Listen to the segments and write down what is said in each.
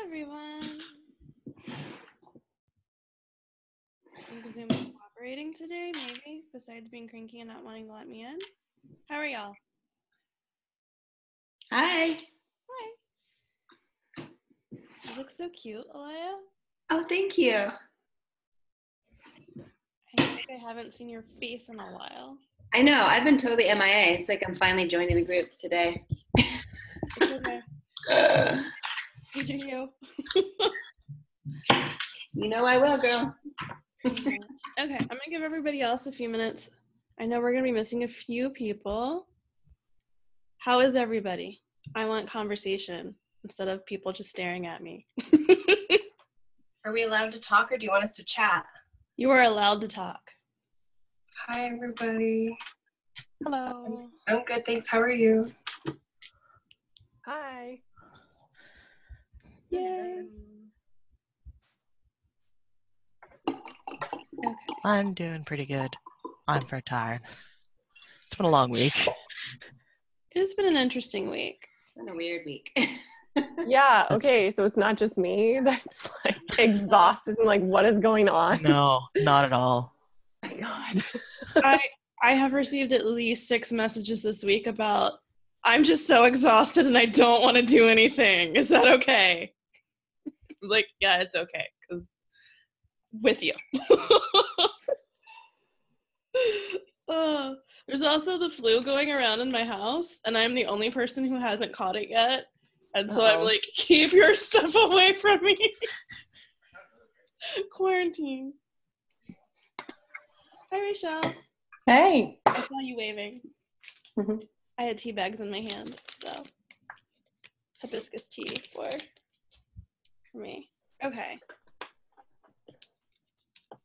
everyone. I think Zoom is cooperating today, maybe, besides being cranky and not wanting to let me in. How are y'all? Hi. Hi. You look so cute, Alaya. Oh, thank you. I feel like I haven't seen your face in a while. I know. I've been totally MIA. It's like I'm finally joining the group today. It's okay. You do you. You know I will, girl. Okay, I'm going to give everybody else a few minutes. I know we're going to be missing a few people. How is everybody? I want conversation instead of people just staring at me. Are we allowed to talk or do you want us to chat? You are allowed to talk. Hi, everybody. Hello. I'm good, thanks. How are you? Hi. Yay. Okay. I'm doing pretty good. I'm very tired. It's been a long week. It's been an interesting week. It's been a weird week. Yeah, okay, so it's not just me that's like exhausted and like, what is going on? No, not at all. Oh my God. I have received at least 6 messages this week about, I'm just so exhausted and I don't want to do anything. Is that okay? Like, yeah, it's okay, because with you. There's also the flu going around in my house, and I'm the only person who hasn't caught it yet. And so I'm like, keep your stuff away from me. Quarantine. Hi, Rachel. Hey. I saw you waving. Mm-hmm. I had tea bags in my hand, so hibiscus tea for me. Okay.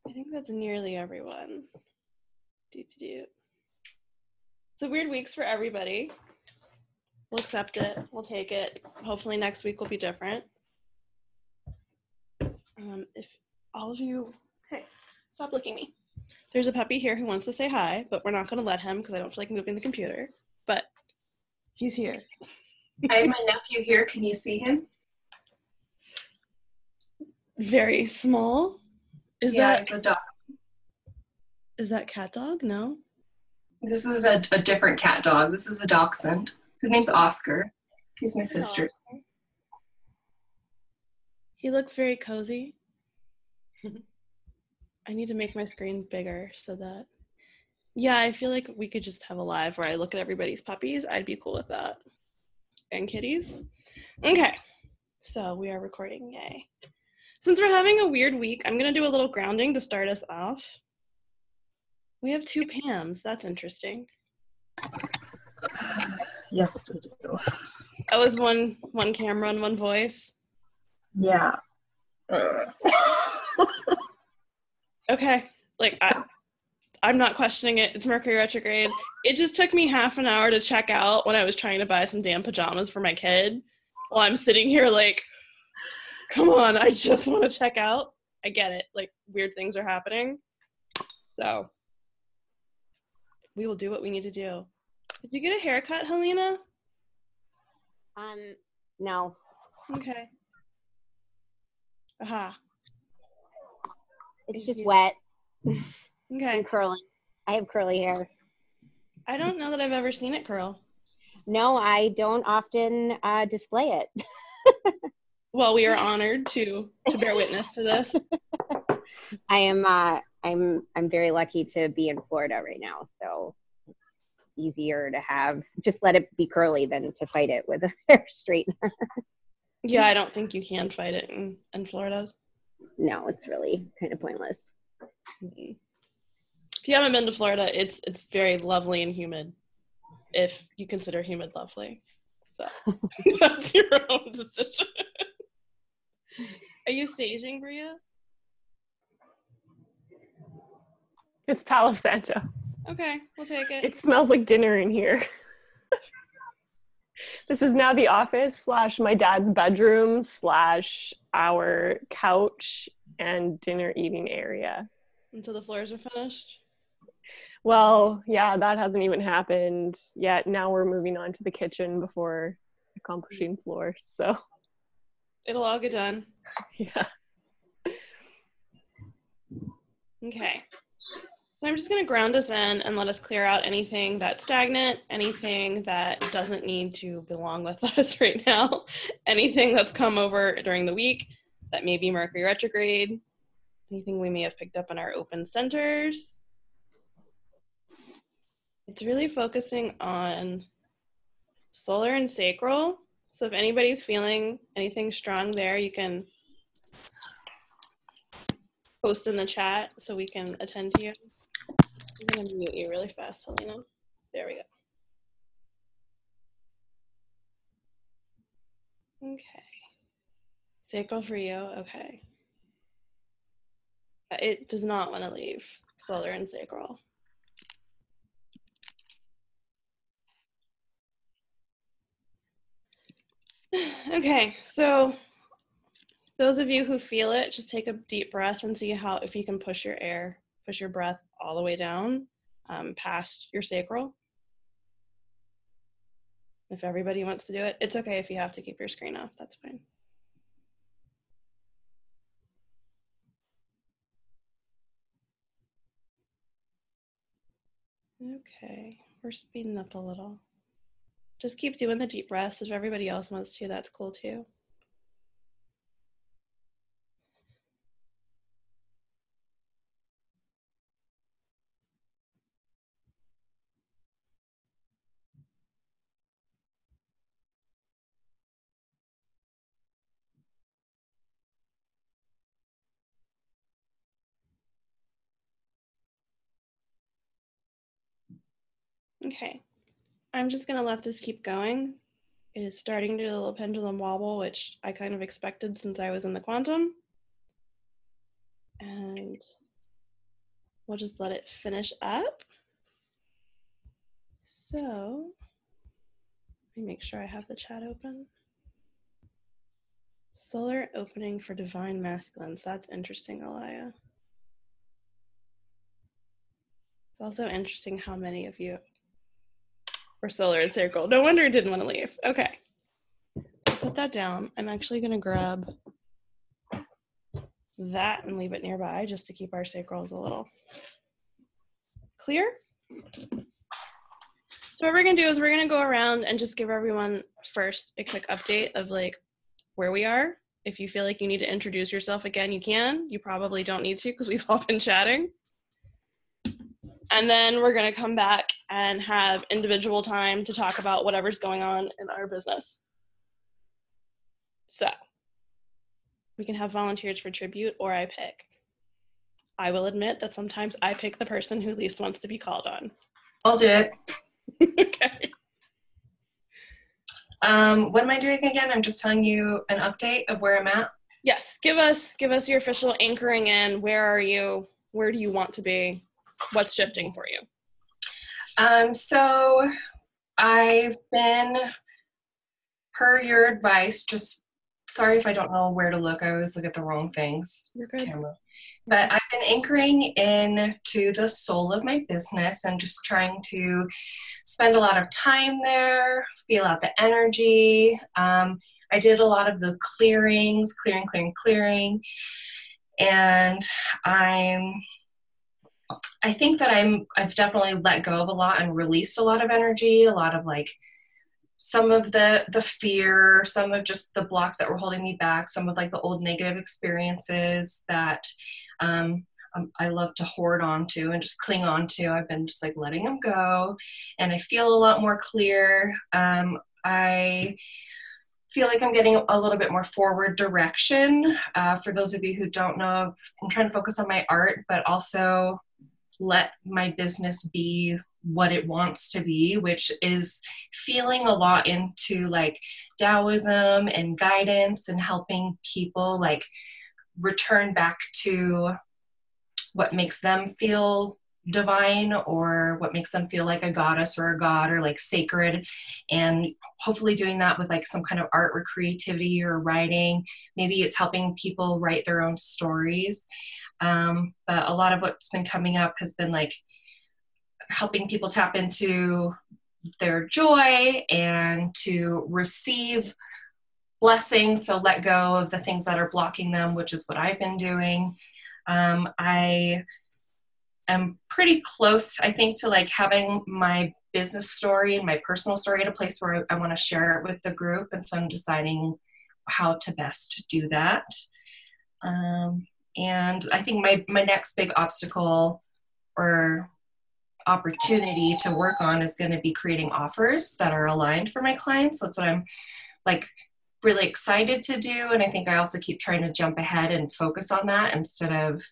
I think that's nearly everyone. So weird weeks for everybody. We'll accept it. We'll take it. Hopefully next week will be different. If all of you... Hey, stop licking me. There's a puppy here who wants to say hi, but we're not going to let him because I don't feel like moving the computer. But he's here. I have my nephew here. Can you see him? Very small. Is it's a dog. Is that cat dog? No. This is a different cat dog. This is a dachshund. His name's Oscar. He's my sister. He looks very cozy. I need to make my screen bigger so that... Yeah, I feel like we could just have a live where I look at everybody's puppies. I'd be cool with that. And kitties. Okay, so we are recording, yay. Since we're having a weird week, I'm going to do a little grounding to start us off. We have 2 Pams. That's interesting. Yes, we do. That was one camera and one voice. Yeah. Okay, like I'm not questioning it. It's Mercury retrograde. It just took me half an hour to check out when I was trying to buy some damn pajamas for my kid. While I'm sitting here like, come on, I just want to check out. I get it. Like, weird things are happening. So, we will do what we need to do. Did you get a haircut, Helena? No. Okay. Aha. It's just wet. Okay. And curling. I have curly hair. I don't know that I've ever seen it curl. No, I don't often display it. Well, we are honored to bear witness to this. I'm very lucky to be in Florida right now, so it's easier to just let it be curly than to fight it with a hair straightener. Yeah, I don't think you can fight it in Florida. No, it's really kind of pointless. Mm-hmm. If you haven't been to Florida, it's very lovely and humid, if you consider humid lovely. So that's your own decision. Are you saging, Bria? It's Palo Santo. Okay, we'll take it. It smells like dinner in here. This is now the office / my dad's bedroom / our couch and dinner eating area. Until the floors are finished? Well, yeah, that hasn't even happened yet. Now we're moving on to the kitchen before accomplishing floors, so. It'll all get done. Yeah. Okay. So I'm just going to ground us in and let us clear out anything that's stagnant, anything that doesn't need to belong with us right now, anything that's come over during the week that may be Mercury retrograde, anything we may have picked up in our open centers. It's really focusing on solar and sacral. So if anybody's feeling anything strong there, you can post in the chat so we can attend to you. I'm going to mute you really fast, Helena. There we go. Okay. Sacral for you, okay. It does not want to leave solar and sacral. Okay, so those of you who feel it, just take a deep breath and see how, if you can push your breath all the way down past your sacral. If everybody wants to do it, it's okay if you have to keep your screen off, that's fine. Okay, we're speeding up a little. Just keep doing the deep breaths. If everybody else wants to, that's cool too. Okay, I'm just gonna let this keep going. It is starting to do a little pendulum wobble, which I kind of expected since I was in the quantum. And we'll just let it finish up. So, let me make sure I have the chat open. Solar opening for divine masculines. That's interesting, Alaya. It's also interesting how many of you were solar and sacral. No wonder it didn't want to leave. Okay. Put that down. I'm actually going to grab that and leave it nearby just to keep our sacrals a little clear. So what we're going to do is we're going to go around and just give everyone first a quick update of like where we are. If you feel like you need to introduce yourself again, you can. You probably don't need to because we've all been chatting. And then we're going to come back and have individual time to talk about whatever's going on in our business. So we can have volunteers for tribute, or I pick. I will admit that sometimes I pick the person who least wants to be called on. I'll do it. Okay. What am I doing again? I'm just telling you an update of where I'm at. Yes, give us your official anchoring in. Where are you? Where do you want to be? What's shifting for you? So I've been, per your advice, just sorry if I don't know where to look. I always look at the wrong things. You're good. Camera. But I've been anchoring into the soul of my business and just trying to spend a lot of time there, feel out the energy. I did a lot of the clearings, clearing. And I think that I've definitely let go of a lot and released a lot of energy, a lot of like some of the fear, some of just the blocks that were holding me back, some of like the old negative experiences that I love to hoard onto and just cling on to. I've been just like letting them go, and I feel a lot more clear. I feel like I'm getting a little bit more forward direction. For those of you who don't know, I'm trying to focus on my art, but also let my business be what it wants to be, which is feeling a lot into like Taoism and guidance and helping people like return back to what makes them feel divine or what makes them feel like a goddess or a god or like sacred, and hopefully doing that with like some kind of art or creativity or writing. Maybe it's helping people write their own stories. But a lot of what's been coming up has been like helping people tap into their joy and to receive blessings, so let go of the things that are blocking them, which is what I've been doing. I am pretty close, I think, to like having my business story and my personal story at a place where I want to share it with the group, and so I'm deciding how to best do that. And I think my next big obstacle or opportunity to work on is going to be creating offers that are aligned for my clients. That's what I'm like really excited to do, and I think I also keep trying to jump ahead and focus on that instead of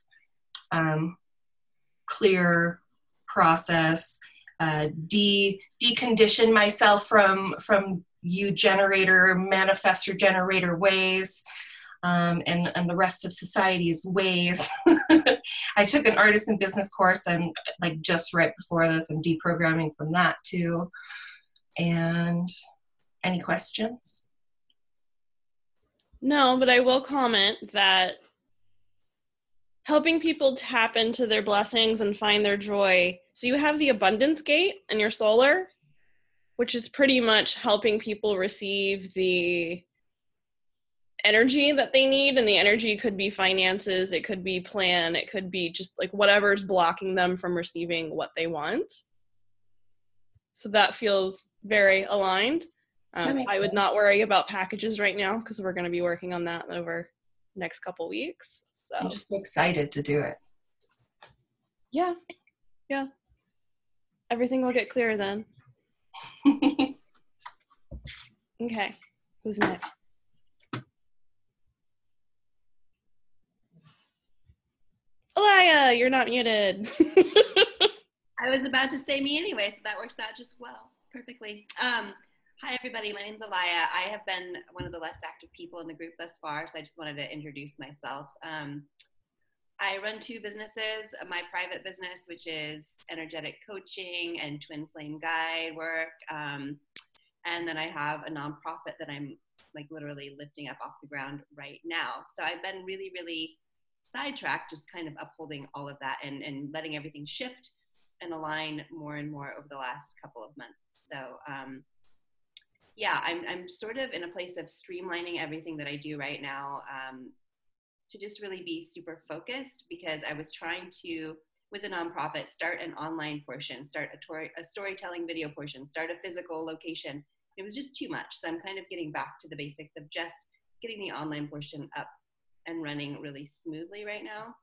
clear process, decondition myself from you generator, manifestor generator ways, and the rest of society's ways. I took an artist in business course, and like just right before this, I'm deprogramming from that too. And any questions? No, but I will comment that helping people tap into their blessings and find their joy. So you have the abundance gate in your solar, which is pretty much helping people receive the energy that they need. And the energy could be finances, it could be plan, it could be just like whatever's blocking them from receiving what they want. So that feels very aligned. I would not worry about packages right now because we're going to be working on that over the next couple weeks. So I'm just excited to do it. Yeah. Everything will get clearer then. Okay. Who's next? Alaya, you're not muted. I was about to say me anyway, so that works out just well, perfectly. Hi, everybody. My name's Alaya. I have been one of the less active people in the group thus far, so I just wanted to introduce myself. I run two businesses, my private business, which is energetic coaching and twin flame guide work. And then I have a nonprofit that I'm like literally lifting up off the ground right now. So I've been really, really sidetracked, just kind of upholding all of that and letting everything shift and align more and more over the last couple of months. So yeah, I'm sort of in a place of streamlining everything that I do right now, to just really be super focused, because I was trying to, with a nonprofit, start an online portion, start a storytelling video portion, start a physical location. It was just too much. So I'm kind of getting back to the basics of just getting the online portion up and running really smoothly right now,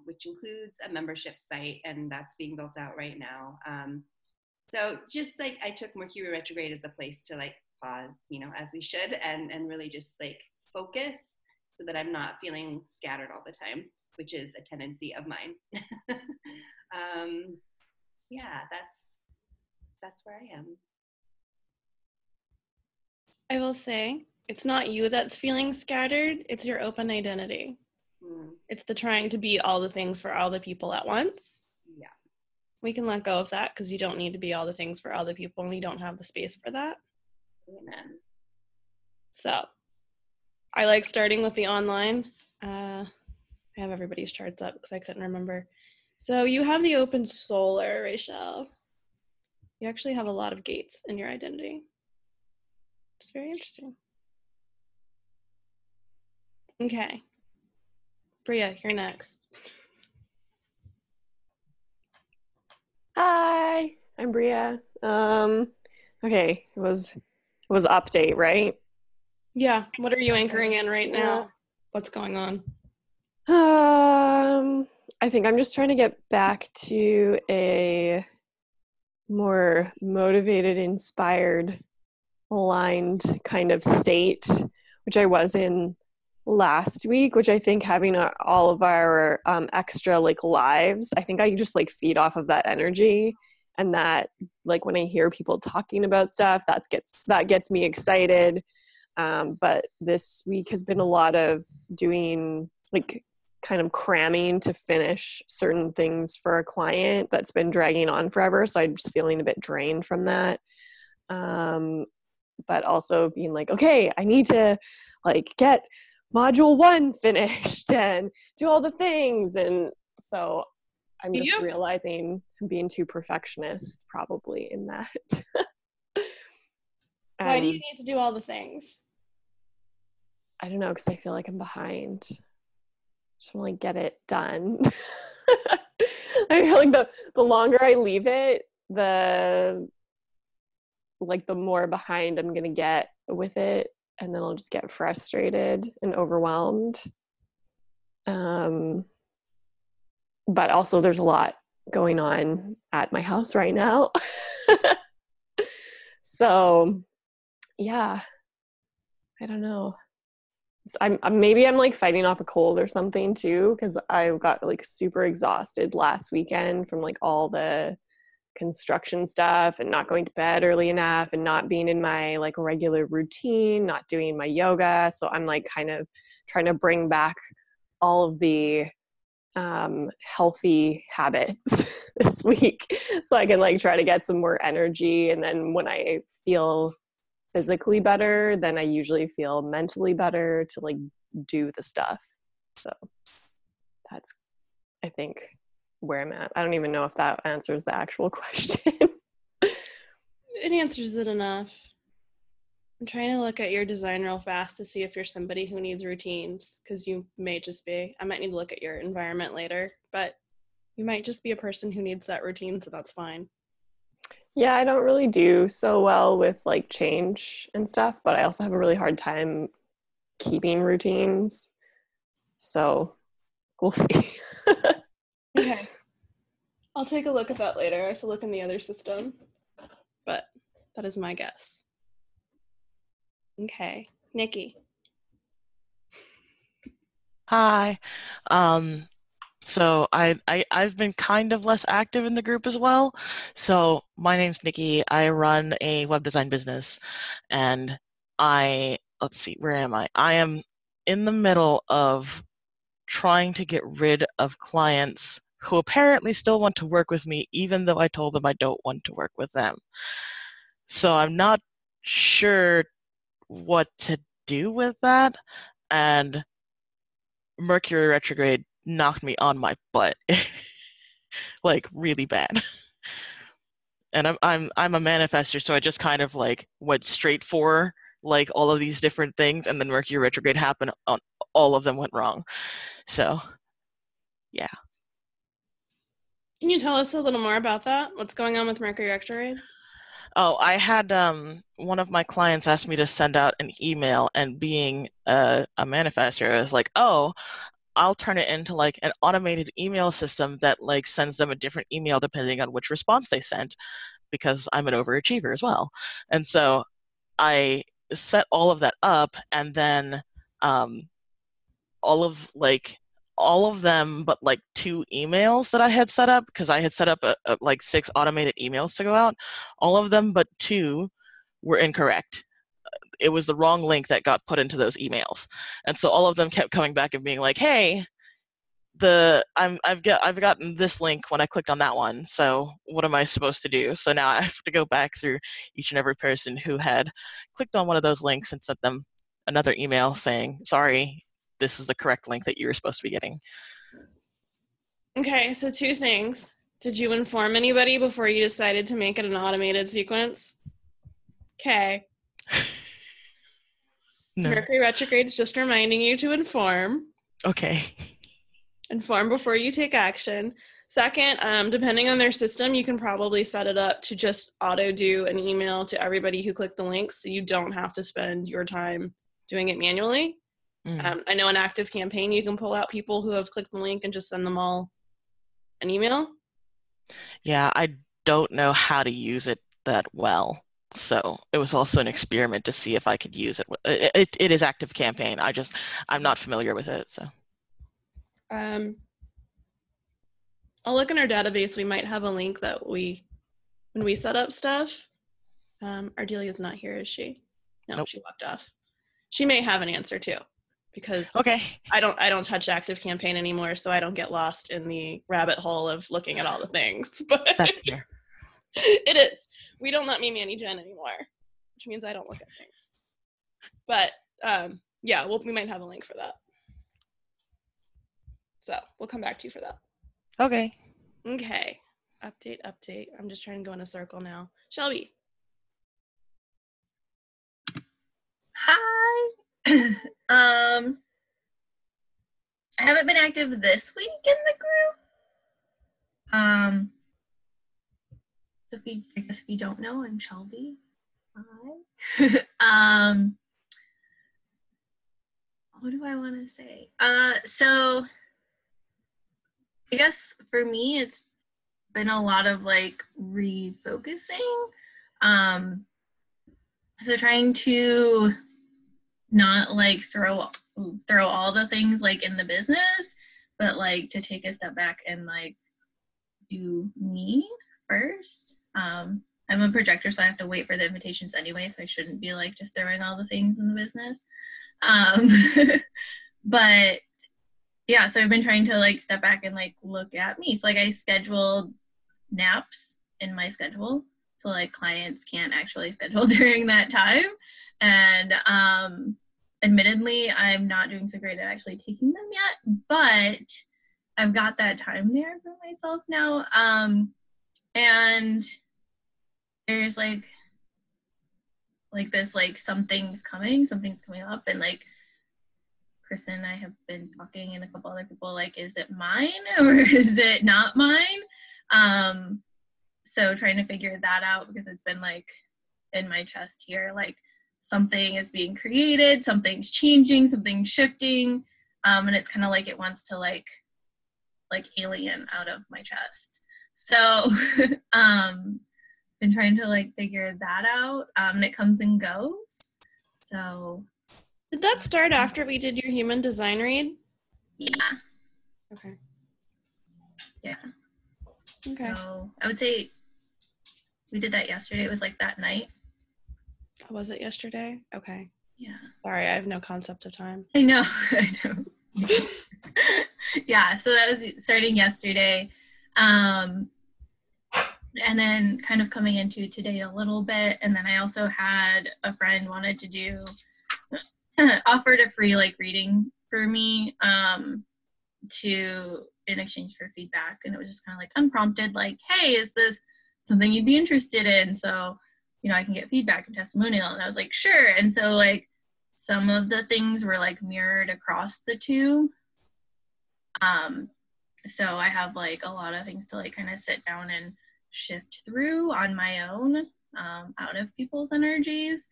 which includes a membership site, and that's being built out right now. So just like I took Mercury retrograde as a place to like pause, as we should, and really just like focus so that I'm not feeling scattered all the time, which is a tendency of mine. Yeah, that's where I am. I will say, it's not you that's feeling scattered, it's your open identity. It's the trying to be all the things for all the people at once. Yeah. We can let go of that because you don't need to be all the things for all the people, and we don't have the space for that. Amen. So I like starting with the online. I have everybody's charts up because I couldn't remember. So you have the open solar, Rachel. You actually have a lot of gates in your identity. It's very interesting. Okay. Bria, you're next. Hi, I'm Bria. Okay, it was update, right? Yeah. What are you anchoring in right now? What's going on? I think I'm just trying to get back to a more motivated, inspired, aligned kind of state, which I was in last week, which I think having all of our extra like lives, I think I just like feed off of that energy, and that like when I hear people talking about stuff, that gets me excited. But this week has been a lot of doing like kind of cramming to finish certain things for a client that's been dragging on forever. So I'm just feeling a bit drained from that. But also being like, okay, I need to like get module 1 finished and do all the things. And so I'm just realizing I'm being too perfectionist probably in that. Why do you need to do all the things? I don't know, because I feel like I'm behind. Just want to like, get it done. I feel like the longer I leave it, the more behind I'm gonna get with it, and then I'll just get frustrated and overwhelmed. But also there's a lot going on at my house right now. So yeah, I don't know. Maybe I'm like fighting off a cold or something too, because I got like super exhausted last weekend from like all the construction stuff and not going to bed early enough and not being in my like regular routine, not doing my yoga. So I'm like kind of trying to bring back all of the healthy habits this week so I can like try to get some more energy. And then when I feel physically better, then I usually feel mentally better to like do the stuff. So that's, I think, where I'm at. I don't even know if that answers the actual question. It answers it enough. I'm trying to look at your design real fast to see if you're somebody who needs routines, because you may just be. I might need to look at your environment later, but you might just be a person who needs that routine, so that's fine. Yeah, I don't really do so well with like change and stuff, but I also have a really hard time keeping routines. So we'll see. Okay. I'll take a look at that later. I have to look in the other system, but that is my guess. Okay. Nikki. Hi. So I've been kind of less active in the group as well. So my name's Nikki. I run a web design business, and let's see, where am I? I am in the middle of trying to get rid of clients who apparently still want to work with me, even though I told them I don't want to work with them. So I'm not sure what to do with that, and Mercury retrograde knocked me on my butt, like really bad. And I'm a manifester, so I just kind of like went straight for like all of these different things, and then Mercury retrograde happened, on all of them went wrong. So yeah. Can you tell us a little more about that? What's going on with Mercury retrograde? Oh, I had one of my clients asked me to send out an email, and being a manifester, I was like, oh, I'll turn it into like an automated email system that like sends them a different email depending on which response they sent, because I'm an overachiever as well. And so I set all of that up, and then all of them but like 2 emails that I had set up, because I had set up like 6 automated emails to go out, all of them but 2 were incorrect. It was the wrong link that got put into those emails. And so all of them kept coming back and being like, hey, I've gotten this link when I clicked on that one, so what am I supposed to do? So now I have to go back through each and every person who had clicked on one of those links and sent them another email saying, sorry, this is the correct link that you were supposed to be getting. Okay, so 2 things. Did you inform anybody before you decided to make it an automated sequence? Okay. No. Mercury retrograde is just reminding you to inform. Okay. Inform before you take action. Second, depending on their system, you can probably set it up to just auto do an email to everybody who clicked the link, so you don't have to spend your time doing it manually. I know in Active Campaign, you can pull out people who have clicked the link and just send them all an email. Yeah, I don't know how to use it that well. So it was also an experiment to see if I could use it. It is Active Campaign. I'm not familiar with it. So I'll look in our database. We might have a link that when we set up stuff. Ardelia's not here, is she? No, nope. She walked off. She may have an answer too, because okay. I don't touch Active Campaign anymore, so I don't get lost in the rabbit hole of looking at all the things. But That's fair. It is. We don't let me manage Jen anymore, which means I don't look at things. But yeah, we might have a link for that. So we'll come back to you for that. Okay. Okay. Update. I'm just trying to go in a circle now. Shelby. Hi. I haven't been active this week in the group. I guess if you don't know, I'm Shelby. Hi. What do I want to say? So I guess for me, it's been a lot of like refocusing. So trying to not like throw all the things like in the business, but like to take a step back and like do me first. I'm a projector, so I have to wait for the invitations anyway, so I shouldn't be like just throwing all the things in the business. But yeah, so I've been trying to like step back and like look at me. So like I scheduled naps in my schedule, so like clients can't actually schedule during that time. And admittedly, I'm not doing so great at actually taking them yet, but I've got that time there for myself now. And there's like this, like something's coming up, and like Kristen and I have been talking, and a couple other people, like, is it mine or is it not mine? So trying to figure that out, because it's been like in my chest here, like something is being created, something's changing, something's shifting, and it's kind of like it wants to like alien out of my chest. So been trying to like figure that out, and it comes and goes. So did that start after we did your human design read? Yeah. Okay. Yeah. Okay. So I would say we did that yesterday. It was like that night. Was it yesterday? Okay. Yeah. Sorry, I have no concept of time. I know. I know. Yeah, so that was starting yesterday. And then kind of coming into today a little bit. And then I also had a friend wanted to do, offered a free like reading for me to, in exchange for feedback. And it was just kind of like unprompted, like, hey, is this something you'd be interested in? So, you know, I can get feedback and testimonial. And I was like, sure. And so like some of the things were like mirrored across the two. So I have like a lot of things to like kind of sit down and shift through on my own, out of people's energies.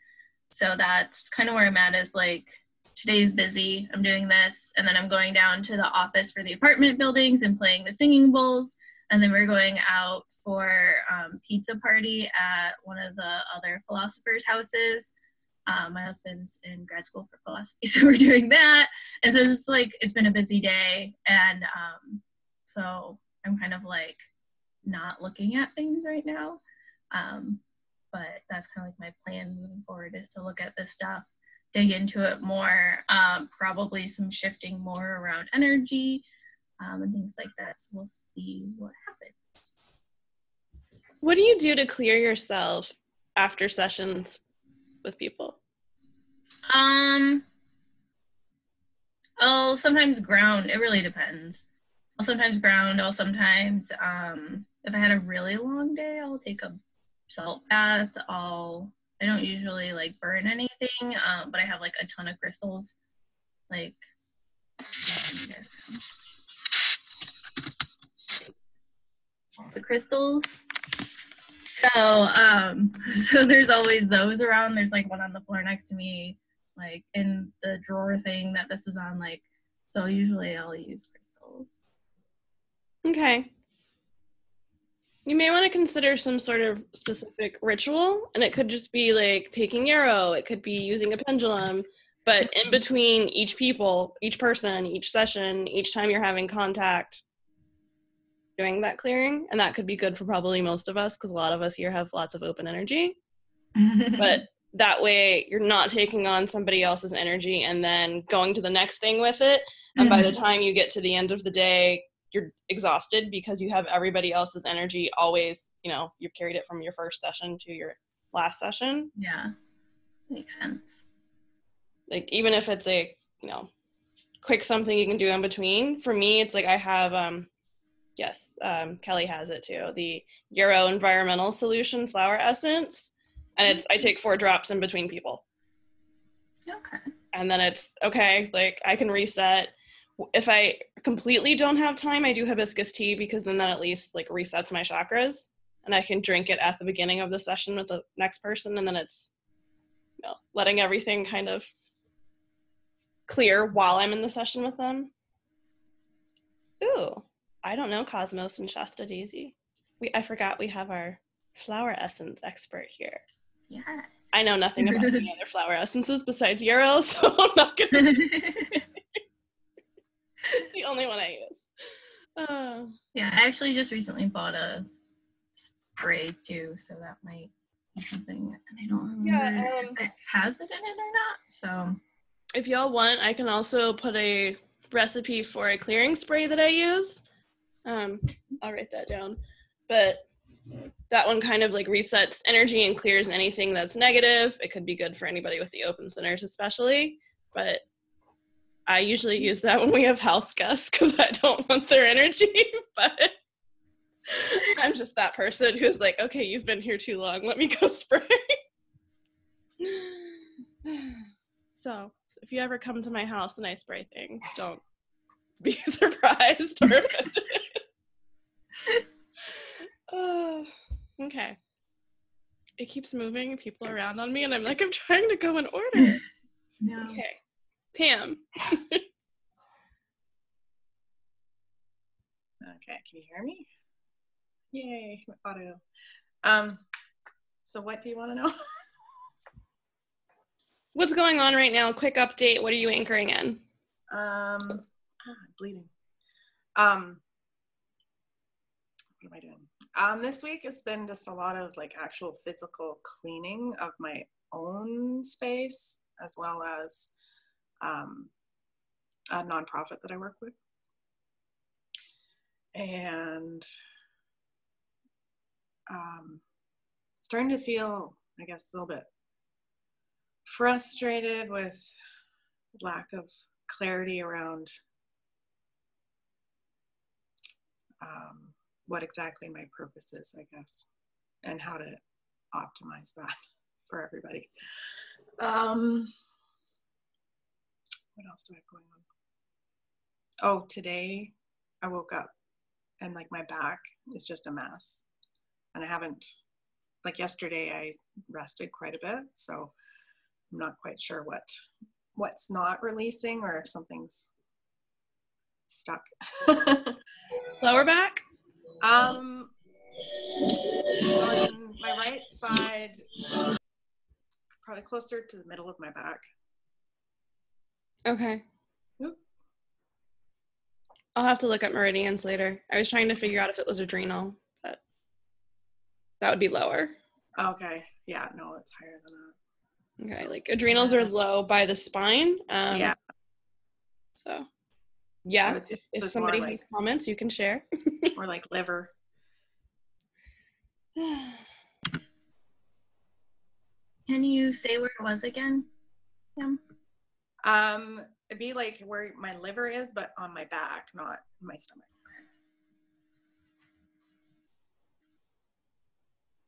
So that's kind of where I'm at, is like today's busy, I'm doing this, and then I'm going down to the office for the apartment buildings and playing the singing bowls, and then we're going out for pizza party at one of the other philosophers' houses. My husband's in grad school for philosophy, so we're doing that. And so it's like, it's been a busy day, and so I'm kind of like not looking at things right now, but that's kind of like my plan moving forward, is to look at this stuff, dig into it more, probably some shifting more around energy, and things like that. So we'll see what happens. What do you do to clear yourself after sessions with people? I'll sometimes ground. It really depends. I'll sometimes ground. I'll sometimes, if I had a really long day, I'll take a salt bath. I don't usually like burn anything, but I have like a ton of crystals. Like, the crystals. So, so there's always those around. There's like one on the floor next to me, like in the drawer thing that this is on, like, so usually I'll use crystals. Okay. You may want to consider some sort of specific ritual, and it could just be like taking yarrow, it could be using a pendulum, but in between each person, each session, each time you're having contact, doing that clearing. And that could be good for probably most of us, because a lot of us here have lots of open energy. But that way you're not taking on somebody else's energy and then going to the next thing with it. And by the time you get to the end of the day, you're exhausted because you have everybody else's energy always, you know, you've carried it from your first session to your last session. Yeah, makes sense. Like, even if it's a, you know, quick something you can do in between. For me, it's like I have, Kelly has it too, the Yarrow Environmental Solution Flower Essence. And I take 4 drops in between people. Okay. and then it's okay, like I can reset. If I completely don't have time, I do hibiscus tea, because then that at least like resets my chakras, and I can drink it at the beginning of the session with the next person, and then it's, you know, letting everything kind of clear while I'm in the session with them. Ooh, I don't know Cosmos and Shasta Daisy. I forgot we have our flower essence expert here. Yes. I know nothing about any other flower essences besides Yarrow, so I'm not gonna. The only one I use. Yeah, I actually just recently bought a spray too, so that might be something. And I don't remember if it has it in it or not. So if y'all want, I can also put a recipe for a clearing spray that I use. I'll write that down. But that one kind of like resets energy and clears anything that's negative. It could be good for anybody with the open centers especially, but I usually use that when we have house guests because I don't want their energy, but I'm just that person who's like, okay, you've been here too long, let me go spray. So if you ever come to my house and I spray things, don't be surprised or offended. Okay. It keeps moving, people around on me, and I'm like, I'm trying to go in order. no. Okay. Pam. Okay, can you hear me? Yay, my audio. So what do you want to know? What's going on right now? Quick update. What are you anchoring in? I'm bleeding. What am I doing? This week has been just a lot of like actual physical cleaning of my own space, as well as a nonprofit that I work with. And starting to feel, I guess, a little bit frustrated with lack of clarity around what exactly my purpose is, I guess, and how to optimize that for everybody. What else do I have going on? Oh, today I woke up and like my back is just a mess. And I haven't, like yesterday I rested quite a bit, so I'm not quite sure what's not releasing or if something's stuck. Lower back? On my right side, probably closer to the middle of my back. Okay. Oop. I'll have to look at meridians later. I was trying to figure out if it was adrenal, but that would be lower. Okay. Yeah, no, it's higher than that. Okay, like adrenals are low by the spine. Yeah. So, yeah, It if was somebody more has like, comments, you can share. or like liver. Can you say where it was again? It'd be like where my liver is, but on my back, not my stomach.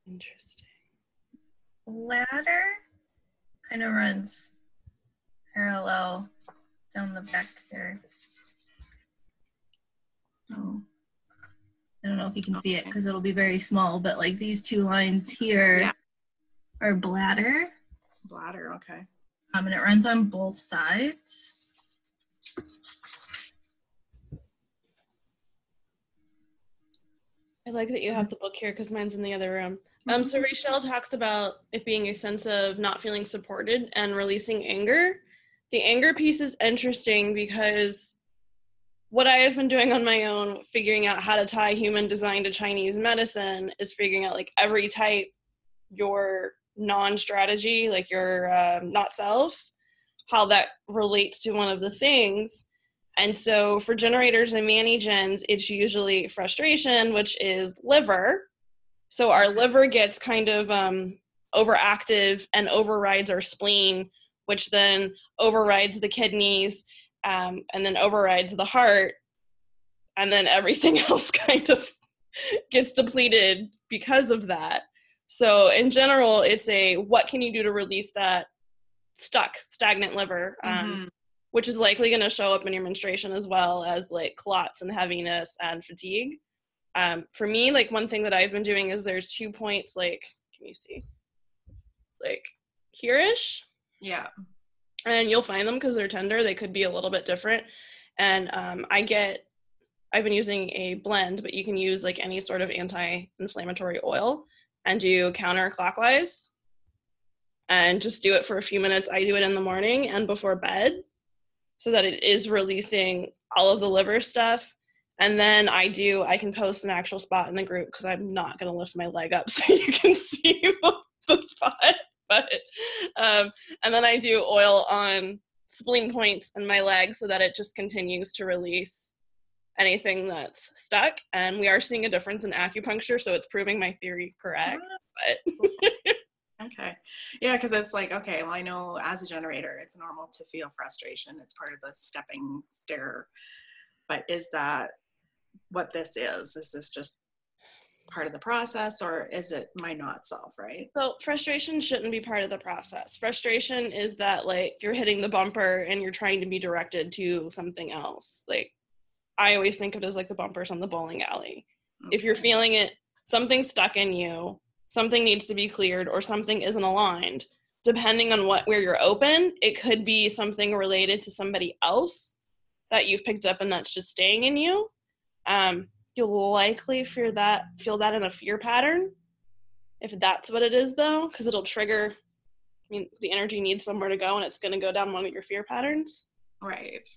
Interesting. Ladder kind of runs parallel down the back there. Oh, I don't know if you can see it because it'll be very small, but like these two lines here are bladder. Bladder, okay. And it runs on both sides. I like that you have the book here because mine's in the other room. So Rachel talks about it being a sense of not feeling supported and releasing anger. The anger piece is interesting because what I have been doing on my own, figuring out how to tie human design to Chinese medicine, is figuring out like every type, your non-strategy, like your not self, how that relates to one of the things. And so for generators and mani-gens, it's usually frustration, which is liver. So our liver gets kind of overactive and overrides our spleen, which then overrides the kidneys and then overrides the heart. And then everything else kind of gets depleted because of that. So in general, it's a what can you do to release that stagnant liver, which is likely going to show up in your menstruation as well as like clots and heaviness and fatigue. For me, like one thing that I've been doing is there's 2 points, like, can you see? Like here-ish. Yeah. And you'll find them because they're tender. They could be a little bit different. And I've been using a blend, but you can use like any sort of anti-inflammatory oil and do counterclockwise and just do it for a few minutes. I do it in the morning and before bed so that it is releasing all of the liver stuff. And then I can post an actual spot in the group because I'm not going to lift my leg up so you can see the spot. But and then I do oil on spleen points in my leg so that it just continues to release anything that's stuck. And we are seeing a difference in acupuncture, so it's proving my theory correct. But okay. Yeah, because it's like, okay, well, I know as a generator, it's normal to feel frustration. It's part of the stepping stair. But is that what this is? Is this just part of the process, or is it my not self, right? So frustration shouldn't be part of the process. Frustration is that like you're hitting the bumper and you're trying to be directed to something else. Like I always think of it as like the bumpers on the bowling alley. Okay. If you're feeling it, something's stuck in you, something needs to be cleared, or something isn't aligned. Depending on where you're open, it could be something related to somebody else that you've picked up and that's just staying in you. You'll likely feel that in a fear pattern, if that's what it is, though, because it'll trigger. I mean, the energy needs somewhere to go, and it's going to go down one of your fear patterns. Right.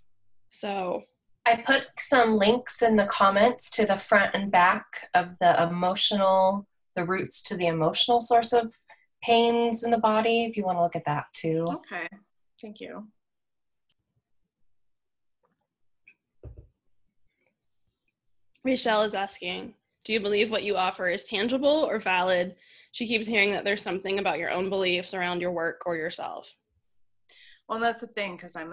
So I put some links in the comments to the front and back of the roots to the emotional source of pains in the body, if you want to look at that too. Okay, thank you. Rachel is asking, do you believe what you offer is tangible or valid? She keeps hearing that there's something about your own beliefs around your work or yourself. Well, that's the thing, because I'm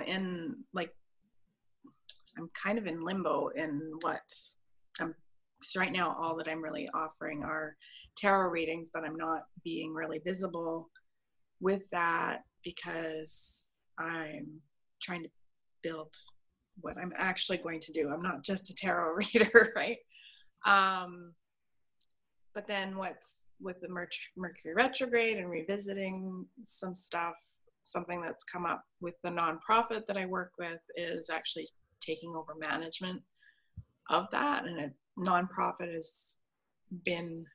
kind of in limbo in what because right now all that I'm really offering are tarot readings, but I'm not being really visible with that because I'm trying to build what I'm actually going to do. I'm not just a tarot reader, right? But then what's with the Mercury retrograde and revisiting some stuff, something that's come up with the nonprofit that I work with is actually taking over management of that. And a nonprofit has been,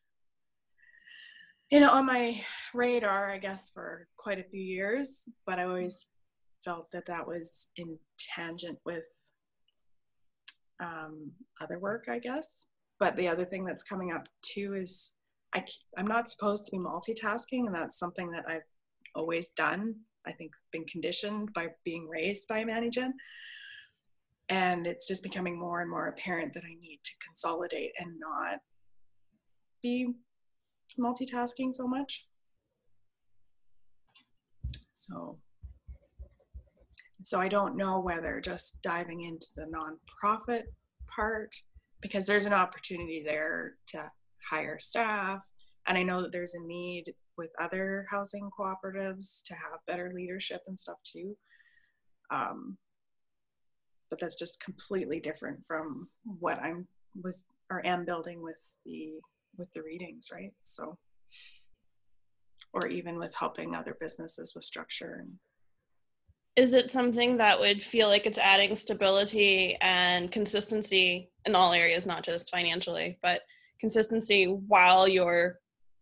on my radar, I guess, for quite a few years, but I always felt that was in tangent with other work, I guess. But the other thing that's coming up too is I'm not supposed to be multitasking, and that's something that I've always done. I think been conditioned by being raised by Manny Jen. And it's just becoming more and more apparent that I need to consolidate and not be multitasking so much. So I don't know whether just diving into the nonprofit part, because there's an opportunity there to hire staff. And I know that there's a need with other housing cooperatives to have better leadership and stuff too. But that's just completely different from what am building with the readings, right? So, or even with helping other businesses with structure. Is it something that would feel like it's adding stability and consistency in all areas, not just financially, but consistency while you're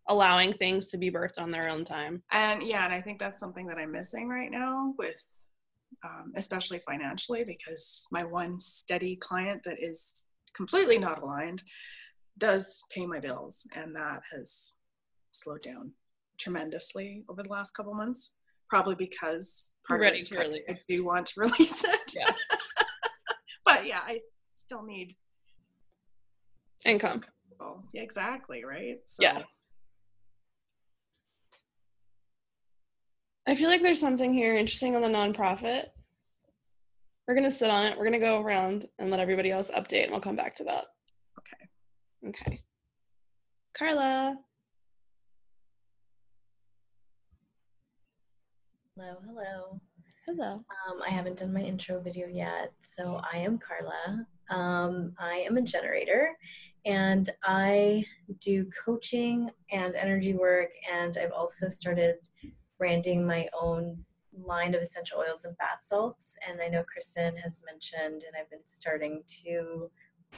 allowing things to be birthed on their own time? And I think that's something that I'm missing right now with, especially financially, because my one steady client that is completely not aligned does pay my bills, and that has slowed down tremendously over the last couple months. Probably because I do want to release it. Yeah. But I still need income. Yeah, exactly, right? So. Yeah. I feel like there's something here interesting on the nonprofit. We're going to sit on it. We're going to go around and let everybody else update, and we'll come back to that. Okay. Carla. Hello, hello. Hello. I haven't done my intro video yet, so I am Carla. I am a generator, and I do coaching and energy work, and I've also started branding my own line of essential oils and bath salts. And I know Kristen has mentioned, and I've been starting to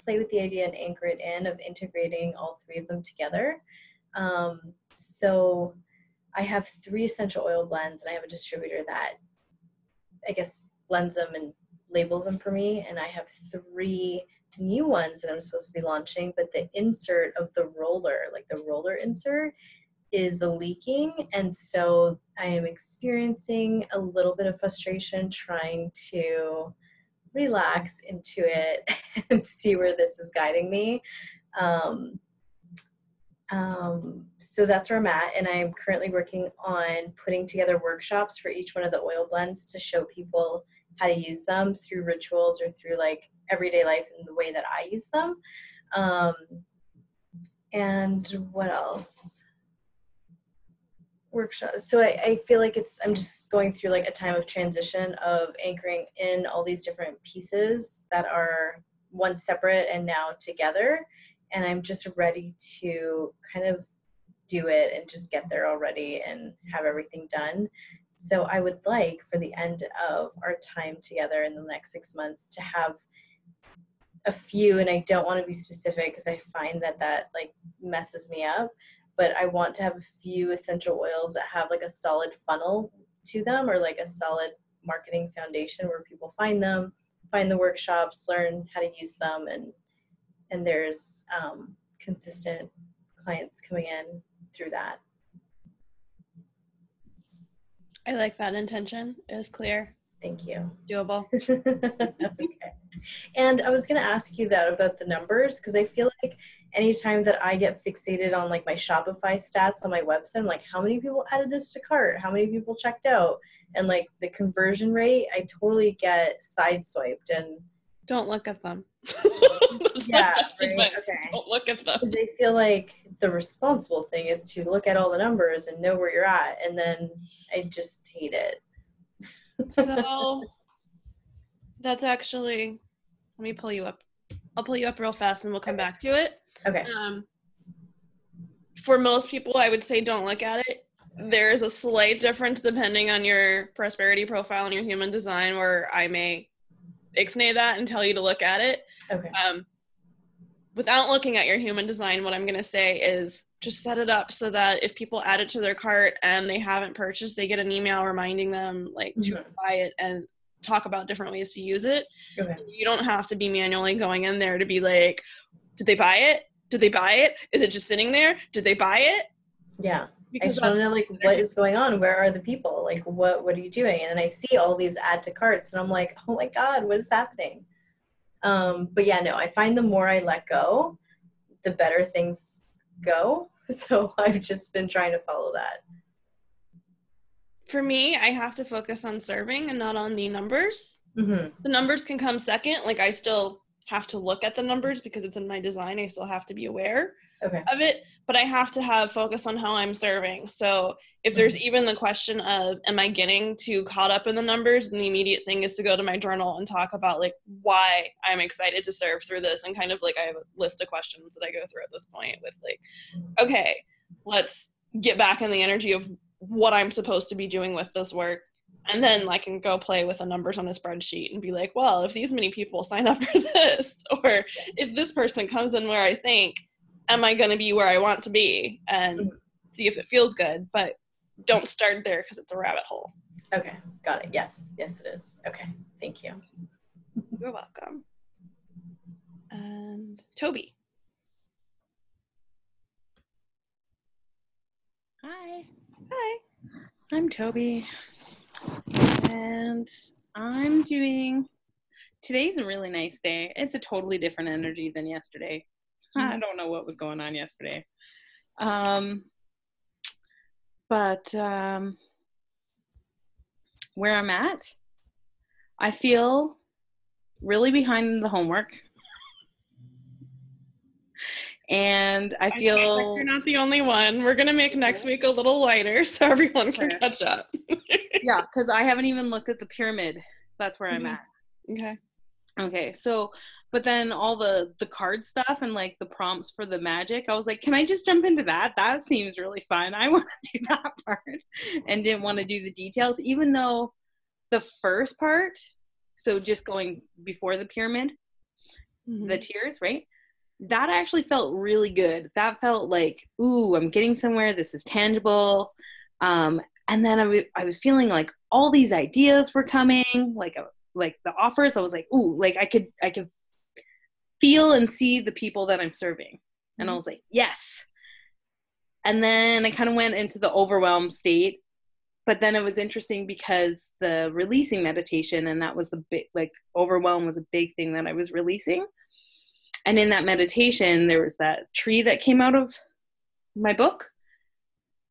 play with the idea and anchor it in of integrating all three of them together. So I have 3 essential oil blends, and I have a distributor that I guess blends them and labels them for me. And I have 3 new ones that I'm supposed to be launching, but the insert of the roller, like the roller insert, is leaking. And so I am experiencing a little bit of frustration trying to relax into it and see where this is guiding me. So that's where I'm at, and I'm currently working on putting together workshops for each one of the oil blends to show people how to use them through rituals or through like everyday life and the way that I use them. And what else? Workshops. So I feel like I'm just going through like a time of transition of anchoring in all these different pieces that are once separate and now together. And I'm just ready to kind of do it and just get there already and have everything done. So I would like for the end of our time together in the next 6 months to have a few, and I don't want to be specific because I find that like messes me up, but I want to have a few essential oils that have like a solid funnel to them, or like a solid marketing foundation where people find them, find the workshops, learn how to use them, and there's consistent clients coming in through that. I like that intention. It is clear. Thank you. Doable. Okay. And I was going to ask you that about the numbers, because I feel like anytime that I get fixated on like my Shopify stats on my website, I'm like, how many people added this to cart? How many people checked out? And like the conversion rate, I totally get sideswiped. And don't look at them. Yeah, right? Okay. Don't look at them. They feel like the responsible thing is to look at all the numbers and know where you're at, and then I just hate it. So that's actually, let me pull you up. I'll pull you up real fast and we'll come back to it. Okay. For most people, I would say don't look at it. There's a slight difference depending on your prosperity profile and your human design, where I may ixnay that and tell you to look at it. Okay. Without looking at your human design, what I'm going to say is just set it up so that if people add it to their cart and they haven't purchased, they get an email reminding them like to buy it and talk about different ways to use it. Okay. You don't have to be manually going in there to be like, did they buy it? Did they buy it? Is it just sitting there? Did they buy it? Yeah. I just want to know like what is going on? Where are the people? Like what are you doing? And then I see all these add to carts and I'm like, oh my God, what is happening? But yeah, no, I find the more I let go, the better things go. So I've just been trying to follow that. For me, I have to focus on serving and not on the numbers. Mm-hmm. The numbers can come second. Like I still have to look at the numbers because it's in my design. I still have to be aware of it, but I have to have focus on how I'm serving. So if there's even the question of, am I getting too caught up in the numbers? And the immediate thing is to go to my journal and talk about like why I'm excited to serve through this. And kind of like I have a list of questions that I go through at this point with like, okay, let's get back in the energy of what I'm supposed to be doing with this work. And then I can go play with the numbers on a spreadsheet and be like, well, if these many people sign up for this, or if this person comes in where I think, am I going to be where I want to be? And see if it feels good, but don't start there because it's a rabbit hole. Okay, got it. Yes, it is. Okay, thank you. You're welcome. And Toby. Hi. Hi. I'm Toby. And I'm doing, today's a really nice day. It's a totally different energy than yesterday. I don't know what was going on yesterday. But where I'm at, I feel really behind in the homework. And I feel you're not the only one. We're going to make next week a little lighter so everyone can catch up. Yeah, because I haven't even looked at the pyramid. That's where I'm at. Okay. Okay, so, but then all the card stuff and like the prompts for the magic, I was like, can I just jump into that? That seems really fun. I want to do that part, and didn't want to do the details, even though the first part, so just going before the pyramid, the tiers, right? That actually felt really good. That felt like, ooh, I'm getting somewhere. This is tangible. And then I was feeling like all these ideas were coming, like the offers. I was like, ooh, like I could feel and see the people that I'm serving. And I was like, yes. And then I kind of went into the overwhelmed state. But then it was interesting because the releasing meditation, and that was the big, like overwhelm was a big thing that I was releasing. And in that meditation, there was that tree that came out of my book.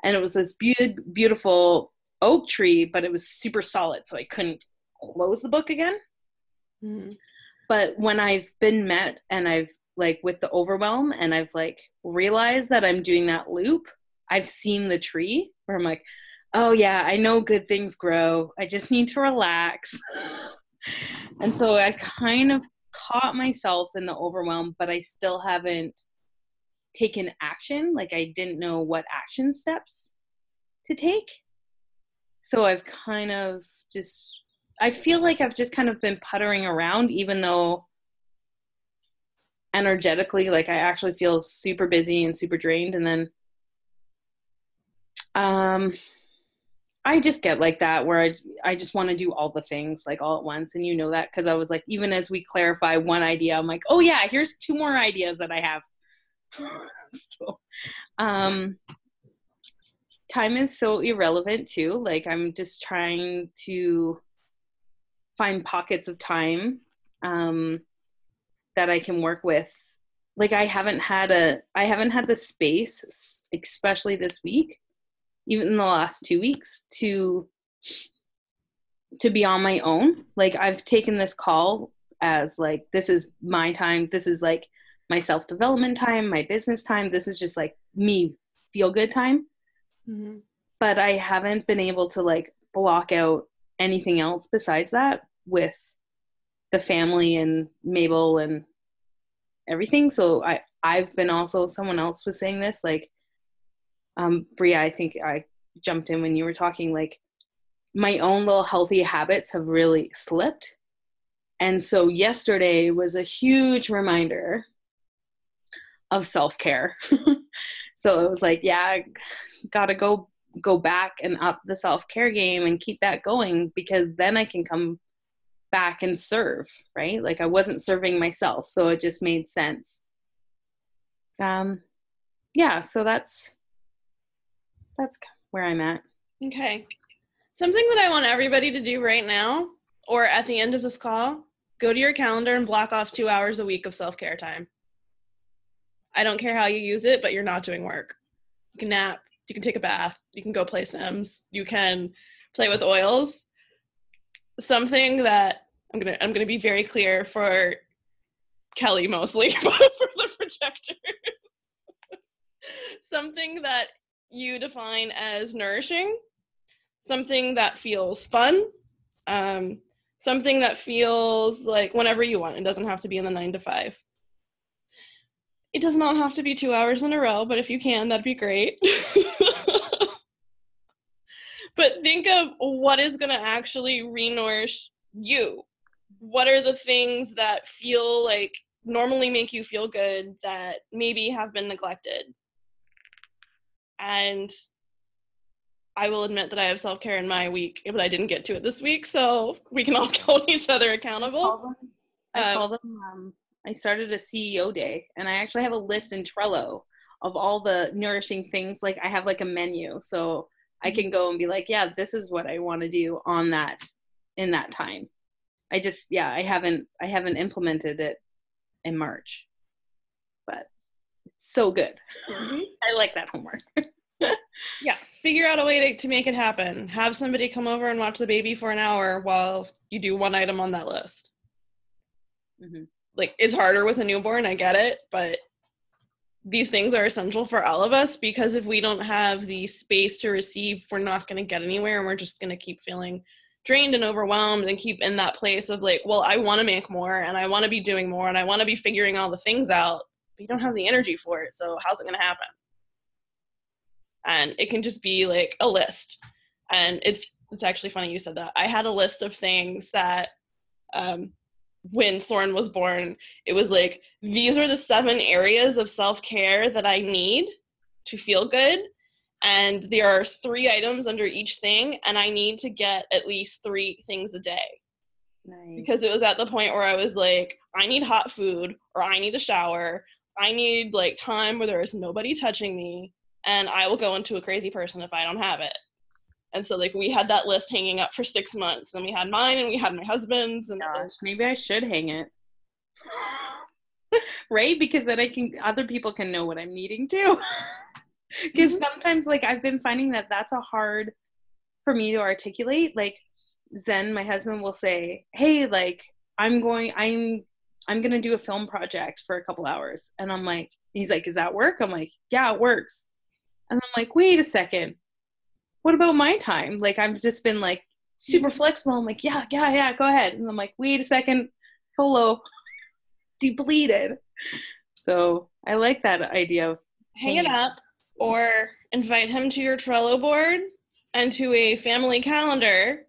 And it was this beautiful oak tree, but it was super solid. So I couldn't close the book again. But when I've been met and I've like with the overwhelm and I've like realized that I'm doing that loop, I've seen the tree where I'm like, oh yeah, I know good things grow. I just need to relax. And so I kind of caught myself in the overwhelm, but I still haven't taken action. Like I didn't know what action steps to take. So I've kind of just, I feel like I've just kind of been puttering around, even though energetically, like I actually feel super busy and super drained. And then I just get like that where I just want to do all the things like all at once. And you know that because I was like, even as we clarify one idea, I'm like, oh yeah, here's 2 more ideas that I have. So time is so irrelevant too. Like I'm just trying to find pockets of time that I can work with. Like I haven't had the space, especially this week, even in the last 2 weeks, to be on my own. Like I've taken this call as like, this is my time. This is like my self-development time, my business time. This is just like me feel good time. But I haven't been able to like block out anything else besides that with the family and Mabel and everything. So I've been also, someone else was saying this, like, Bria, I think I jumped in when you were talking, like my own little healthy habits have really slipped. And so yesterday was a huge reminder of self-care. So it was like, yeah, I gotta go back and up the self-care game and keep that going, because then I can come back and serve, right? Like I wasn't serving myself. So it just made sense. Yeah, so that's where I'm at. Okay. Something that I want everybody to do right now, or at the end of this call, go to your calendar and block off 2 hours a week of self-care time. I don't care how you use it, but you're not doing work. You can nap, you can take a bath, you can go play Sims, you can play with oils. Something that I'm gonna be very clear for Kelly mostly, but for the projectors. Something that you define as nourishing, something that feels fun, something that feels like whenever you want. It doesn't have to be in the 9 to 5. It does not have to be 2 hours in a row, but if you can, that'd be great. But think of what is going to actually re-nourish you. What are the things that feel like normally make you feel good that maybe have been neglected? And I will admit that I have self-care in my week, but I didn't get to it this week, so we can all hold each other accountable. I call them, I started a CEO day, and I actually have a list in Trello of all the nourishing things. Like I have like a menu, so I can go and be like, yeah, this is what I want to do on that, in that time. I haven't implemented it in March, but it's so good. I like that homework. Yeah, figure out a way to make it happen. Have somebody come over and watch the baby for an hour while you do one item on that list. Like, it's harder with a newborn, I get it, but these things are essential for all of us, because if we don't have the space to receive, we're not going to get anywhere, and we're just going to keep feeling drained and overwhelmed and keep in that place of like, well, I want to make more and I want to be doing more and I want to be figuring all the things out, but you don't have the energy for it. So how's it going to happen? And it can just be like a list. And it's actually funny you said that. I had a list of things that when Soren was born, it was like, these are the 7 areas of self-care that I need to feel good. And there are 3 items under each thing, and I need to get at least 3 things a day. Nice. Because it was at the point where I was like, I need hot food, or I need a shower. I need like time where there is nobody touching me, and I will go into a crazy person if I don't have it. And so like we had that list hanging up for 6 months, and we had mine and we had my husband's. And Gosh, maybe I should hang it. Right? Because then other people can know what I'm needing too. Because sometimes like I've been finding that that's a hard for me to articulate. Like Zen, my husband, will say, hey, like I'm gonna do a film project for a couple hours. And I'm like, he's like, is that work? I'm like, yeah, it works. And I'm like, wait a second, what about my time? Like I've just been like super flexible. I'm like, yeah, go ahead. And I'm like, wait a second, hello, depleted. So I like that idea of hang it up, or invite him to your Trello board and to a family calendar.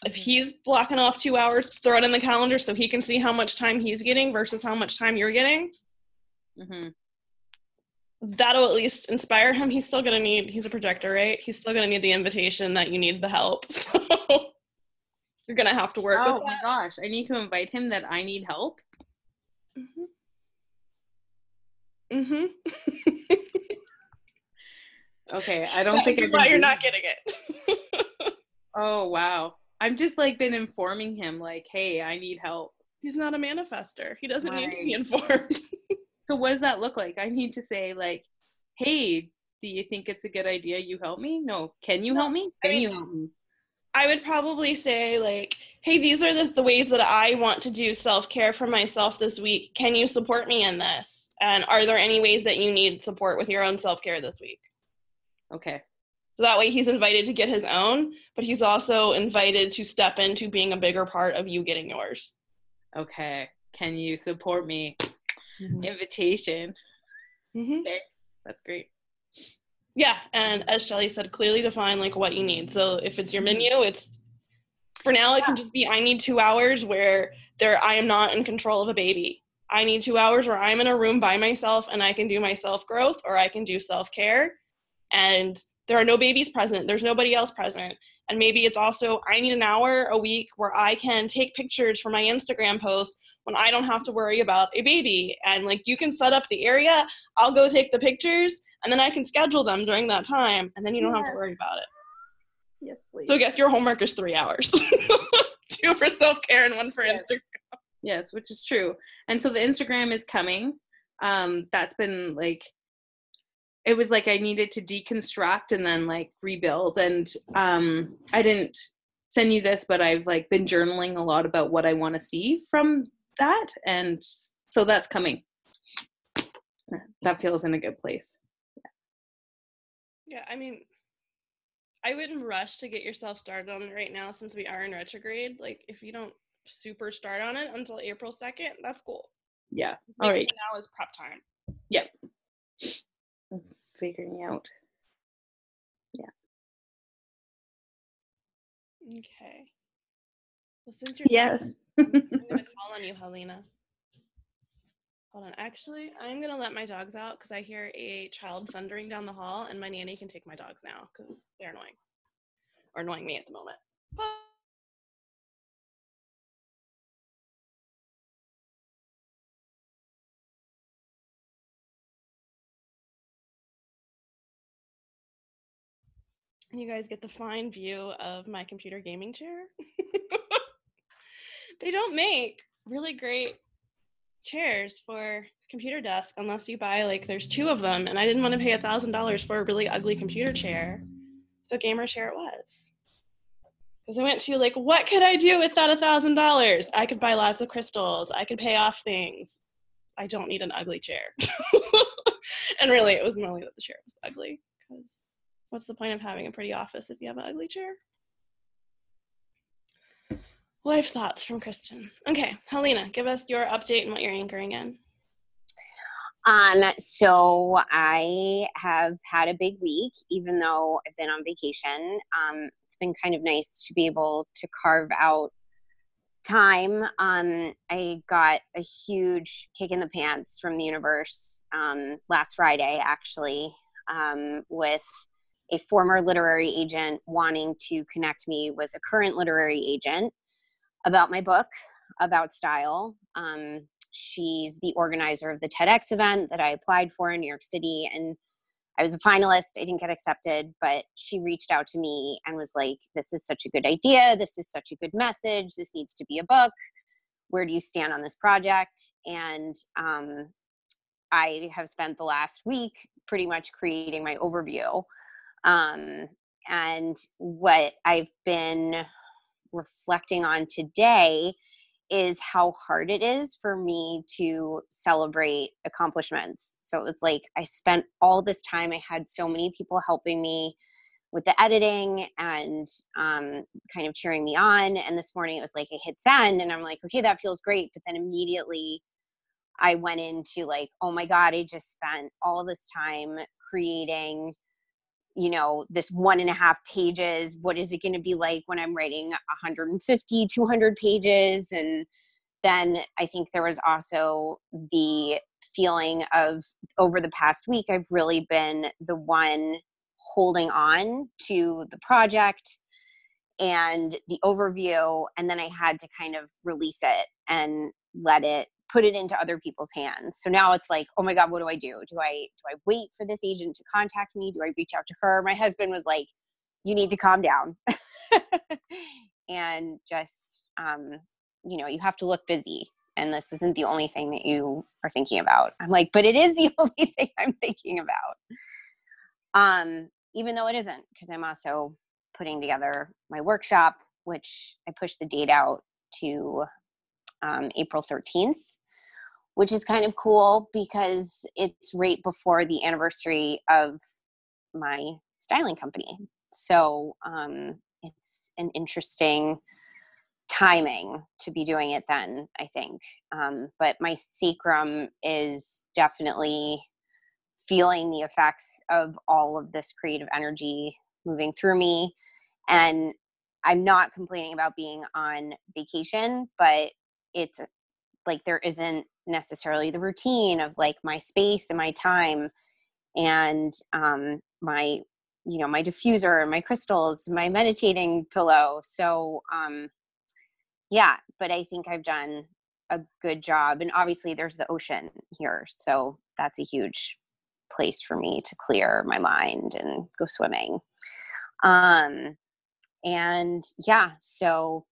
If he's blocking off 2 hours, throw it in the calendar so he can see how much time he's getting versus how much time you're getting. Mm-hmm. That'll at least inspire him. He's still going to need, he's a projector, right? He's still going to need the invitation that you need the help. So you're going to have to work with that. Oh my gosh, I need to invite him that I need help. Okay, I don't think why you're not getting it. Oh wow, I'm just like been informing him like, hey, I need help. He's not a manifester. He doesn't need to be informed. So what does that look like? I need to say like, hey, do you think it's a good idea you help me? No, can you help me? Can you help me? I would probably say like, hey, these are the ways that I want to do self-care for myself this week. Can you support me in this? And are there any ways that you need support with your own self-care this week? Okay. So that way he's invited to get his own, but he's also invited to step into being a bigger part of you getting yours. Okay. Can you support me? Invitation. Okay. That's great. Yeah, and as Shelly said, clearly define like what you need. So if it's your menu, it's for now it can just be I need 2 hours where I am not in control of a baby. I need 2 hours where I'm in a room by myself and I can do my self-growth, or I can do self-care, and there are no babies present. There's nobody else present. And maybe it's also I need an hour a week where I can take pictures for my Instagram post when I don't have to worry about a baby. And like you can set up the area, I'll go take the pictures, and then I can schedule them during that time, and then you don't have to worry about it. Yes, please. So I guess your homework is 3 hours. 2 for self-care and 1 for Instagram. Yes, which is true. And so the Instagram is coming. That's been like, it was like I needed to deconstruct and then like rebuild. And I didn't send you this, but I've like been journaling a lot about what I want to see from that. And so that's coming. That feels in a good place. Yeah, I mean, I wouldn't rush to get yourself started on it right now since we are in retrograde. Like, if you don't super start on it until April 2nd, that's cool. Yeah. All right. Now is prep time. Yep. I'm figuring out. Yeah. Okay. Well, since you're yes. I'm going to call on you, Helena. Hold on. Actually, I'm going to let my dogs out because I hear a child thundering down the hall, and my nanny can take my dogs now because they're annoying. Or annoying me at the moment. But you guys get the fine view of my computer gaming chair. They don't make really great chairs for computer desk unless you buy like there's 2 of them, and I didn't want to pay $1,000 for a really ugly computer chair, so gamer chair it was. Because I went to like, what could I do with that $1,000? I could buy lots of crystals. I could pay off things. I don't need an ugly chair. And really, it was mainly that the chair was ugly, because what's the point of having a pretty office if you have an ugly chair? Life thoughts from Kristen. Okay, Helena, give us your update and what you're anchoring in. So I have had a big week, even though I've been on vacation. It's been kind of nice to be able to carve out time. I got a huge kick in the pants from the universe last Friday, actually, with a former literary agent wanting to connect me with a current literary agent about my book, about style. She's the organizer of the TEDx event that I applied for in New York City, and I was a finalist. I didn't get accepted, but she reached out to me and was like, this is such a good idea. This is such a good message. This needs to be a book. Where do you stand on this project? And I have spent the last week pretty much creating my overview. And what I've been reflecting on today is how hard it is for me to celebrate accomplishments. So it was like I spent all this time, I had so many people helping me with the editing and kind of cheering me on. And this morning it was like I hit send and I'm like, okay, that feels great. But then immediately I went into like, oh my God, I just spent all this time creating, you know, this 1.5 pages. What is it going to be like when I'm writing 150, 200 pages? And then I think there was also the feeling of over the past week, I've really been the one holding on to the project and the overview. And then I had to kind of release it and put it into other people's hands. So now it's like, oh my God, what do I do? Do I wait for this agent to contact me? Do I reach out to her? My husband was like, you need to calm down and just, you know, you have to look busy. And this isn't the only thing that you are thinking about. I'm like, but it is the only thing I'm thinking about. Even though it isn't, because I'm also putting together my workshop, which I pushed the date out to April 13th. Which is kind of cool because it's right before the anniversary of my styling company. So it's an interesting timing to be doing it then, I think. But my sacrum is definitely feeling the effects of all of this creative energy moving through me. And I'm not complaining about being on vacation, but it's like there isn't necessarily the routine of like my space and my time and my, you know, my diffuser, my crystals, my meditating pillow. So yeah, but I think I've done a good job. And obviously there's the ocean here. So that's a huge place for me to clear my mind and go swimming. And yeah, so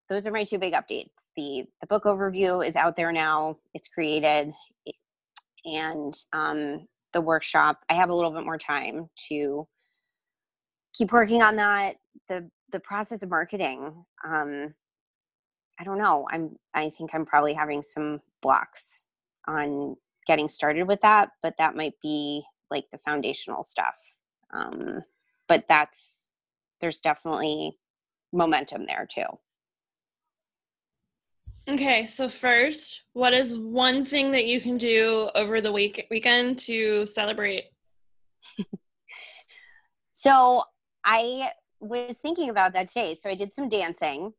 those are my two big updates. The book overview is out there now. It's created. And the workshop, I have a little bit more time to keep working on that. The process of marketing, I don't know. I think I'm probably having some blocks on getting started with that, but that might be like the foundational stuff. But there's definitely momentum there too. Okay, so first, what is one thing that you can do over the weekend to celebrate? So I was thinking about that today. So I did some dancing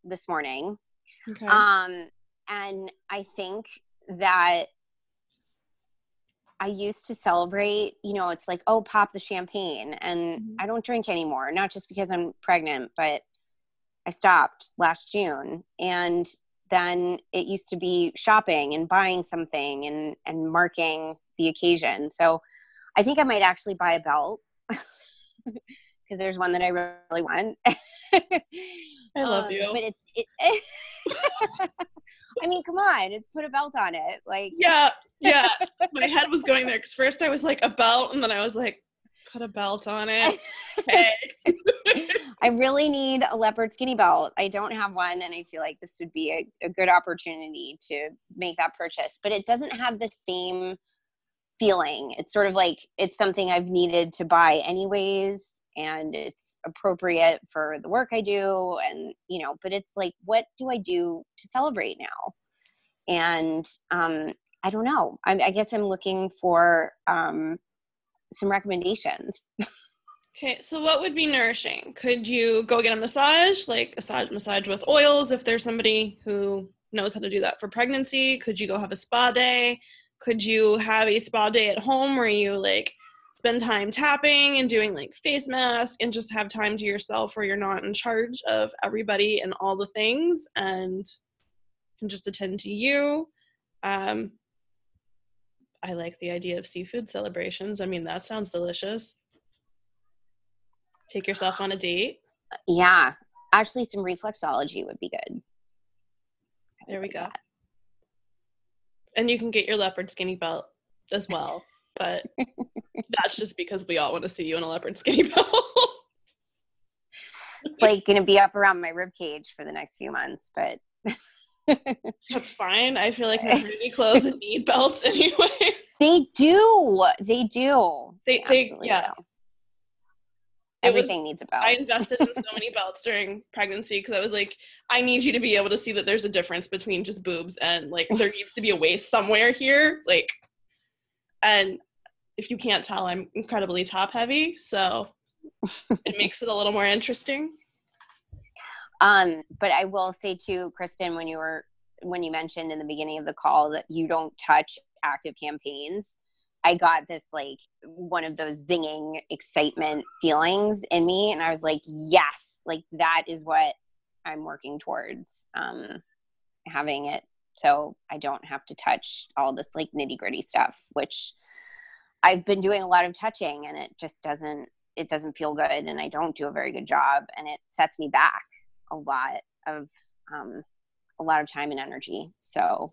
this morning. Okay. And I think that I used to celebrate, you know, it's like, oh, pop the champagne. And I don't drink anymore, not just because I'm pregnant, but I stopped last June. And then it used to be shopping and buying something and marking the occasion. So I think I might actually buy a belt because there's one that I really want. I love you. But it I mean, come on, it's put a belt on it. Like yeah. My head was going there because first I was like a belt and then I was like, put a belt on it. Hey. I really need a leopard skinny belt. I don't have one, and I feel like this would be a good opportunity to make that purchase. But it doesn't have the same feeling. It's sort of like it's something I've needed to buy anyways, and it's appropriate for the work I do, and but it's like, what do I do to celebrate now? And I don't know. I guess I'm looking for some recommendations. Okay, so what would be nourishing? Could you go get a massage, like a massage with oils if there's somebody who knows how to do that for pregnancy? Could you go have a spa day? Could you have a spa day at home where you like spend time tapping and doing like face masks and just have time to yourself where you're not in charge of everybody and all the things and can just attend to you? I like the idea of seafood celebrations. I mean, that sounds delicious. Take yourself on a date. Yeah. Actually, some reflexology would be good. There we go. And you can get your leopard skinny belt as well. But that's just because we all want to see you in a leopard skinny belt. It's like going to be up around my rib cage for the next few months, but that's fine. I feel like maternity clothes need belts anyway. They do. They absolutely yeah. do. Everything needs a belt. I invested in so many belts during pregnancy because I was like, I need you to be able to see that there's a difference between just boobs and like there needs to be a waist somewhere here. Like, and if you can't tell, I'm incredibly top heavy, so it makes it a little more interesting. But I will say too, Kristen, when you mentioned in the beginning of the call that you don't touch active campaigns, I got this like one of those zinging excitement feelings in me. And I was like, yes, like that is what I'm working towards, having it. So I don't have to touch all this like nitty gritty stuff, which I've been doing a lot of touching and it just doesn't feel good. And I don't do a very good job and it sets me back a lot of time and energy. So,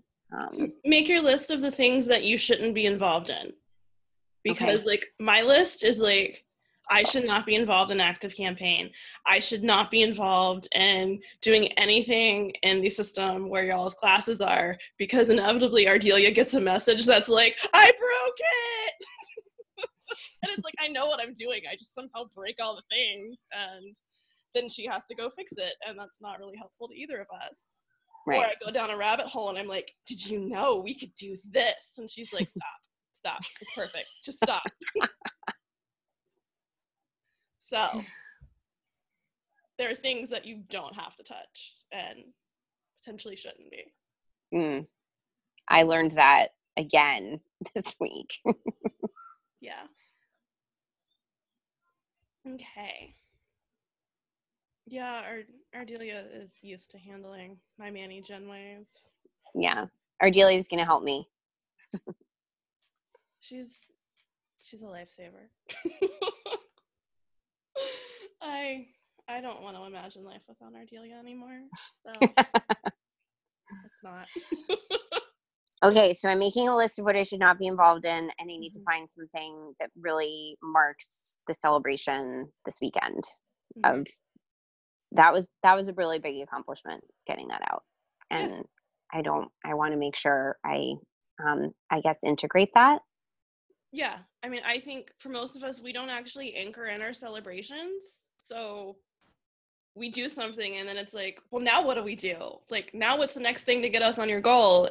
make your list of the things that you shouldn't be involved in. Because like my list is like, I should not be involved in active campaign. I should not be involved in doing anything in the system where y'all's classes are, because inevitably Ardelia gets a message that's like, I broke it. And it's like, I know what I'm doing. I just somehow break all the things and then she has to go fix it. And that's not really helpful to either of us. Right. Or I go down a rabbit hole and I'm like, did you know we could do this? And she's like, stop. It's perfect. Just stop. So there are things that you don't have to touch and potentially shouldn't be. I learned that again this week. Yeah. Okay. Yeah, Ardelia is used to handling my Manny Gen ways. Yeah. Ardelia is going to help me. She's a lifesaver. I don't want to imagine life without Ardelia anymore. So it's not. Okay, so I'm making a list of what I should not be involved in, and I need to find something that really marks the celebration this weekend. Of that was a really big accomplishment getting that out, and I want to make sure I guess integrate that. Yeah, I mean, I think for most of us, we don't actually anchor in our celebrations. So we do something and then it's like, well, now what do we do? Like, now what's the next thing to get us on your goal?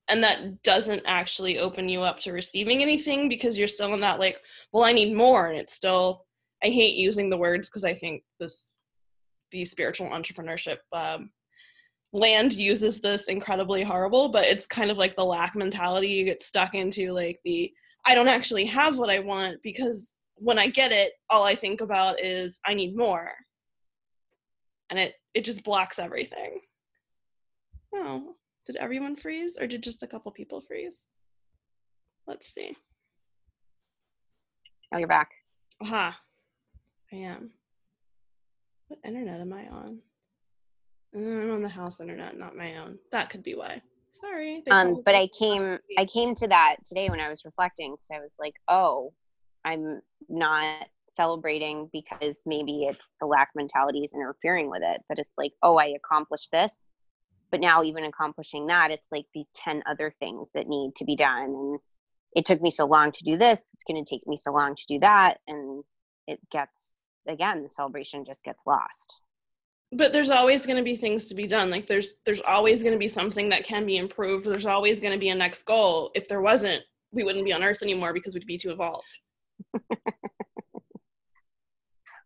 And that doesn't actually open you up to receiving anything because you're still in that like, well, I need more. And it's still, I hate using the words because I think the spiritual entrepreneurship land uses this incredibly horrible, but it's kind of like the lack mentality you get stuck into, like I don't actually have what I want because when I get it, all I think about is I need more. And it just blocks everything. Oh, did everyone freeze or did just a couple people freeze? Let's see. Oh, you're back. Aha. I am. What internet am I on? I'm on the house internet, not my own. That could be why. Sorry. But I came to that today when I was reflecting because I was like, oh, I'm not celebrating because maybe it's the lack mentality is interfering with it. But it's like, oh, I accomplished this. But now even accomplishing that, it's like these 10 other things that need to be done. And it took me so long to do this. It's going to take me so long to do that. And it gets, again, the celebration just gets lost. But there's always going to be things to be done. Like there's always going to be something that can be improved. There's always going to be a next goal. If there wasn't, we wouldn't be on Earth anymore because we'd be too evolved.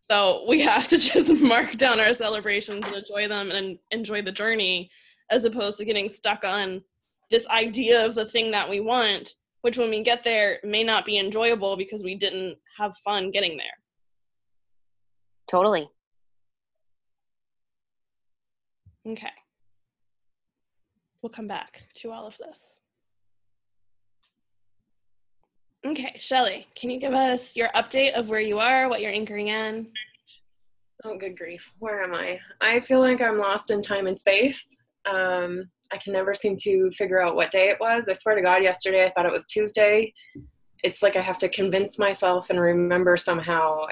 So we have to just mark down our celebrations and enjoy them and enjoy the journey, as opposed to getting stuck on this idea of the thing that we want, which when we get there may not be enjoyable because we didn't have fun getting there. Totally. Okay. We'll come back to all of this. Okay, Shelly, can you give us your update of where you are, what you're anchoring in? Oh, good grief. Where am I? I feel like I'm lost in time and space. I can never seem to figure out what day it was. I swear to God, yesterday I thought it was Tuesday. It's like I have to convince myself and remember somehow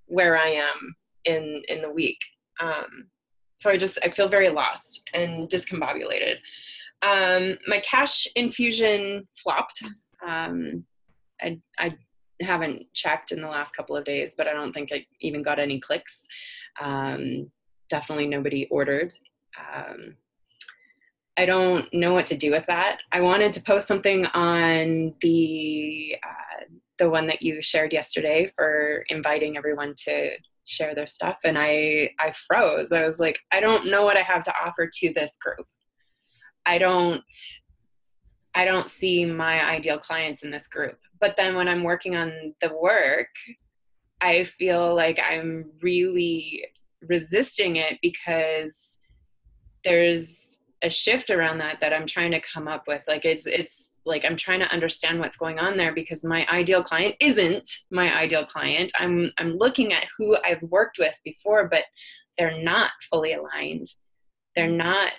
where I am in the week. So I feel very lost and discombobulated. My cash infusion flopped. I haven't checked in the last couple of days, but I don't think I even got any clicks. Definitely nobody ordered. I don't know what to do with that. I wanted to post something on the one that you shared yesterday for inviting everyone to share their stuff, and I froze. I was like, I don't know what I have to offer to this group. I don't see my ideal clients in this group. But then when I'm working on the work, I feel like I'm really resisting it because there's a shift around that I'm trying to come up with. Like it's like I'm trying to understand what's going on there because my ideal client isn't my ideal client. I'm looking at who I've worked with before, but they're not fully aligned. They're not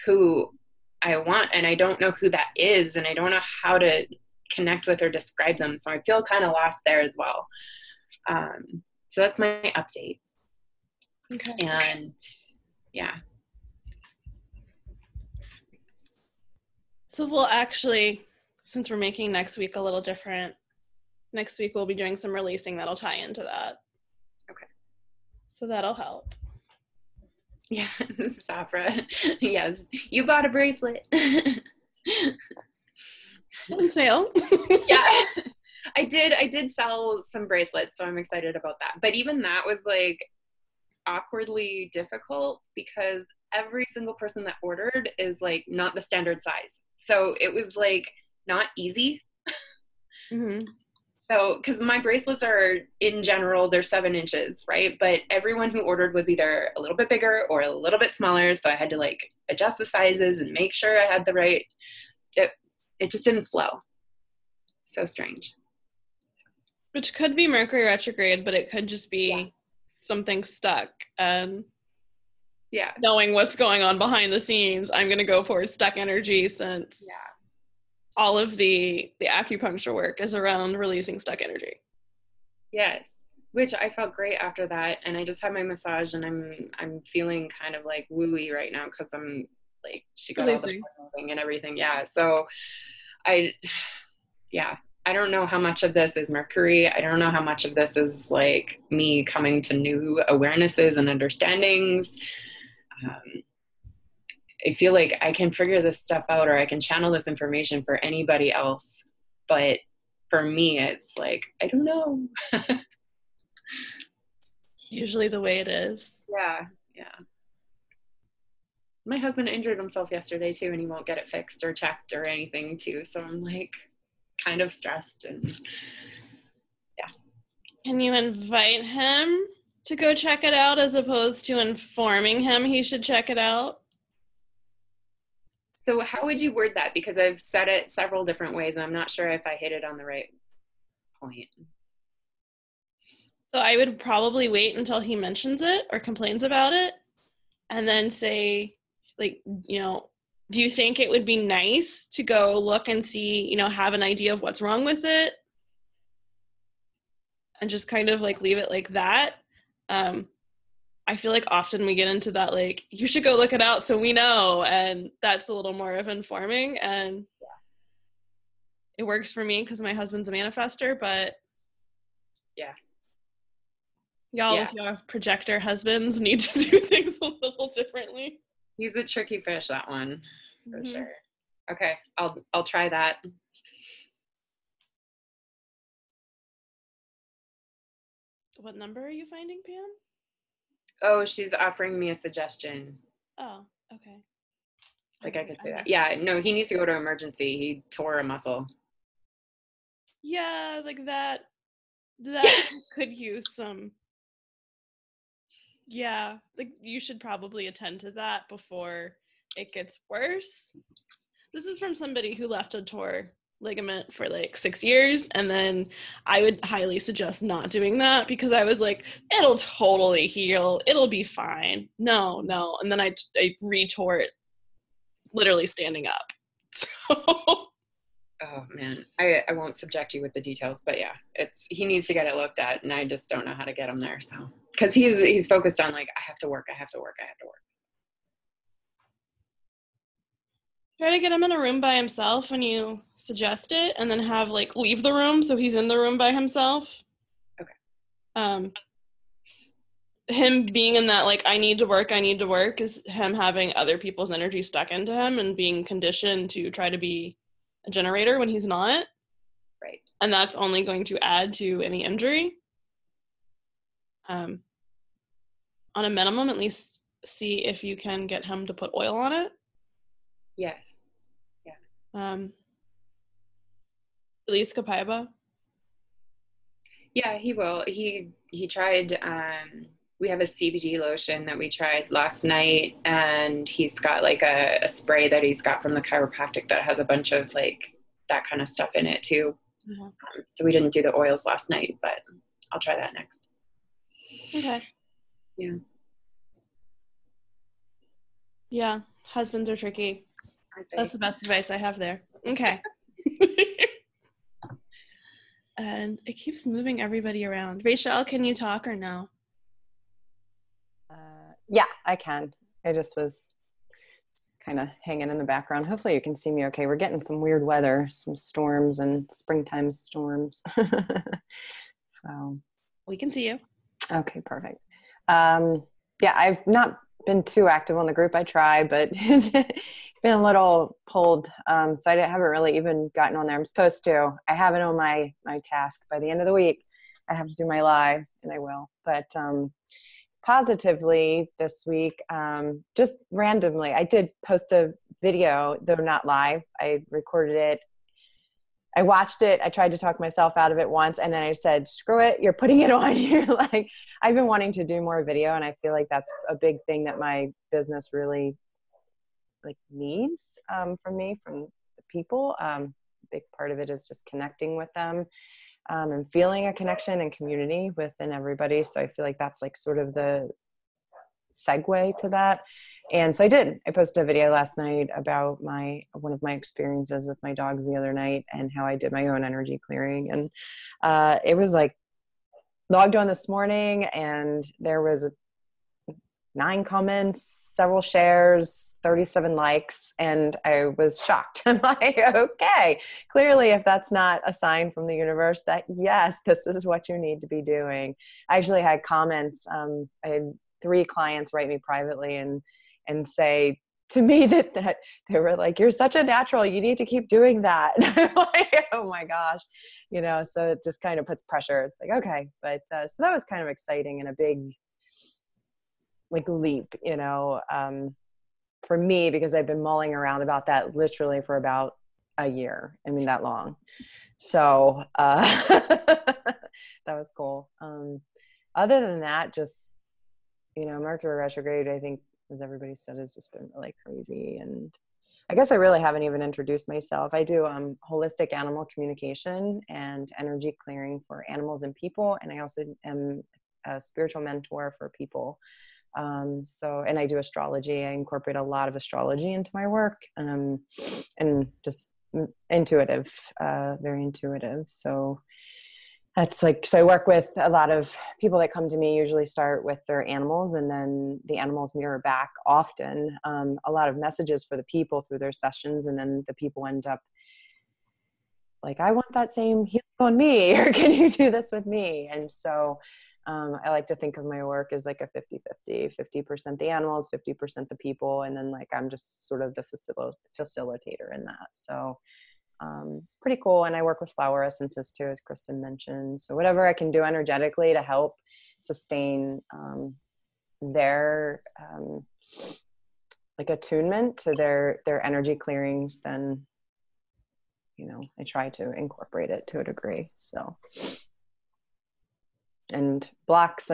who I want, and I don't know who that is, and I don't know how to connect with or describe them. So I feel kind of lost there as well. So that's my update. Okay. And yeah. So we'll actually, since we're making next week a little different, next week we'll be doing some releasing that'll tie into that. Okay. So that'll help. Yeah, Safra. Yes, you bought a bracelet. On sale. Yeah, I did sell some bracelets, so I'm excited about that. But even that was like awkwardly difficult because every single person that ordered is like not the standard size. So it was like not easy. Mm-hmm. So, because my bracelets are, in general, they're 7 inches, right? But everyone who ordered was either a little bit bigger or a little bit smaller. So I had to like adjust the sizes and make sure I had the right, it just didn't flow. So strange. Which could be Mercury retrograde, but it could just be something stuck. And knowing what's going on behind the scenes, I'm going to go for stuck energy since all of the acupuncture work is around releasing stuck energy. Yes, which I felt great after that, and I just had my massage, and I'm feeling kind of like wooey right now because I'm like she got all the moving and everything. Yeah, so I don't know how much of this is Mercury. I don't know how much of this is like me coming to new awarenesses and understandings. I feel like I can figure this stuff out or I can channel this information for anybody else. But for me, it's like, I don't know. Usually the way it is. Yeah. My husband injured himself yesterday too, and he won't get it fixed or checked or anything too. So I'm like kind of stressed and Can you invite him to go check it out as opposed to informing him he should check it out? So how would you word that? Because I've said it several different ways, and I'm not sure if I hit it on the right point. So I would probably wait until he mentions it or complains about it, and then say, like, do you think it would be nice to go look and see, have an idea of what's wrong with it? and just kind of like leave it like that. I feel like often we get into that, like, you should go look it out so we know, and that's a little more of informing, and it works for me because my husband's a manifester, but y'all with your projector husbands need to do things a little differently. He's a tricky fish, that one, for sure. Okay, I'll try that. What number are you finding, Pam? Oh, she's offering me a suggestion. Oh, okay. Like I could say that. Yeah, no, he needs to go to emergency. He tore a muscle. Yeah, like that could use some. Yeah, like you should probably attend to that before it gets worse. This is from somebody who left a torn ligament for like 6 years, and then I would highly suggest not doing that because I was like, it'll totally heal, it'll be fine. No, and then I retore it literally standing up. So oh man, I won't subject you with the details, but yeah, he needs to get it looked at, and I just don't know how to get him there. So because he's focused on like, I have to work. Try to get him in a room by himself when you suggest it, and then have like leave the room so he's in the room by himself. Okay. Him being in that like I need to work is him having other people's energy stuck into him and being conditioned to try to be a generator when he's not. Right. And that's only going to add to any injury. On a minimum, at least see if you can get him to put oil on it. Yes. Yeah. At least Kapaiba. Yeah, he will. He tried, we have a CBD lotion that we tried last night, and he's got like a spray that he's got from the chiropractic that has a bunch of like that kind of stuff in it too. Mm-hmm. So we didn't do the oils last night, but I'll try that next. Okay. Yeah. Yeah, husbands are tricky. That's the best advice I have there. Okay. And it keeps moving everybody around. Rachel, can you talk or no? Yeah, I can. I just was kind of hanging in the background. Hopefully you can see me okay. We're getting some weird weather, some storms and springtime storms. So we can see you. Okay, perfect. Yeah, I've not been too active on the group. I try, but it's been a little pulled. So I haven't really even gotten on there. I'm supposed to. I have it on my task by the end of the week. I have to do my live, and I will. But positively this week, just randomly, I did post a video, though not live. I recorded it. I watched it. I tried to talk myself out of it once, and then I said, screw it, you're putting it on. You're like, I've been wanting to do more video, and I feel like that's a big thing that my business really like needs from me, from the people. A big part of it is just connecting with them and feeling a connection and community within everybody. So I feel like that's like sort of the segue to that. And so I posted a video last night about one of my experiences with my dogs the other night and how I did my own energy clearing. And it was like logged on this morning, and there was 9 comments, several shares, 37 likes, and I was shocked. I'm like, okay, clearly if that's not a sign from the universe that yes, this is what you need to be doing. I actually had comments. I had 3 clients write me privately and say to me that they were like, you're such a natural, you need to keep doing that. I'm like, oh my gosh, so it just kind of puts pressure. It's like, okay. But so that was kind of exciting and a big like leap, for me, because I've been mulling around about that literally for about a year. I mean, that long. So that was cool. Other than that, just, Mercury retrograde, I think, as everybody said, has just been really crazy. And I guess I really haven't even introduced myself. I do holistic animal communication and energy clearing for animals and people. And I also am a spiritual mentor for people. And I do astrology. I incorporate a lot of astrology into my work, and just intuitive, very intuitive. So That's like, so I work with a lot of people that come to me, usually start with their animals, and then the animals mirror back often a lot of messages for the people through their sessions. And then the people end up like, I want that same healing on me, or can you do this with me? And so I like to think of my work as like a 50-50, 50% the animals, 50% the people. And then like, I'm just sort of the facilitator in that. So it's pretty cool. And I work with flower essences too, as Kristen mentioned. So whatever I can do energetically to help sustain their like attunement to their energy clearings, then, you know, I try to incorporate it to a degree. So, and blocks,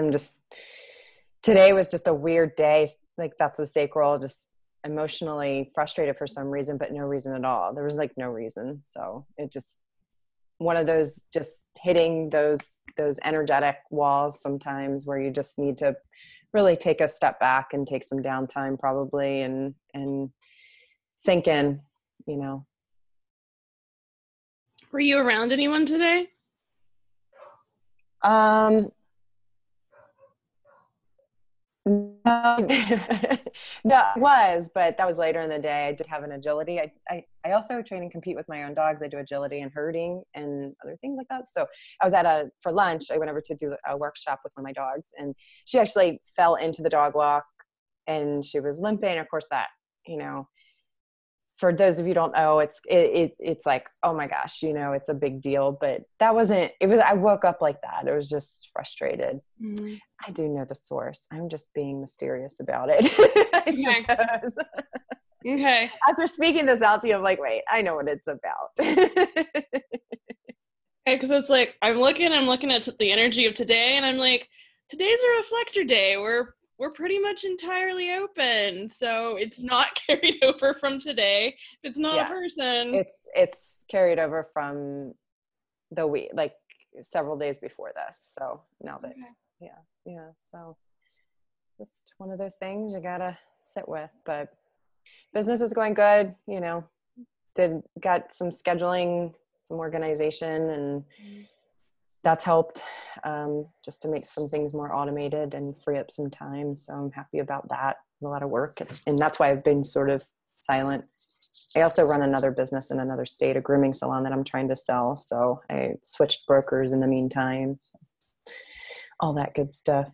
today was just a weird day. Like that's the sacral, just emotionally frustrated for some reason, but no reason at all. There was like no reason. So it just, one of those just hitting those energetic walls sometimes where you just need to really take a step back and take some downtime probably and sink in, you know. Were you around anyone today? No, no, I was, but that was later in the day. I did have an agility. I also train and compete with my own dogs. I do agility and herding and other things like that. So I was for lunch, I went over to do a workshop with one of my dogs, and she actually fell into the dog walk and she was limping. Of course, that, you know, for those of you who don't know, it's like, oh my gosh, you know, it's a big deal, but that wasn't, I woke up like that. It was just frustrated. Mm-hmm. I do know the source. I'm just being mysterious about it. I suppose. Okay. After speaking this out to you, I'm like, wait, I know what it's about. Okay, because it's like, I'm looking at the energy of today, and I'm like, today's a reflector day. We're pretty much entirely open, so it's not carried over from today. It's not a person. It's carried over from the week, like several days before this. So now that, so just one of those things you gotta sit with. But business is going good. You know, got some scheduling, some organization, and that's helped just to make some things more automated and free up some time. So I'm happy about that. It's a lot of work, and that's why I've been sort of silent. I also run another business in another state, a grooming salon that I'm trying to sell. So I switched brokers in the meantime. So all that good stuff.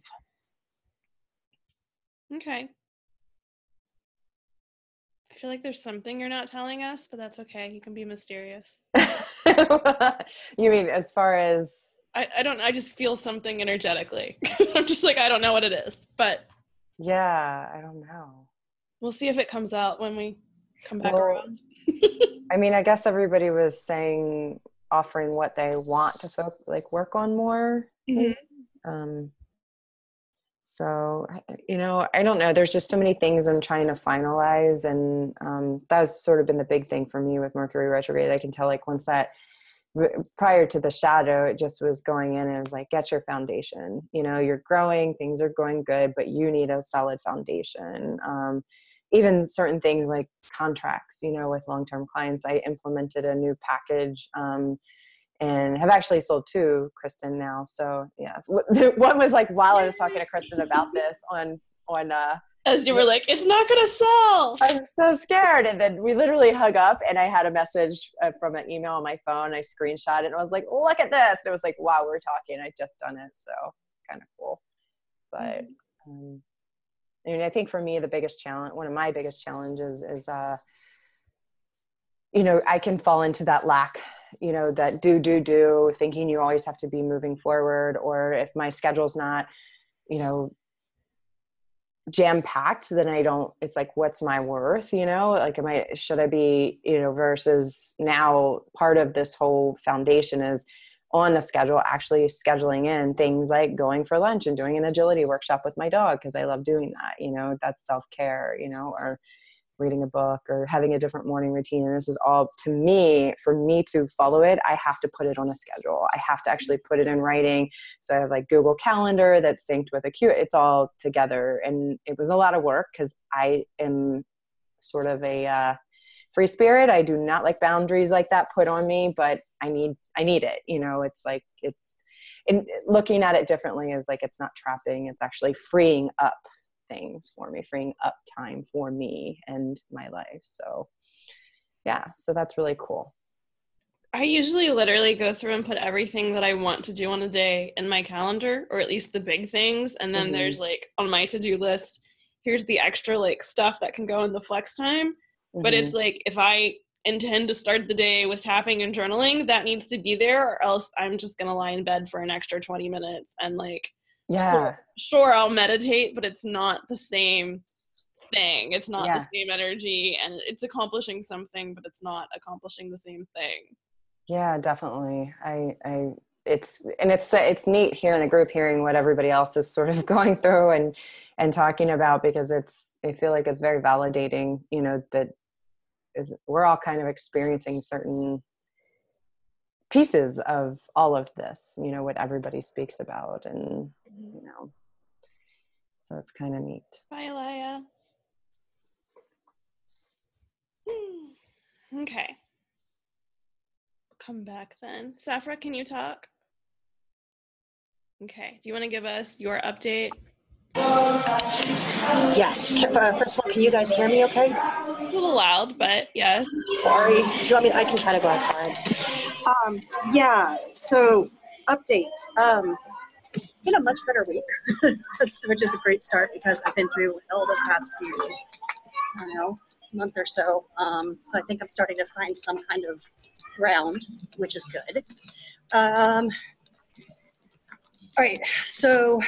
Okay. I feel like there's something you're not telling us, but that's okay. You can be mysterious. You mean as far as? I just feel something energetically. I'm just like, I don't know what it is, but. Yeah, I don't know. We'll see if it comes out when we come back around. I mean, I guess everybody was offering what they want to work on more. Mm-hmm. So, you know, I don't know. There's just so many things I'm trying to finalize. And that's sort of been the big thing for me with Mercury retrograde. I can tell like once that, prior to the shadow, it just was going in and it was like, get your foundation. You know, you're growing, things are going good, but you need a solid foundation. Even certain things like contracts, you know, with long-term clients, I implemented a new package and have actually sold 2, Kristen, now. So yeah, one was like while I was talking to Kristen about this on as you were like, it's not going to sell. I'm so scared. And then we literally hung up and I had a message from an email on my phone. I screenshot it and I was like, look at this. And it was like, wow, we're talking. I just done it. So kind of cool. But I mean, I think for me, one of my biggest challenges is, you know, I can fall into that lack, you know, that do, thinking you always have to be moving forward. Or if my schedule's not, you know, jam-packed, then it's like, what's my worth, you know, like, should I be, you know, versus now part of this whole foundation is on the schedule, actually scheduling in things like going for lunch and doing an agility workshop with my dog, because I love doing that, you know, that's self-care, you know, or reading a book or having a different morning routine. And this is all, to me, for me to follow it, I have to put it on a schedule. I have to actually put it in writing. So I have like Google Calendar that's synced with it's all together. And it was a lot of work because I am sort of a free spirit. I do not like boundaries like that put on me, but I need it. You know, it's like, in looking at it differently is like, it's not trapping, it's actually freeing up things for me, freeing up time for me and my life. So yeah, so that's really cool. I usually literally go through and put everything that I want to do on a day in my calendar, or at least the big things. And then there's like on my to-do list, here's the extra like stuff that can go in the flex time. But it's like, if I intend to start the day with tapping and journaling, that needs to be there, or else I'm just going to lie in bed for an extra 20 minutes. And like, sure, I'll meditate, but it's not the same thing. It's not the same energy, and it's accomplishing something, but it's not accomplishing the same thing. Yeah, definitely. It's neat here in the group hearing what everybody else is sort of going through and talking about, because I feel like it's very validating, you know, that we're all kind of experiencing certain pieces of all of this, you know, what everybody speaks about, and, you know, so it's kind of neat. Bye, Laya. Okay. Come back then. Safra, can you talk? Okay. Do you want to give us your update? Yes. First of all, can you guys hear me okay? A little loud, but yes. Sorry. Do you want me? I can try to go outside. Yeah. So, update. It's been a much better week, which is a great start, because I've been through hell this past few, I don't know, month or so. So I think I'm starting to find some kind of ground, which is good. All right. So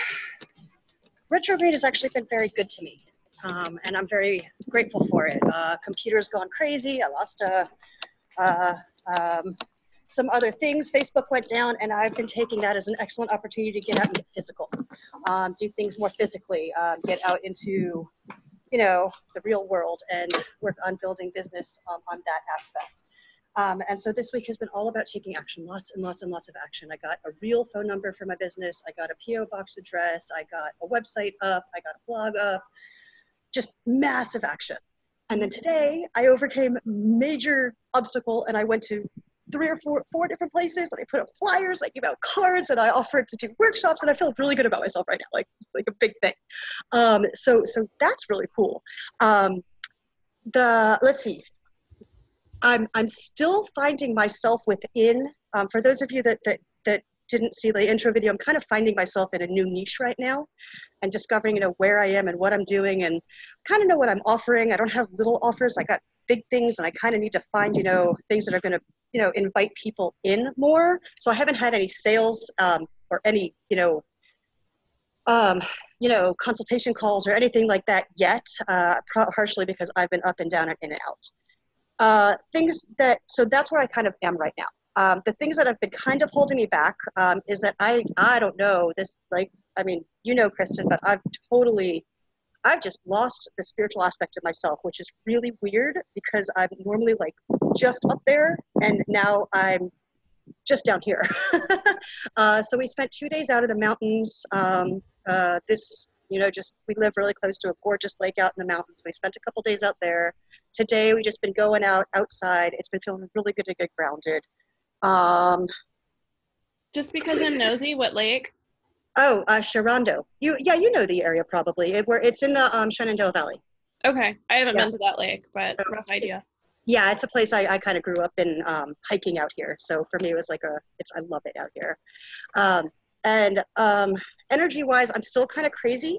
retrograde has actually been very good to me, and I'm very grateful for it. Computer's gone crazy. I lost some other things. Facebook went down, and I've been taking that as an excellent opportunity to get out and get physical, do things more physically, get out into, you know, the real world and work on building business on that aspect. And so this week has been all about taking action, lots and lots and lots of action. I got a real phone number for my business. I got a PO box address. I got a website up. I got a blog up. Just massive action. And then today I overcame major obstacle, and I went to 3 or 4 different places, and I put up flyers, I gave out cards, and I offered to do workshops, and I feel really good about myself right now. Like, it's like a big thing. So that's really cool. Let's see. I'm still finding myself within, for those of you that didn't see the intro video, I'm kind of finding myself in a new niche right now and discovering, you know, where I am and what I'm doing, and kind of know what I'm offering. I don't have little offers. I got big things, and I kind of need to find, you know, things that are going to, you know, invite people in more. So I haven't had any sales or any, consultation calls or anything like that yet, partially because I've been up and down and in and out. So that's where I kind of am right now. The things that have been kind of holding me back is that I don't know this, like, I mean, you know, Kristen, but I've just lost the spiritual aspect of myself, which is really weird, because I'm normally like just up there, and now I'm just down here. So we spent 2 days out of the mountains. We live really close to a gorgeous lake out in the mountains. We spent a couple days out there. Today we just been going outside. It's been feeling really good to get grounded. Just because I'm nosy, what lake? Oh, Sharonda. You know the area probably. It's in the Shenandoah Valley. Okay, I haven't been to that lake, but rough idea. Yeah, it's a place I kind of grew up in, hiking out here. So for me, it was like I love it out here. Energy-wise, I'm still kind of crazy,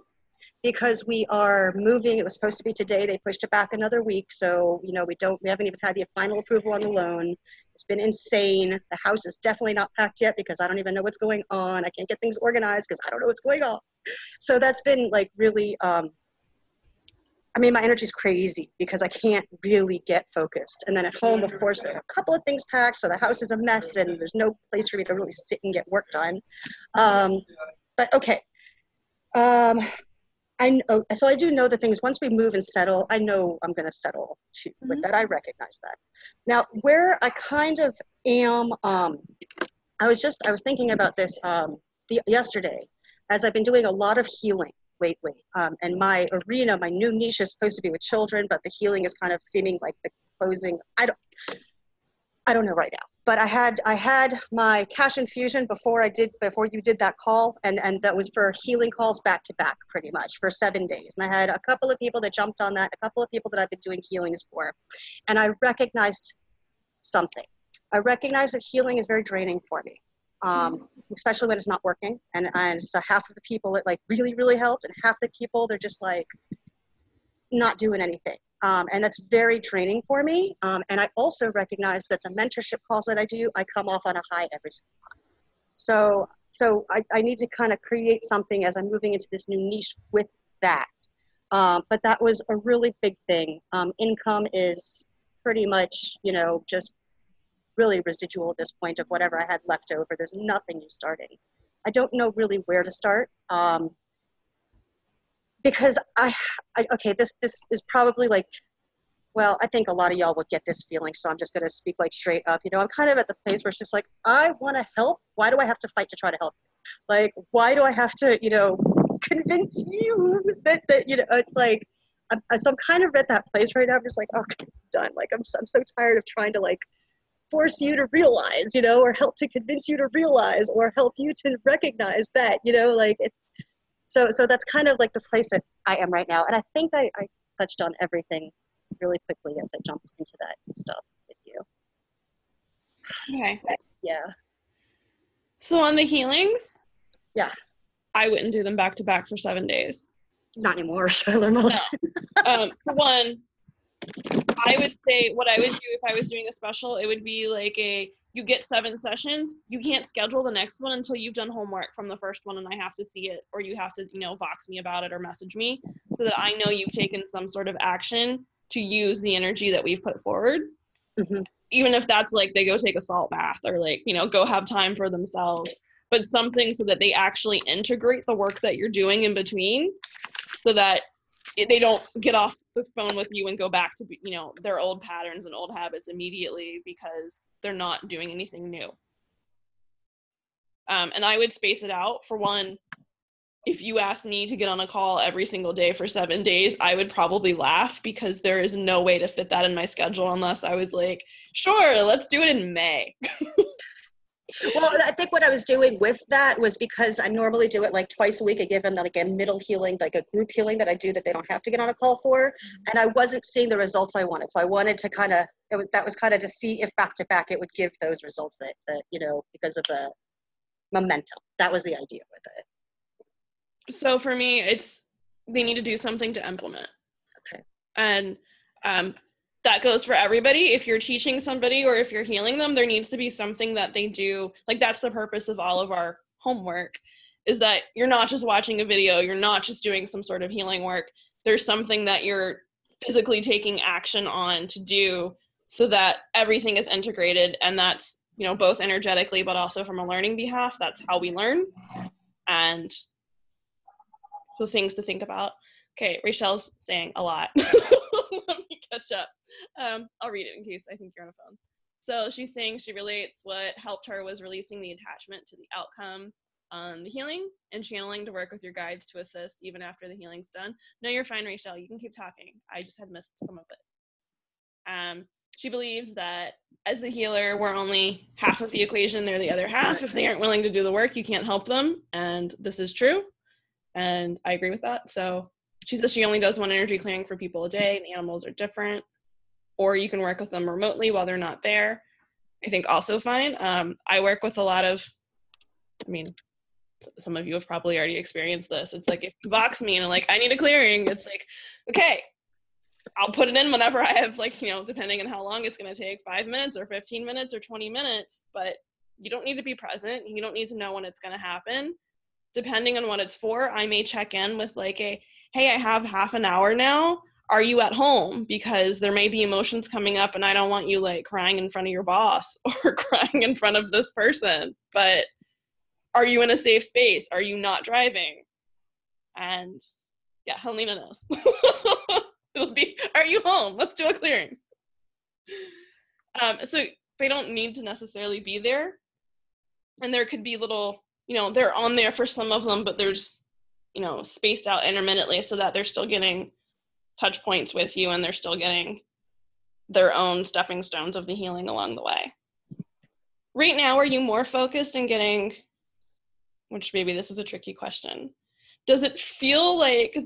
because we are moving. It was supposed to be today. They pushed it back another week. So, you know, we haven't even had the final approval on the loan. It's been insane. The house is definitely not packed yet, because I don't even know what's going on. I can't get things organized because I don't know what's going on. So that's been like really, my energy's crazy because I can't really get focused. And then at home, of course, there are a couple of things packed. So the house is a mess, and there's no place for me to really sit and get work done. But okay. So I do know the things, once we move and settle, I know I'm going to settle too. With that, I recognize that. Now, where I kind of am, I was thinking about this yesterday, as I've been doing a lot of healing lately. And my arena, my new niche is supposed to be with children, but the healing is kind of seeming like the closing. I don't know right now, but I had my cash infusion before you did that call, and that was for healing calls back to back, pretty much for 7 days. And I had a couple of people that jumped on that, a couple of people that I've been doing healings for, and I recognized something. I recognized that healing is very draining for me, especially when it's not working. And so half of the people it like really, really helped, and half the people they're just like not doing anything. And that's very draining for me. And I also recognize that the mentorship calls that I do, I come off on a high every single time. So I need to kind of create something as I'm moving into this new niche with that. But that was a really big thing. Income is pretty much, just really residual at this point of whatever I had left over. There's nothing new starting. I don't know really where to start. Because okay, this is probably like, well, I think a lot of y'all will get this feeling, so I'm just going to speak like straight up. I'm kind of at the place where it's just like, I want to help. Why do I have to fight to try to help you? Like, why do I have to, convince you that it's like, so I'm kind of at that place right now. I'm just like, oh, I'm done. Like, I'm so tired of trying to like force you to realize, or help to convince you to realize, or help you to recognize that, like it's. So that's kind of like the place that I am right now. And I think I touched on everything really quickly as I jumped into that stuff with you. Okay. Yeah. So on the healings? Yeah. I wouldn't do them back to back for 7 days. Not anymore, so I learned a lot. For one, I would say what I would do if I was doing a special, it would be like you get 7 sessions, you can't schedule the next one until you've done homework from the first one and I have to see it, or you have to, Vox me about it or message me so that I know you've taken some sort of action to use the energy that we've put forward. Mm-hmm. Even if that's like they go take a salt bath or like, go have time for themselves, but something so that they actually integrate the work that you're doing in between so that they don't get off the phone with you and go back to, their old patterns and old habits immediately because they're not doing anything new. And I would space it out. For one, if you asked me to get on a call every single day for 7 days, I would probably laugh because there is no way to fit that in my schedule unless I was like, sure, let's do it in May. Well, I think what I was doing with that was because I normally do it like twice a week. I give them like a middle healing, like a group healing that I do that they don't have to get on a call for. And I wasn't seeing the results I wanted. So I wanted to that was kind of to see if back to back it would give those results that because of the momentum. That was the idea with it. So for me, they need to do something to implement. Okay. And that goes for everybody. If you're teaching somebody or if you're healing them, there needs to be something that they do. Like that's the purpose of all of our homework, is that you're not just watching a video, you're not just doing some sort of healing work. There's something that you're physically taking action on to do so that everything is integrated. And that's, both energetically, but also from a learning behalf. That's how we learn. And so things to think about. Okay, Rachel's saying a lot. Let me catch up. I'll read it in case I think you're on a phone. So she's saying she relates what helped her was releasing the attachment to the outcome on the healing and channeling to work with your guides to assist even after the healing's done. No, you're fine, Rachel. You can keep talking. I just had missed some of it. She believes that as the healer, we're only half of the equation. They're the other half. If they aren't willing to do the work, you can't help them. And this is true. And I agree with that. So she says she only does one energy clearing for people a day, and animals are different. Or you can work with them remotely while they're not there. I think also fine. I work with a lot of, some of you have probably already experienced this. It's like if you Vox me and I'm like, I need a clearing, it's like, okay, I'll put it in whenever I have depending on how long it's going to take, 5 minutes or 15 minutes or 20 minutes, but you don't need to be present. You don't need to know when it's going to happen. Depending on what it's for, I may check in with like hey, I have half an hour now. Are you at home? Because there may be emotions coming up and I don't want you like crying in front of your boss or crying in front of this person, but are you in a safe space? Are you not driving? And yeah, Helena knows. It'll be, are you home? Let's do a clearing. So they don't need to necessarily be there. And there could be little, they're on there for some of them, but there's, spaced out intermittently so that they're still getting touch points with you and they're still getting their own stepping stones of the healing along the way. right now, are you more focused in getting, which maybe this is a tricky question, does it feel like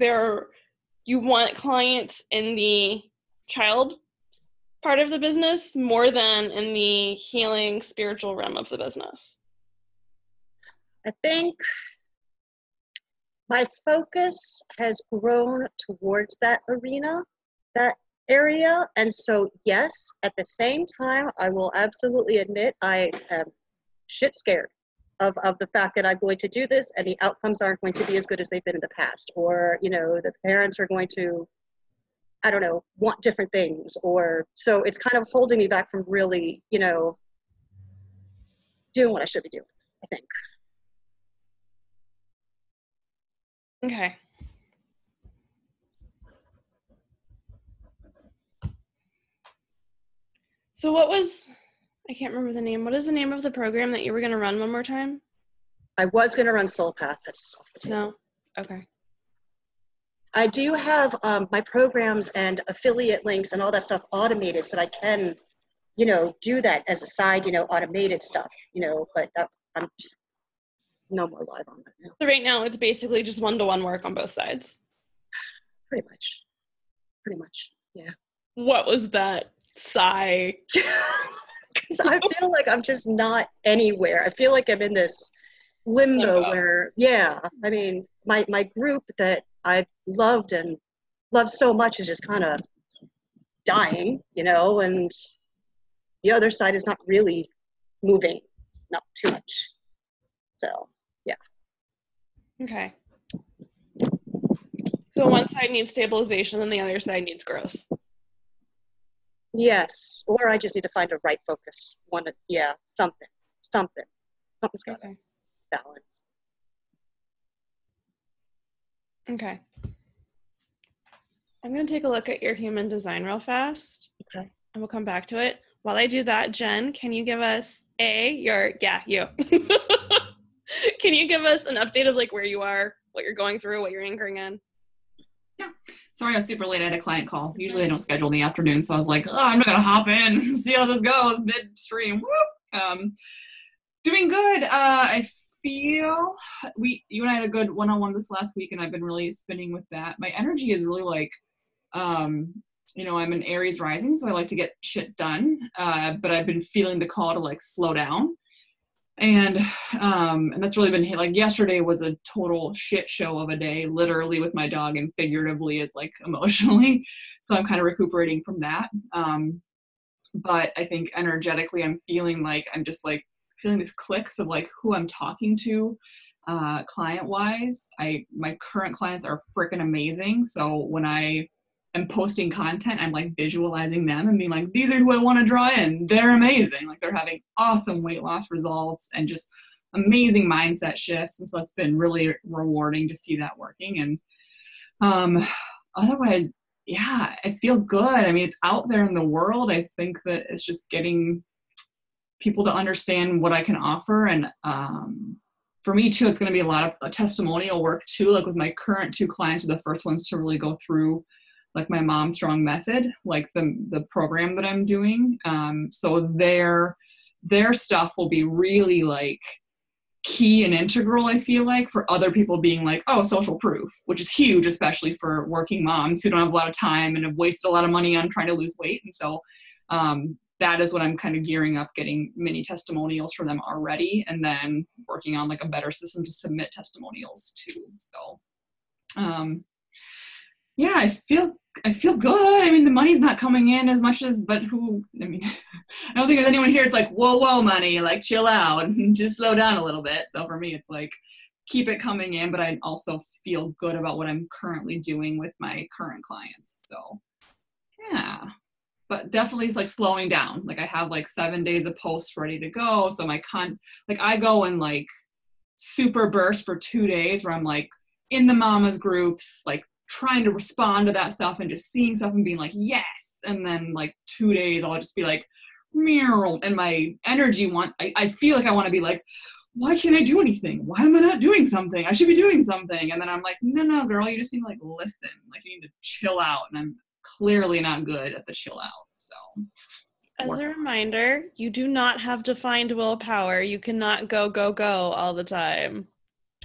you want clients in the child part of the business more than in the healing spiritual realm of the business? I think my focus has grown towards that arena, that area. And so, yes, at the same time, I will absolutely admit I am shit scared of the fact that I'm going to do this and the outcomes aren't going to be as good as they've been in the past. Or, you know, the parents are going to, I don't know, want different things. Or so it's kind of holding me back from really, you know, doing what I should be doing, I think. Okay. So I can't remember the name. What is the name of the program that you were going to run one more time? I was going to run Soul Path. That's off the table. No? Okay. I do have my programs and affiliate links and all that stuff automated so that I can, you know, do that as a side, you know, automated stuff, you know, but I'm just no more live on that now. So right now it's basically just one-to-one work on both sides. Pretty much, yeah. What was that sigh? Because I feel like I'm just not anywhere. I feel like I'm in this limbo where, yeah, I mean, my group that I loved so much is just kind of dying, you know, and the other side is not really moving, not too much. So, yeah. Okay. So one side needs stabilization and the other side needs growth. Yes, or I just need to find a right focus. Something's got to balance. Okay. I'm going to take a look at your human design real fast. Okay. And we'll come back to it. While I do that, Jen, can you give us you. Can you give us an update of like where you are, what you're going through, what you're anchoring in? Yeah. Sorry I was super late. I had a client call. Usually I don't schedule in the afternoon, so I was like, I'm not going to hop in, see how this goes midstream. Whoop. Doing good. I feel you and I had a good one-on-one this last week, and I've been really spinning with that. My energy is really like, you know, I'm an Aries rising, so I like to get shit done, but I've been feeling the call to like slow down. And that's really been like yesterday was a total shit show of a day, literally with my dog and figuratively as like emotionally. So I'm kind of recuperating from that. But I think energetically I'm feeling like I'm just like feeling these clicks of like who I'm talking to client wise. My current clients are freaking amazing. So when I am posting content, I'm like visualizing them and being like, these are who I want to draw in. They're amazing. Like they're having awesome weight loss results and just amazing mindset shifts. And so it's been really rewarding to see that working. And otherwise, yeah, I feel good. I mean, it's out there in the world. I think that it's just getting people to understand what I can offer. And for me too, it's going to be a lot of testimonial work too. Like with my current 2 clients are the first ones to really go through like my Mom Strong method, like the program that I'm doing. So their stuff will be really like key and integral, I feel like, for other people being like, oh, social proof, which is huge, especially for working moms who don't have a lot of time and have wasted a lot of money on trying to lose weight. And so that is what I'm kind of gearing up, getting mini testimonials from them already, and then working on like a better system to submit testimonials to. So yeah, I feel good. I mean, the money's not coming in as much as, but I don't think there's anyone here. It's like, whoa, money, like chill out and just slow down a little bit. So for me, it's like, keep it coming in, but I also feel good about what I'm currently doing with my current clients. So yeah, but definitely it's like slowing down. Like I have like 7 days of posts ready to go. So I go in like super burst for 2 days where I'm like in the mamas groups, like trying to respond to that stuff and just seeing stuff and being like, yes. And then like 2 days, I'll just be like, meow. And my energy I feel like I want to be like, why can't I do anything? Why am I not doing something? I should be doing something. And then I'm like, no, girl, you just need to like listen. Like you need to chill out. And I'm clearly not good at the chill out. So As a reminder, you do not have defined willpower. You cannot go, go, go all the time.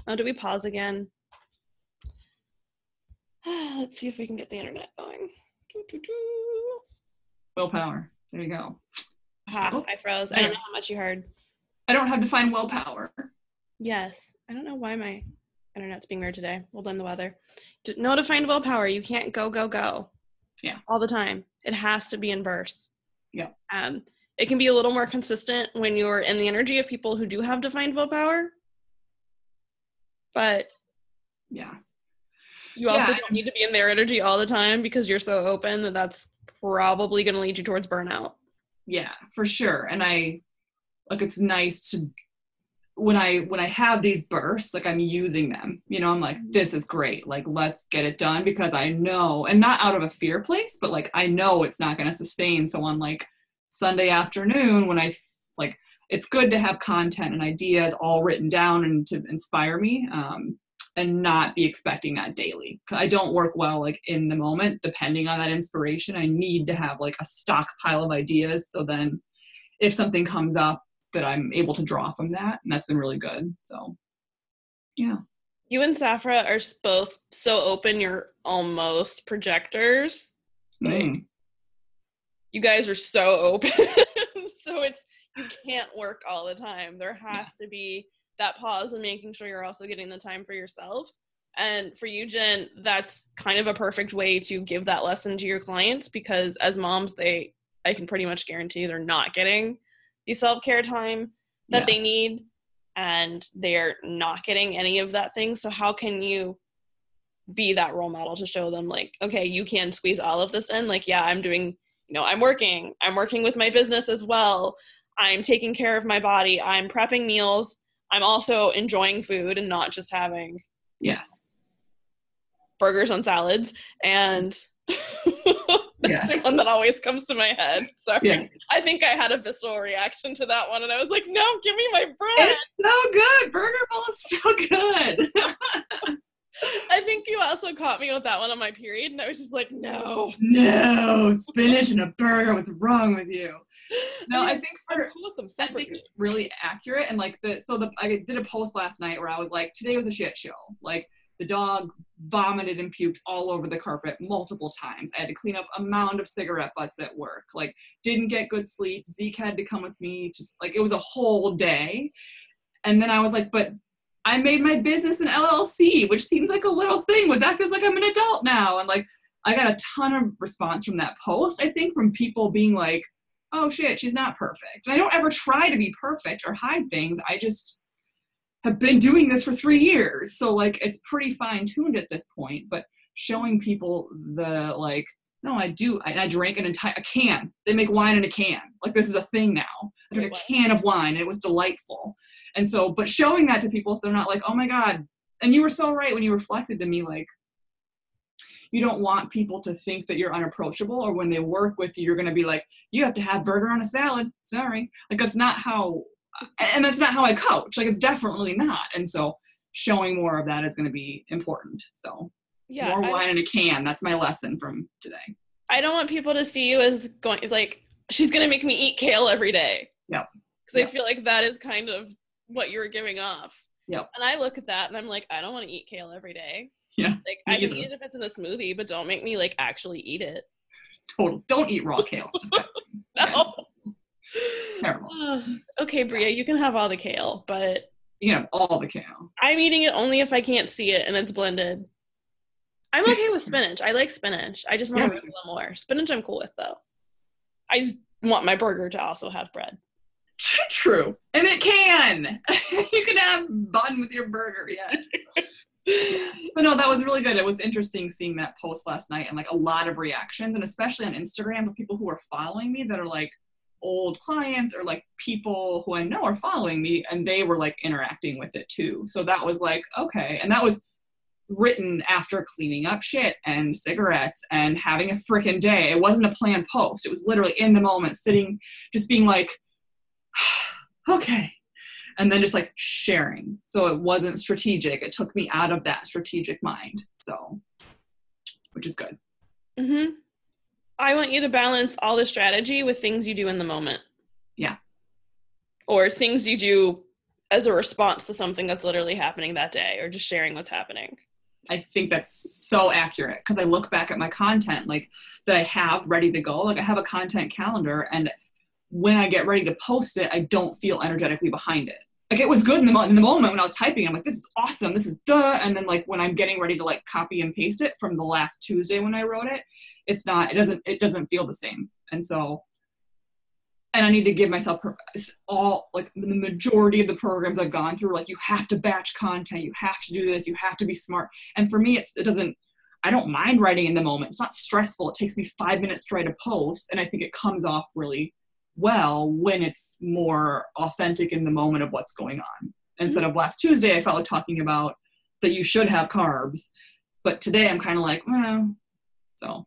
Oh, do we pause again? Let's see if we can get the internet going. Willpower. There you go. Ha, I froze. I don't know how much you heard. I don't have defined willpower. Yes. I don't know why my internet's being weird today. We'll blame the weather. No defined willpower. You can't go, go, go. Yeah. All the time. It has to be in bursts. Yeah. It can be a little more consistent when you're in the energy of people who do have defined willpower. But yeah. You also don't need to be in their energy all the time because you're so open that that's probably going to lead you towards burnout. Yeah, for sure. And it's nice to, when I have these bursts, like I'm using them, you know, I'm like, this is great. Like, let's get it done because I know, and not out of a fear place, but like, I know it's not going to sustain. So on like Sunday afternoon, when it's good to have content and ideas all written down and to inspire me. And not be expecting that daily. I don't work well like in the moment, depending on that inspiration. I need to have like a stockpile of ideas. So then if something comes up that I'm able to draw from that, and that's been really good. So yeah. You and Safra are both so open, you're almost projectors. Like, you guys are so open. So you can't work all the time. There has to be that pause and making sure you're also getting the time for yourself. And for you, Jen, that's kind of a perfect way to give that lesson to your clients because as moms, I can pretty much guarantee they're not getting the self-care time that they need and they're not getting any of that thing. So how can you be that role model to show them like, okay, you can squeeze all of this in. Like, yeah, I'm doing, I'm working with my business as well. I'm taking care of my body. I'm prepping meals. I'm also enjoying food and not just having burgers and salads. And that's the one that always comes to my head. Sorry. Yeah. I think I had a visceral reaction to that one. And I was like, no, give me my bread. It's so good. Burger bowl is so good. I think you also caught me with that one on my period. And I was just like, no, spinach and a burger. What's wrong with you? No, I think it's really accurate. And like I did a post last night where I was like, today was a shit show. Like the dog vomited and puked all over the carpet multiple times. I had to clean up a mound of cigarette butts at work. Like didn't get good sleep. Zeke had to come with me. Just like it was a whole day. And then I was like, but I made my business an LLC, which seems like a little thing, but that feels like I'm an adult now. And like I got a ton of response from that post, I think, from people being like, oh shit, she's not perfect. And I don't ever try to be perfect or hide things. I just have been doing this for 3 years. So like, it's pretty fine tuned at this point, but showing people the like, no, I do. I drank a can. They make wine in a can. Like this is a thing now. I drank a can of wine and it was delightful. And so, but showing that to people so they're not like, oh my God. And you were so right when you reflected to me, like, you don't want people to think that you're unapproachable, or when they work with you, you're going to be like, you have to have burger on a salad. Sorry. Like, that's not how I coach. Like, it's definitely not. And so showing more of that is going to be important. So more wine in a can. That's my lesson from today. I don't want people to see you as going, like, she's going to make me eat kale every day. Yep. Because I feel like that is kind of what you're giving off. Yep. And I look at that and I'm like, I don't want to eat kale every day. Yeah. Like I can eat it if it's in a smoothie, but don't make me like actually eat it. Total. Don't eat raw kale. It's disgusting. No. Yeah. Terrible. Okay, Bria, you can have all the kale, but you can have all the kale. I'm eating it only if I can't see it and it's blended. I'm okay with spinach. I like spinach. I just want to roast a little more. Spinach I'm cool with though. I just want my burger to also have bread. True. And it can. You can have bun with your burger, yes. So no, that was really good. It was interesting seeing that post last night and like a lot of reactions, and especially on Instagram of people who are following me that are like old clients or like people who I know are following me, and they were like interacting with it too. So that was like, okay. And that was written after cleaning up shit and cigarettes and having a freaking day. It wasn't a planned post. It was literally in the moment, sitting, just being like, okay. And then just like sharing. So it wasn't strategic. It took me out of that strategic mind. So, which is good. Mm-hmm. I want you to balance all the strategy with things you do in the moment. Yeah. Or things you do as a response to something that's literally happening that day, or just sharing what's happening. I think that's so accurate, because I look back at my content like that I have ready to go. Like I have a content calendar, and when I get ready to post it, I don't feel energetically behind it. Like it was good in the moment when I was typing, I'm like, this is awesome, this is duh. And then like when I'm getting ready to like copy and paste it from the last Tuesday when I wrote it, it doesn't feel the same. And so, and I need to give myself all, like the majority of the programs I've gone through, like you have to batch content, you have to do this, you have to be smart. And for me, I don't mind writing in the moment. It's not stressful. It takes me 5 minutes to write a post. And I think it comes off really well when it's more authentic in the moment of what's going on. Instead of last Tuesday, I felt like talking about that you should have carbs. But today I'm kind of like, so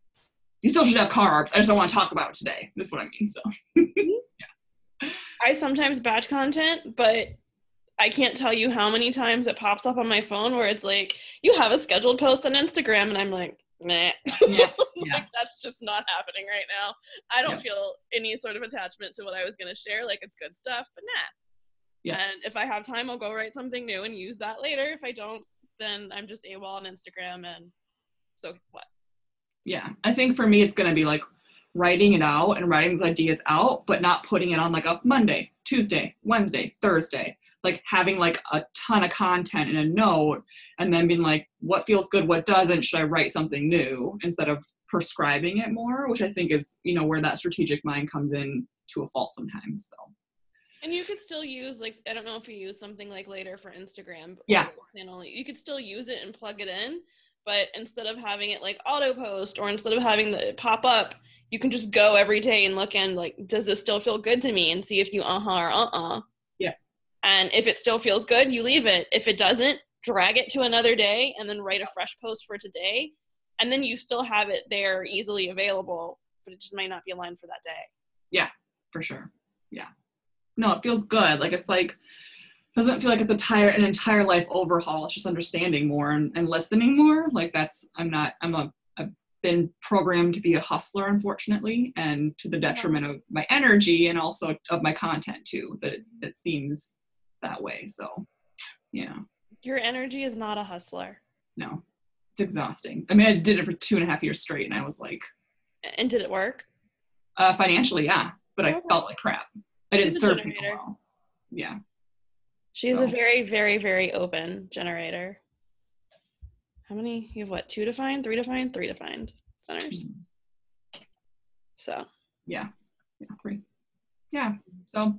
you still should have carbs. I just don't want to talk about it today. That's what I mean. So yeah. I sometimes batch content, but I can't tell you how many times it pops up on my phone where it's like, you have a scheduled post on Instagram, and I'm like, nah. Yeah. Like, that's just not happening right now. I don't feel any sort of attachment to what I was going to share. Like, it's good stuff, but nah. Yeah. And if I have time, I'll go write something new and use that later. If I don't, then I'm just AWOL on Instagram, and so what? Yeah, I think for me, it's going to be like writing it out and writing these ideas out, but not putting it on like a Monday, Tuesday, Wednesday, Thursday, like having like a ton of content in a note and then being like, what feels good, what doesn't, should I write something new, instead of prescribing it more, which I think is, where that strategic mind comes in to a fault sometimes. So. And you could still use, like, I don't know if you use something like Later for Instagram. Yeah. You could still use it and plug it in. But instead of having it like auto post, or instead of having the pop up, you can just go every day and look and like, does this still feel good to me? And see if you or Yeah. And if it still feels good, you leave it. If it doesn't, drag it to another day and then write a fresh post for today. And then you still have it there easily available, but it just might not be aligned for that day. Yeah, for sure. Yeah. No, it feels good. Like, it's like, doesn't feel like it's an entire life overhaul. It's just understanding more and listening more. Like I've been programmed to be a hustler, unfortunately, and to the detriment of my energy and also of my content too, that it seems that way. So, yeah. Your energy is not a hustler. No, it's exhausting. I mean, I did it for 2.5 years straight, and I was like. And did it work? Financially, yeah, but I felt like crap. I didn't serve people well. Yeah. She's a very, very, very open generator. How many? You have what? 2 defined, 3 defined, 3 defined centers. So. Yeah. 3. Yeah. So,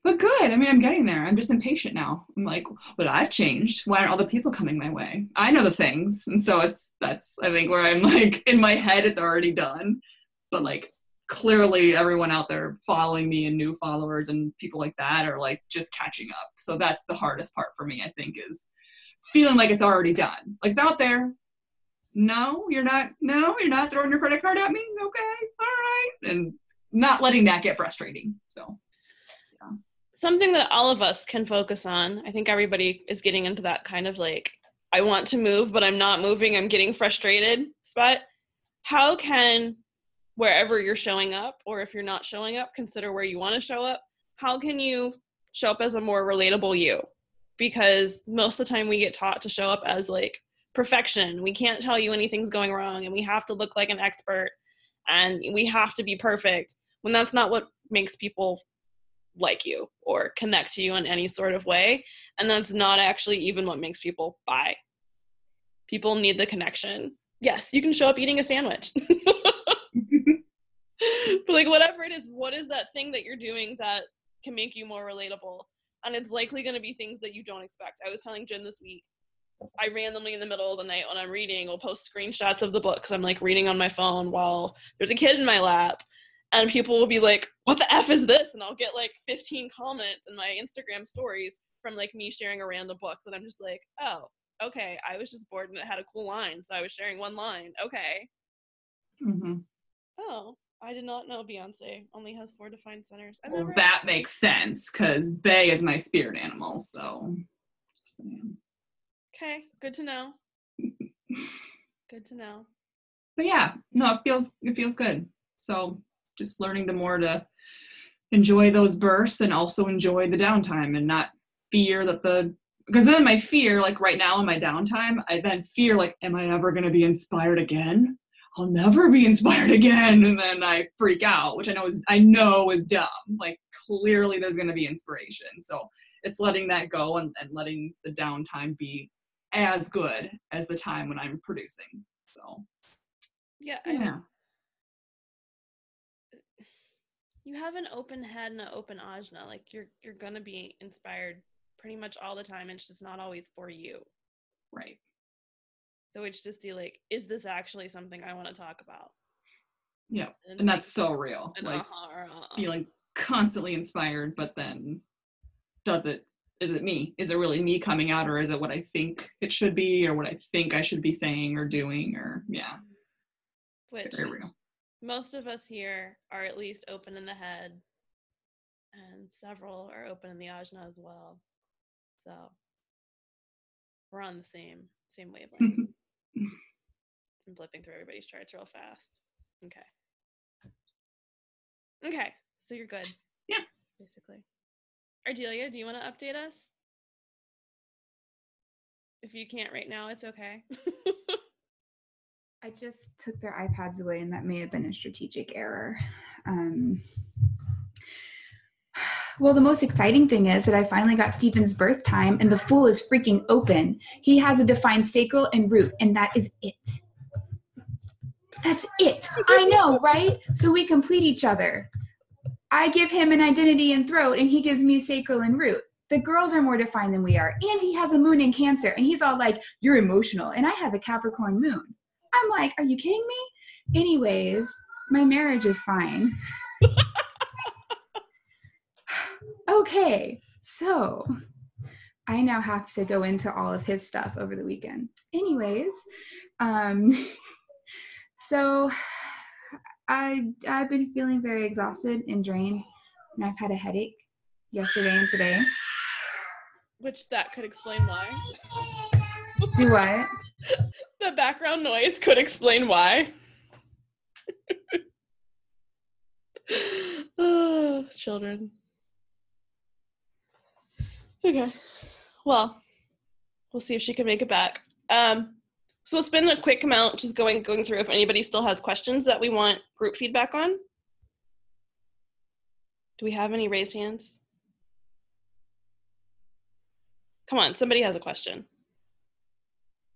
but good. I mean, I'm getting there. I'm just impatient now. I'm like, well, I've changed. Why aren't all the people coming my way? I know the things. And so that's, I think, where I'm like, in my head, it's already done. But like, clearly everyone out there following me and new followers and people like that are like just catching up. So that's the hardest part for me, I think, is feeling like it's already done. Like, it's out there. No, you're not throwing your credit card at me. Okay. All right. And not letting that get frustrating. So yeah. Something that all of us can focus on. I think everybody is getting into that kind of like, I want to move, but I'm not moving. I'm getting frustrated spot. How can, wherever you're showing up, or if you're not showing up, consider where you want to show up. How can you show up as a more relatable you? Because most of the time we get taught to show up as like perfection. We can't tell you anything's going wrong, and we have to look like an expert, and we have to be perfect, when that's not what makes people like you or connect to you in any sort of way. And that's not actually even what makes people buy. People need the connection. Yes, you can show up eating a sandwich. But like, whatever it is, what is that thing that you're doing that can make you more relatable? And it's likely going to be things that you don't expect. I was telling Jen this week, I randomly in the middle of the night when I'm reading will post screenshots of the book, because I'm like reading on my phone while there's a kid in my lap, and people will be like, what the F is this? And I'll get like 15 comments in my Instagram stories from like me sharing a random book that I'm just like, oh, okay, I was just bored and it had a cool line, so I was sharing one line. Okay. Mm-hmm. Oh, I did not know Beyonce only has 4 defined centers. Well, that makes sense, because Bae is my spirit animal, so just saying. Okay, good to know. Good to know. But yeah, no, it feels good. So just learning to enjoy those bursts and also enjoy the downtime and not fear because then my fear, like right now in my downtime, I then fear like, am I ever going to be inspired again? I'll never be inspired again. And then I freak out, which I know is dumb. Like clearly there's going to be inspiration. So it's letting that go and letting the downtime be as good as the time when I'm producing. So yeah. I mean, you have an open head and an open ajna. Like you're going to be inspired pretty much all the time. It's just not always for you. Right. So it's just like, is this actually something I want to talk about? Yeah. And that's so real. Like feeling constantly inspired, but then is it me? Is it really me coming out, or is it what I think it should be, or what I think I should be saying or doing, or Which very real. Most of us here are at least open in the head, and several are open in the ajna as well. So we're on the same wavelength. I'm flipping through everybody's charts real fast. Okay, so you're good. Yeah. Basically. Ardelia, do you want to update us? If you can't right now, it's okay. I just took their iPads away, and that may have been a strategic error. Well, the most exciting thing is that I finally got Stephen's birth time, and the Fool is freaking open. He has a defined sacral and root, and that is it. That's it. I know, right? So we complete each other. I give him an identity and throat, and he gives me sacral and root. The girls are more defined than we are. And he has a moon in Cancer, and he's all like, you're emotional, and I have a Capricorn moon. I'm like, are you kidding me? Anyways, my marriage is fine. Okay, so I now have to go into all of his stuff over the weekend. Anyways, so I've been feeling very exhausted and drained, and I've had a headache yesterday and today. Which that could explain why. Do what? The background noise could explain why. Oh, children. Okay. Well, we'll see if she can make it back. So it's been a quick amount, just going through if anybody still has questions that we want group feedback on. Do we have any raised hands? Come on, somebody has a question.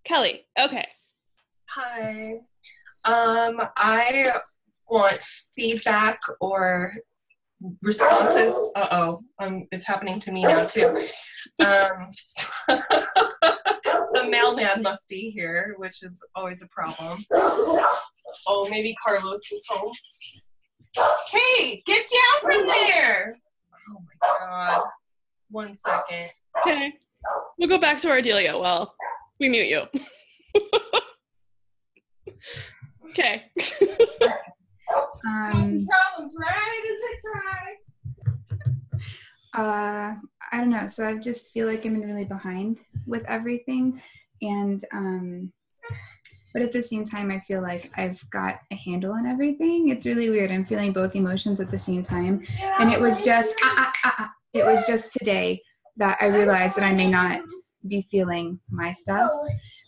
Kelly, okay. Hi. I want feedback or responses. It's happening to me now too. The mailman must be here, which is always a problem. Oh, maybe Carlos is home. Hey, get down from there! Oh my god. 1 second. Okay. We'll go back to Ardelia while we mute you. Okay. Problems, right? Is it right? I don't know. So I just feel like I'm really behind with everything. And, but at the same time, I feel like I've got a handle on everything. It's really weird. I'm feeling both emotions at the same time. And it was just, it was just today that I realized that I may not be feeling my stuff.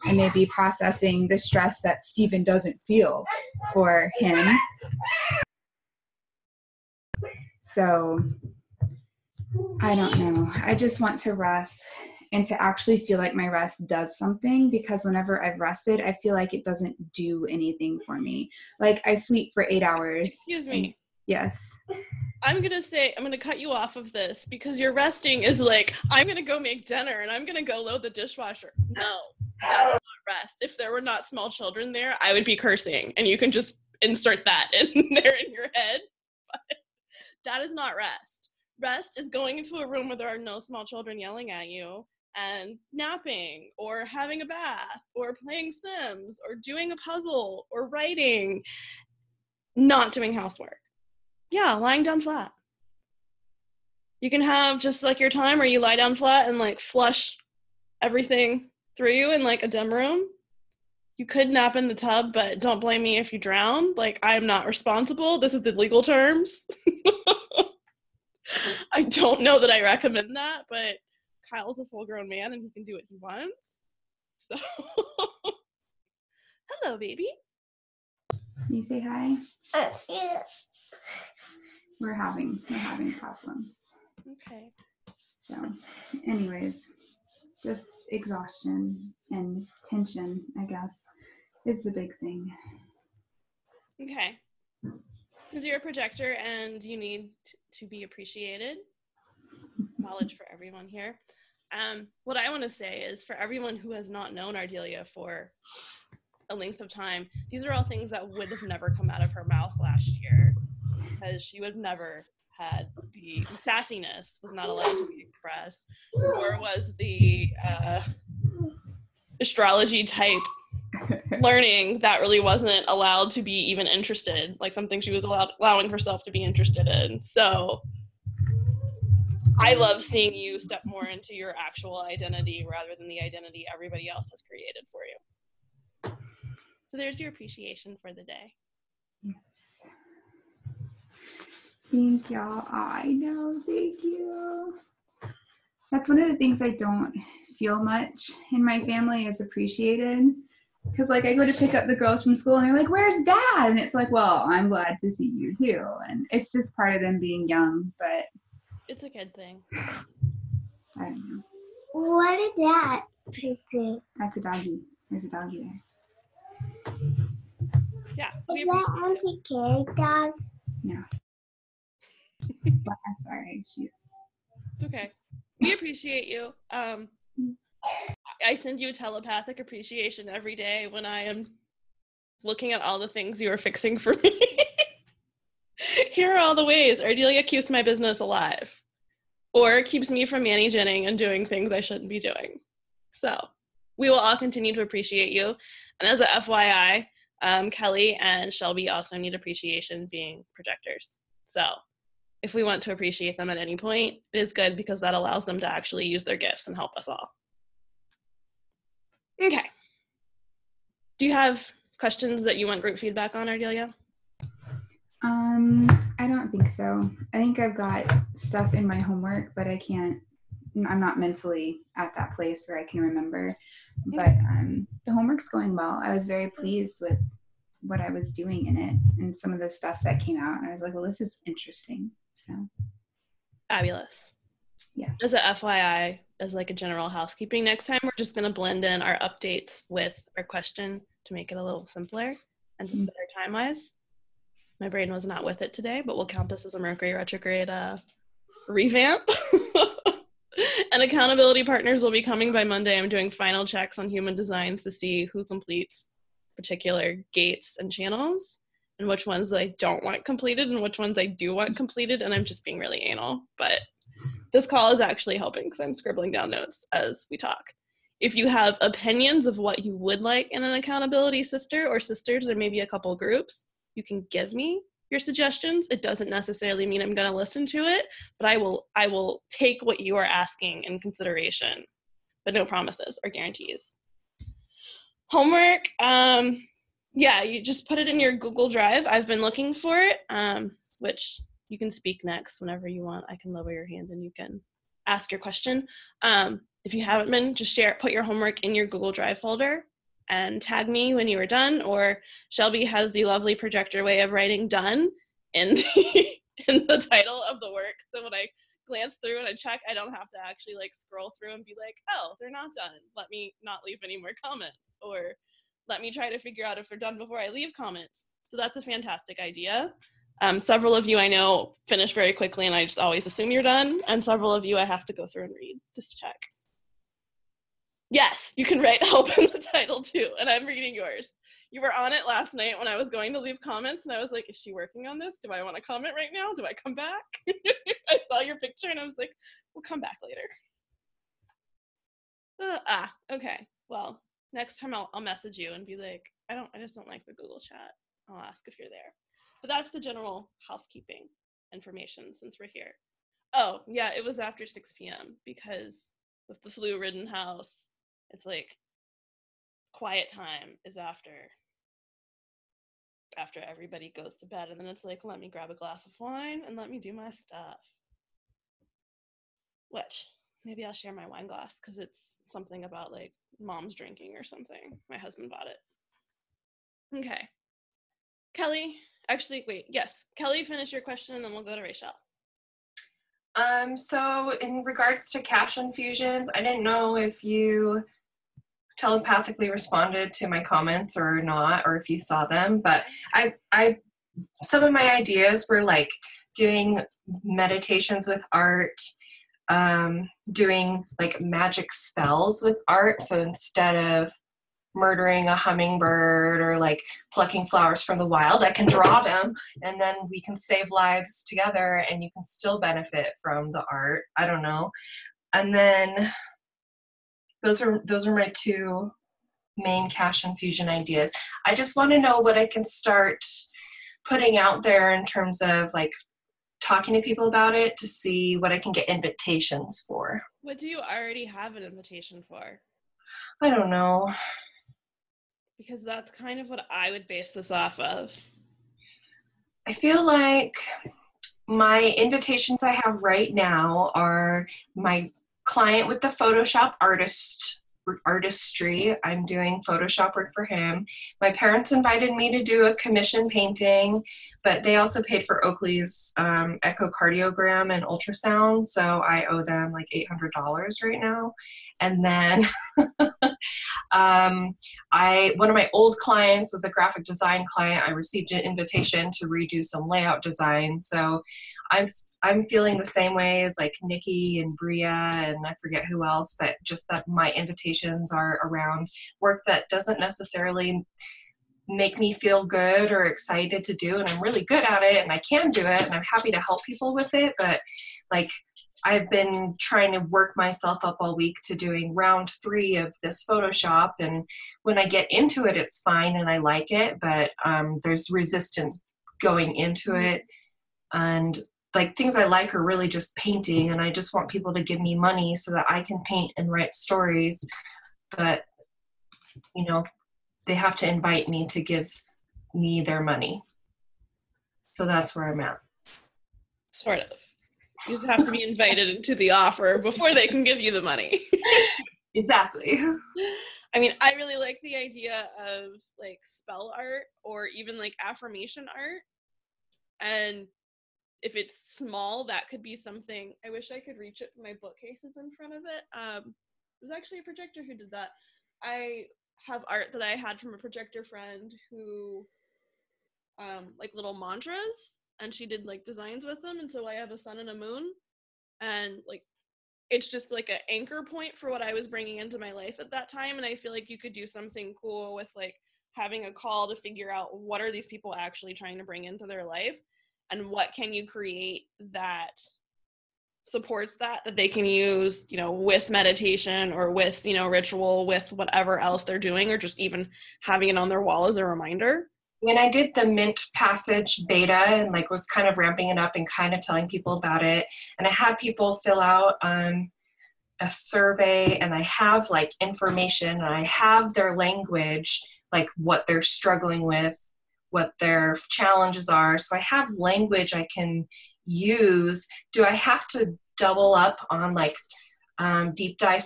I may be processing the stress that Stephen doesn't feel for him. So I don't know. I just want to rest and to actually feel like my rest does something, because whenever I've rested, I feel like it doesn't do anything for me. Like I sleep for 8 hours. Excuse me. Yes. I'm going to cut you off of this because your resting is like, I'm going to go make dinner and I'm going to go load the dishwasher. No, that's not rest. If there were not small children there, I would be cursing, and you can just insert that in there in your head. But that is not rest. Rest is going into a room where there are no small children yelling at you and napping or having a bath or playing Sims or doing a puzzle or writing, not doing housework. Yeah, lying down flat. You can have just like your time where you lie down flat and like flush everything through you in like a dim room. you could nap in the tub, but don't blame me if you drown. Like, I'm not responsible. This is the legal terms. I don't know that I recommend that, but Kyle's a full-grown man and he can do what he wants. So, hello, baby. You say hi? Yeah. We're having problems. Okay. So, anyways, just exhaustion and tension, I guess, is the big thing. Okay. Since you're a projector and you need to be appreciated, knowledge for everyone here. What I want to say is, for everyone who has not known Ardelia for a length of time, these are all things that would have never come out of her mouth last year, because she would have never had the sassiness was not allowed to be expressed, nor was the astrology type learning that really wasn't allowed to be even interested, like something she was allowing herself to be interested in. So I love seeing you step more into your actual identity rather than the identity everybody else has created for you. So there's your appreciation for the day. Yes. Thank y'all. I know. Thank you. That's one of the things I don't feel much in my family is appreciated. Because, like, I go to pick up the girls from school and they're like, where's dad? And it's like, well, I'm glad to see you too. And it's just part of them being young, but it's a good thing. I don't know. What is that? That's a doggy. There's a doggy there. Yeah. Is that Auntie Carrie's dog? No. But I'm sorry. It's okay. We appreciate you. I send you a telepathic appreciation every day when I am looking at all the things you are fixing for me. Here are all the ways Ardelia keeps my business alive, or keeps me from managing and doing things I shouldn't be doing. So we will all continue to appreciate you. And as a FYI, Kelly and Shelby also need appreciation being projectors. So if we want to appreciate them at any point, it is good because that allows them to actually use their gifts and help us all. Okay. Do you have questions that you want group feedback on, Ardelia? I don't think so. I think I've got stuff in my homework, but I'm not mentally at that place where I can remember. But the homework's going well. I was very pleased with what I was doing in it and some of the stuff that came out. And I was like, well, this is interesting. So fabulous. Yes. As a FYI, as like a general housekeeping, next time we're just going to blend in our updates with our question to make it a little simpler and just better time-wise. My brain was not with it today, but we'll count this as a Mercury retrograde revamp. And accountability partners will be coming by Monday. I'm doing final checks on human designs to see who completes particular gates and channels, and which ones that I don't want completed and which ones I do want completed. And I'm just being really anal, but this call is actually helping because I'm scribbling down notes as we talk. If you have opinions of what you would like in an accountability sister or sisters, or maybe a couple groups, you can give me your suggestions. It doesn't necessarily mean I'm going to listen to it, but I will take what you are asking in consideration, but no promises or guarantees. Homework, yeah, you just put it in your Google Drive. I've been looking for it, which you can speak next whenever you want. I can lower your hand and you can ask your question. If you haven't been, just put your homework in your Google Drive folder and tag me when you are done, or Shelby has the lovely projector way of writing done in the title of the work. So when I glance through and I check, I don't have to actually like scroll through and be like, oh, they're not done. Let me not leave any more comments, or let me try to figure out if they're done before I leave comments. So that's a fantastic idea. Several of you I know finish very quickly and I just always assume you're done. And several of you I have to go through and read just to check. Yes, you can write help in the title too, and I'm reading yours. You were on it last night when I was going to leave comments, and I was like, is she working on this? Do I want to comment right now? Do I come back? I saw your picture, and I was like, we'll come back later. Okay. Well, next time I'll message you and be like, I just don't like the Google chat. I'll ask if you're there. But that's the general housekeeping information since we're here. Oh, yeah, it was after 6 p.m. because with the flu-ridden house, it's like quiet time is after everybody goes to bed, and then it's like, let me grab a glass of wine and let me do my stuff. Which, maybe I'll share my wine glass because it's something about like mom's drinking or something. My husband bought it. Okay. Kelly, actually, wait, yes. Kelly, finish your question and then we'll go to Rachel. So in regards to cash infusions, I didn't know if you telepathically responded to my comments or not, or if you saw them, but I some of my ideas were like doing meditations with art, doing like magic spells with art. So instead of murdering a hummingbird or like plucking flowers from the wild, I can draw them and then we can save lives together and you can still benefit from the art. I don't know. And then those are my two main cash infusion ideas. I just want to know what I can start putting out there in terms of like talking to people about it to see what I can get invitations for. What do you already have an invitation for? I don't know. Because that's kind of what I would base this off of. I feel like my invitations I have right now are my client with the Photoshop artistry. I'm doing Photoshop work for him. My parents invited me to do a commission painting, but they also paid for Oakley's echocardiogram and ultrasound, so I owe them like $800 right now. And then one of my old clients was a graphic design client. I received an invitation to redo some layout design, so I'm feeling the same way as like Nikki and Bria and I forget who else, but just that my invitations are around work that doesn't necessarily make me feel good or excited to do, and I'm really good at it and I can do it and I'm happy to help people with it, but like I've been trying to work myself up all week to doing round 3 of this Photoshop, and when I get into it, it's fine and I like it, but there's resistance going into it, and like things I like are really just painting, and I just want people to give me money so that I can paint and write stories, but you know, they have to invite me to give me their money. So that's where I'm at. Sort of. You just have to be invited into the offer before they can give you the money. Exactly. I mean, I really like the idea of like spell art or even like affirmation art. And if it's small, that could be something. I wish I could reach it. My bookcase is in front of it. It was actually a projector who did that. I have art that I had from a projector friend who like little mantras, and she did like designs with them, and so I have a sun and a moon, and like it's just like an anchor point for what I was bringing into my life at that time. And I feel like you could do something cool with like having a call to figure out what are these people actually trying to bring into their life, and what can you create that supports that they can use, you know, with meditation or with, you know, ritual, with whatever else they're doing, or just even having it on their wall as a reminder. When I did the Mint Passage beta and like was kind of ramping it up and kind of telling people about it, and I had people fill out a survey, and I have like information, and I have their language, like what they're struggling with, what their challenges are. So I have language I can use. Do I have to double up on like deep dive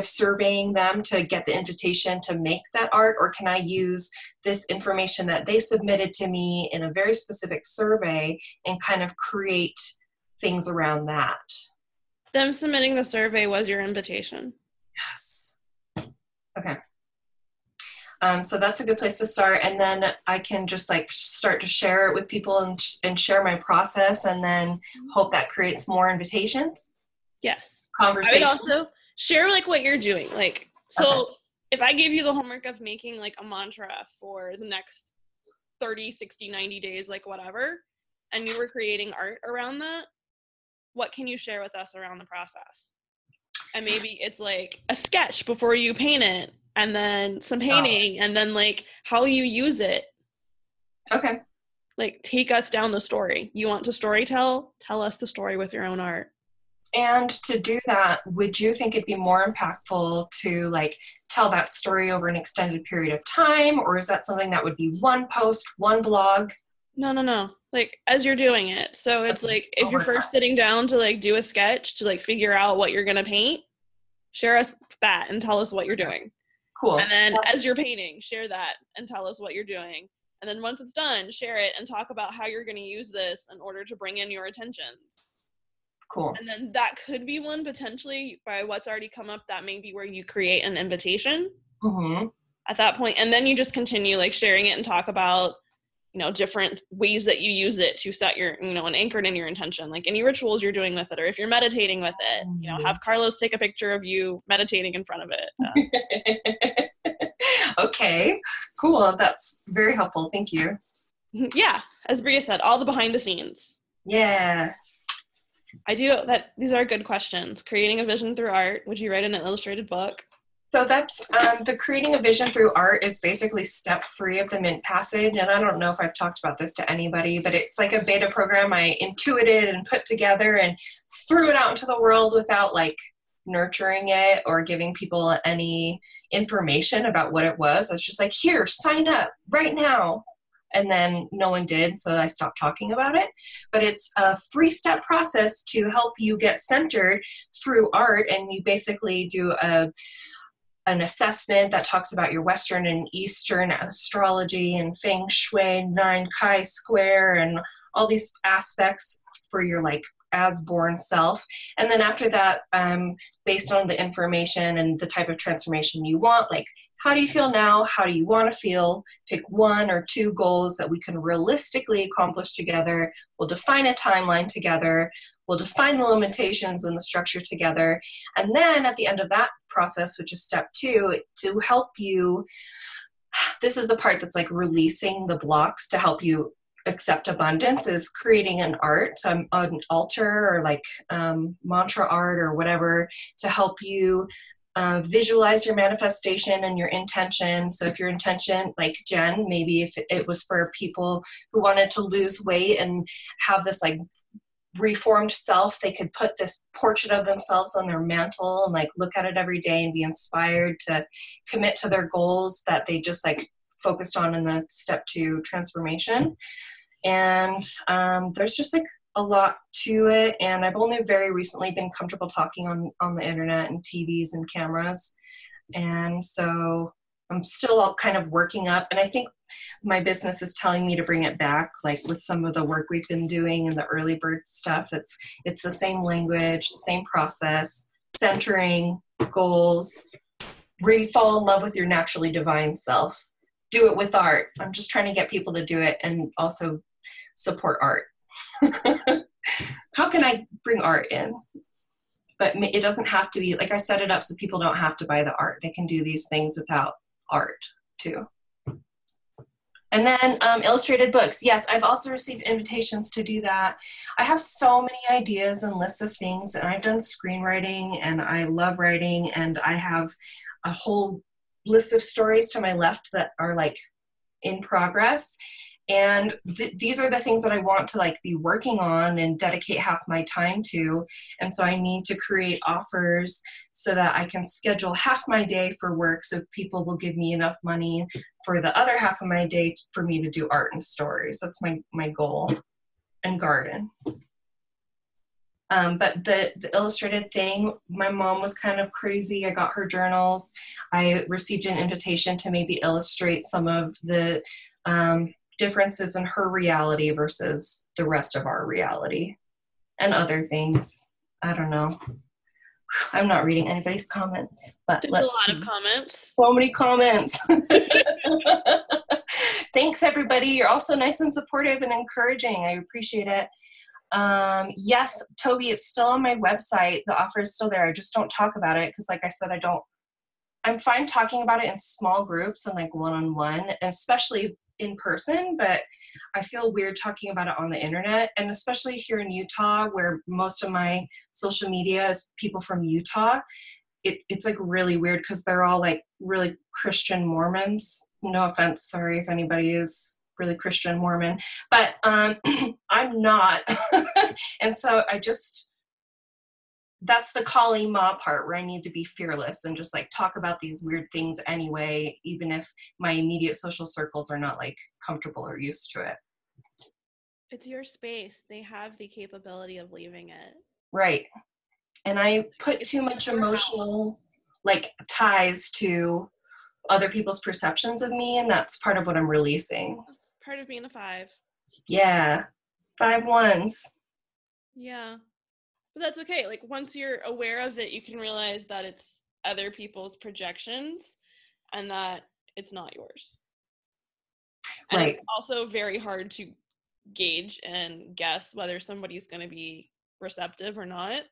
surveying them to get the invitation to make that art, or can I use this information that they submitted to me in a very specific survey and kind of create things around that? Them submitting the survey was your invitation. Yes. Okay. So that's a good place to start, and then I can just like start to share it with people and share my process, and then hope that creates more invitations. Yes. Conversation. I would also share like what you're doing. Like, so okay. If I gave you the homework of making like a mantra for the next 30, 60, 90 days, like whatever, and you were creating art around that, what can you share with us around the process? And maybe it's like a sketch before you paint it, and then some painting, and then like how you use it. Okay. Like take us down the story. You want to storytell? Tell us the story with your own art. And to do that, would you think it'd be more impactful to like tell that story over an extended period of time, or is that something that would be one post, one blog? No. Like as you're doing it. So it's like if you're first sitting down to like do a sketch to like figure out what you're gonna paint, share us that and tell us what you're doing. Cool. And then as you're painting, share that and tell us what you're doing. And then once it's done, share it and talk about how you're gonna use this in order to bring in your attentions. Cool. And then that could be one potentially by what's already come up, that may be where you create an invitation at that point. And then you just continue like sharing it and talk about, you know, different ways that you use it to set your, you know, and anchored in your intention, like any rituals you're doing with it, or if you're meditating with it, you know, have Carlos take a picture of you meditating in front of it. Okay, cool. That's very helpful. Thank you. Yeah, as Bria said, all the behind the scenes. Yeah. I do that. These are good questions. Creating a vision through art. Would you write an illustrated book? So that's the creating a vision through art is basically step 3 of the Mint Passage. And I don't know if I've talked about this to anybody, but it's like a beta program I intuited and put together and threw it out into the world without like nurturing it or giving people any information about what it was. I was just like, here, sign up right now. And then no one did, so I stopped talking about it. But it's a 3-step process to help you get centered through art. And you basically do an assessment that talks about your Western and Eastern astrology and Feng Shui, 9 Chi square, and all these aspects for your like as born self. And then after that, based on the information and the type of transformation you want, like how do you feel now? How do you want to feel? Pick 1 or 2 goals that we can realistically accomplish together. We'll define a timeline together. We'll define the limitations and the structure together. And then at the end of that process, which is step 2, to help you, this is the part that's like releasing the blocks to help you accept abundance, is creating an art, an altar or like mantra art or whatever to help you visualize your manifestation and your intention. So if your intention, like Jen, maybe if it was for people who wanted to lose weight and have this like reformed self, they could put this portrait of themselves on their mantle and like look at it every day and be inspired to commit to their goals that they just like focused on in the step 2 transformation. And there's just like a lot to it, and I've only very recently been comfortable talking on the internet and TVs and cameras, and so I'm still all kind of working up, and I think my business is telling me to bring it back, like with some of the work we've been doing and the early bird stuff. It's the same language, the same process, centering, goals, where you fall in love with your naturally divine self. Do it with art. I'm just trying to get people to do it and also support art. How can I bring art in? But it doesn't have to be, like I set it up so people don't have to buy the art. They can do these things without art too. And then illustrated books. Yes, I've also received invitations to do that. I have so many ideas and lists of things, and I've done screenwriting and I love writing, and I have a whole list of stories to my left that are like in progress. And these are the things that I want to like be working on and dedicate half my time to. And so I need to create offers so that I can schedule half my day for work, so people will give me enough money for the other half of my day for me to do art and stories. That's my goal. And garden. But the illustrated thing, my mom was kind of crazy. I got her journals. I received an invitation to maybe illustrate some of the differences in her reality versus the rest of our reality and other things. I don't know. I'm not reading anybody's comments, but there's a lot of comments. So many comments. Thanks, everybody. You're also nice and supportive and encouraging. I appreciate it. Yes, Toby, it's still on my website. The offer is still there. I just don't talk about it because, like I said, I'm fine talking about it in small groups and like one-on-one, especially in person, but I feel weird talking about it on the internet, and especially here in Utah, where most of my social media is people from Utah. It's like really weird because they're all like really Christian Mormons. No offense, sorry if anybody is really Christian Mormon, but I'm not. And so that's the Kali Ma part where I need to be fearless and just like talk about these weird things anyway, even if my immediate social circles are not like comfortable or used to it. It's your space. They have the capability of leaving it. Right. And I put too much emotional like ties to other people's perceptions of me, and that's part of what I'm releasing. That's part of being a 5. Yeah. 5 1s. Yeah. But that's okay. Like once you're aware of it, you can realize that it's other people's projections and that it's not yours. And Right. it's also very hard to gauge and guess whether somebody's going to be receptive or not.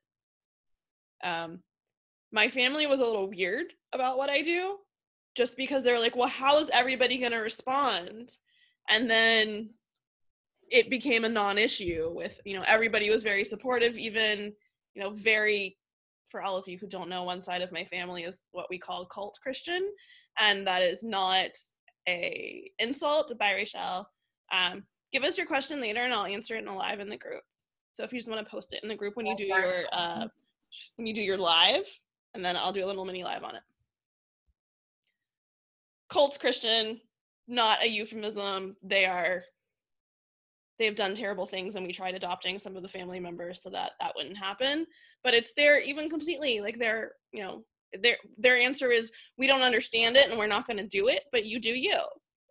My family was a little weird about what I do, just because they're like, well, how is everybody going to respond? And then it became a non-issue with, everybody was very supportive, even, very, for all of you who don't know, one side of my family is what we call cult Christian, and that is not a insult by Rachel. Give us your question later and I'll answer it live in the group. So if you just want to post it in the group when you do your live, and then I'll do a little mini live on it. Cults Christian, not a euphemism. They've done terrible things, and we tried adopting some of the family members so that wouldn't happen. But it's their even completely like their answer is, we don't understand it and we're not going to do it, but you do you,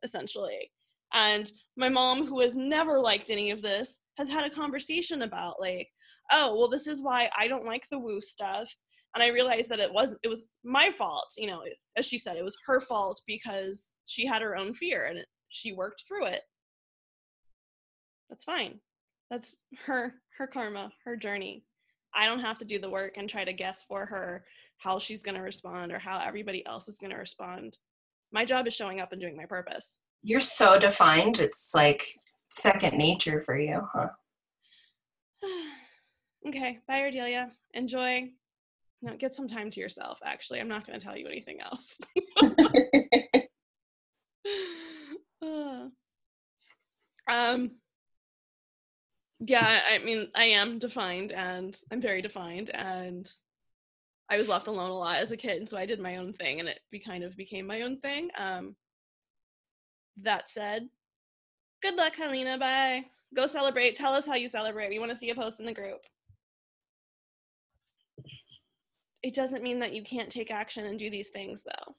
essentially. And my mom, who has never liked any of this, has had a conversation about like, oh, well, this is why I don't like the woo stuff. And I realized that it was my fault. As she said, it was her fault because she had her own fear and she worked through it. That's fine. That's her karma, her journey. I don't have to do the work and try to guess for her how she's going to respond or how everybody else is going to respond. My job is showing up and doing my purpose. You're so defined. It's like second nature for you, huh? Okay. Bye, Ardelia. Enjoy. No, get some time to yourself, actually. I'm not going to tell you anything else. Yeah, I mean, I am defined, and I'm very defined, and I was left alone a lot as a kid, and so I did my own thing, and it kind of became my own thing. That said, good luck, Helena. Bye. Go celebrate. Tell us how you celebrate. We want to see a post in the group. It doesn't mean that you can't take action and do these things, though.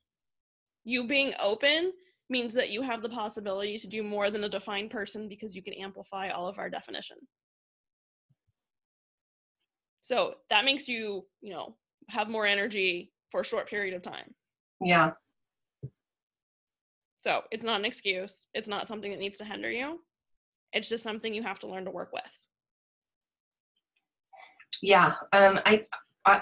You being open means that you have the possibility to do more than a defined person, because you can amplify all of our definition. So that makes you, have more energy for a short period of time. Yeah. So it's not an excuse. It's not something that needs to hinder you. It's just something you have to learn to work with. Yeah.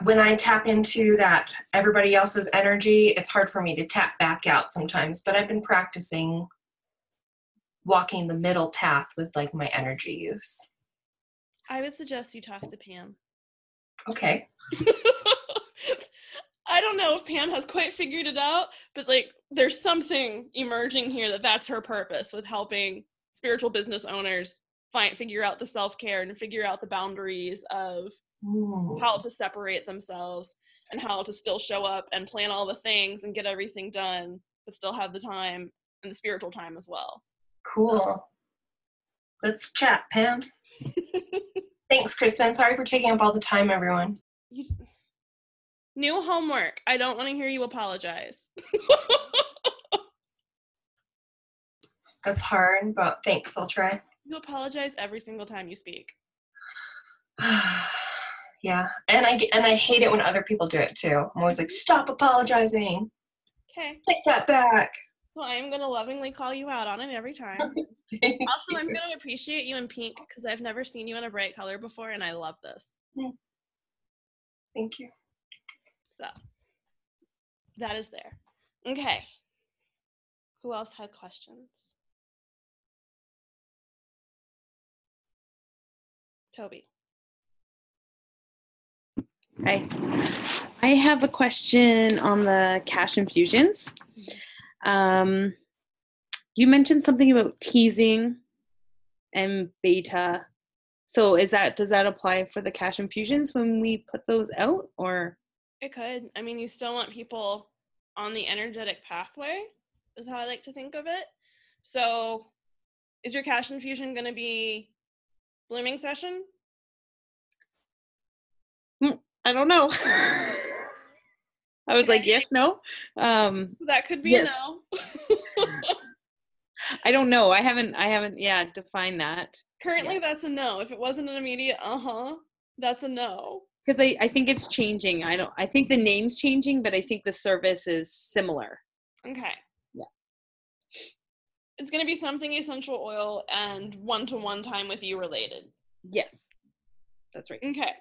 When I tap into that everybody else's energy, it's hard for me to tap back out sometimes, but I've been practicing walking the middle path with like my energy use. I would suggest you talk to Pam. Okay. I don't know if Pam has quite figured it out, but like there's something emerging here that's her purpose with helping spiritual business owners figure out the self-care and figure out the boundaries of how to separate themselves and how to still show up and plan all the things and get everything done, but still have the time and the spiritual time as well. Cool. Let's chat, Pam. Thanks, Kristen. Sorry for taking up all the time, everyone. New homework. I don't want to hear you apologize. That's hard, but thanks. I'll try. You apologize every single time you speak. Yeah, and I hate it when other people do it too. I'm always like, stop apologizing. Okay. Take that back. So I am going to lovingly call you out on it every time. Also, I'm going to appreciate you in pink because I've never seen you in a bright color before, and I love this. Thank you. So, that is there. Okay. Who else had questions? Toby. Hi. I have a question on the cash infusions. You mentioned something about teasing and beta So does that apply for the cash infusions when we put those out, or? It could. I mean, you still want people on the energetic pathway, is how I like to think of it. So is your cash infusion going to be blooming session? I don't know. I was like, yes, no. That could be yes. a no. I don't know. I haven't defined that. Currently, that's a no. If it wasn't an immediate that's a no. Because I think it's changing. I think the name's changing, but I think the service is similar. Okay. Yeah. It's going to be something essential oil and one-to-one time with you related. Yes. That's right. Okay.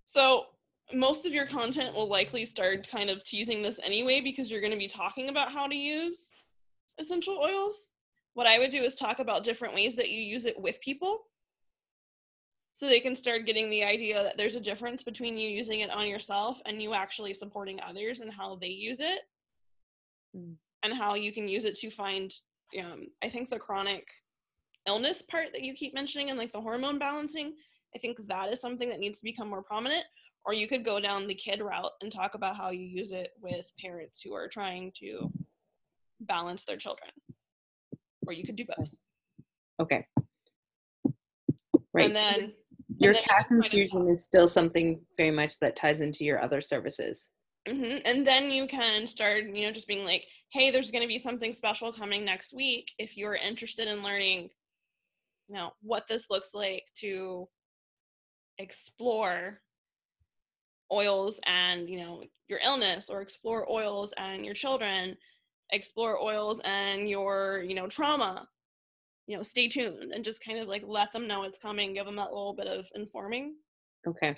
So most of your content will likely start kind of teasing this anyway, because you're going to be talking about how to use essential oils. What I would do is talk about different ways that you use it with people, so they can start getting the idea that there's a difference between you using it on yourself and you actually supporting others and how they use it, and how you can use it to find, I think the chronic illness part that you keep mentioning and like the hormone balancing, I think that is something that needs to become more prominent. Or you could go down the kid route and talk about how you use it with parents who are trying to balance their children. Or you could do both. Okay. Right. And then your cash infusion is still something very much that ties into your other services. Mm-hmm. And then you can start, just being like, hey, there's going to be something special coming next week. If you're interested in learning, what this looks like to explore oils and, your illness, or explore oils and your children, explore oils and your, trauma, stay tuned, and just kind of like let them know it's coming, give them that little bit of informing. Okay.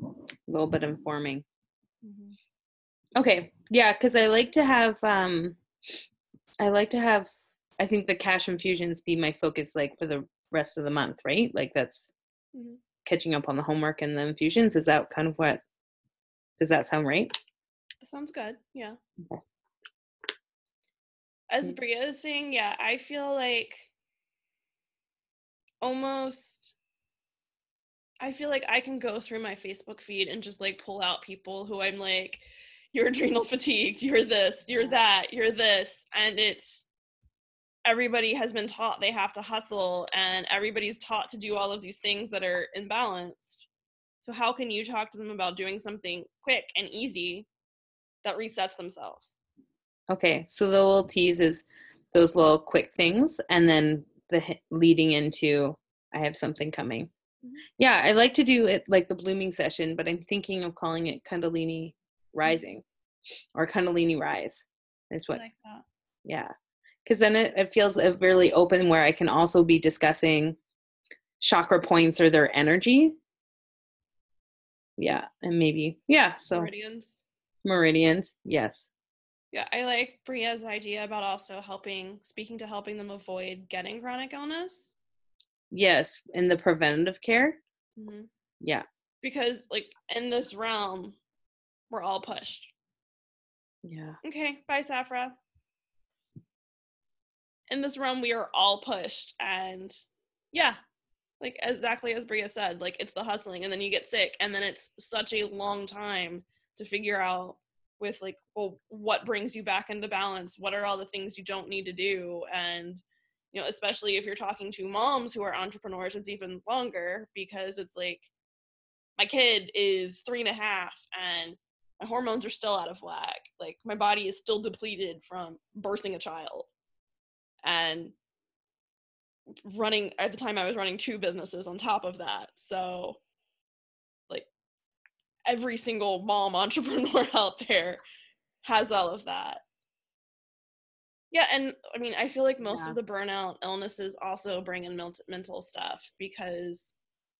A little bit informing. Mm-hmm. Okay. Yeah. Cause I like to have, I think the cash infusions be my focus, like for the rest of the month, right? Like that's catching up on the homework and the infusions. Is that kind of what, does that sound right? That sounds good. Yeah. Okay. As Bria is saying, yeah, I feel like I can go through my Facebook feed and just like pull out people who I'm like, you're adrenal fatigued, you're this, you're that, you're this. And it's, everybody has been taught they have to hustle, and everybody's taught to do all of these things that are imbalanced. So how can you talk to them about doing something quick and easy that resets themselves? Okay, so the little tease is those little quick things, and then the leading into, I have something coming. Mm-hmm. Yeah, I like to do it like the blooming session, but I'm thinking of calling it Kundalini Rising, or Kundalini Rise. Is what. I like that. Yeah, because then it feels really open, where I can also be discussing chakra points or their energy. Yeah, and maybe, so Meridians, yes. Yeah, I like Bria's idea about also helping them avoid getting chronic illness. Yes, in the preventative care. Mm-hmm. Yeah. Because, like, in this realm, we're all pushed. Yeah. Okay, bye, Safra. In this realm, we are all pushed, and yeah, like exactly as Bria said, like it's the hustling, and then you get sick, and then it's such a long time to figure out with like, well, what brings you back into balance? What are all the things you don't need to do? And, especially if you're talking to moms who are entrepreneurs, it's even longer, because it's like, my kid is 3.5 and my hormones are still out of whack. Like my body is still depleted from birthing a child. And at the time I was running 2 businesses on top of that. So like every single mom entrepreneur out there has all of that. Yeah, and I mean, I feel like most of the burnout illnesses also bring in mental stuff, because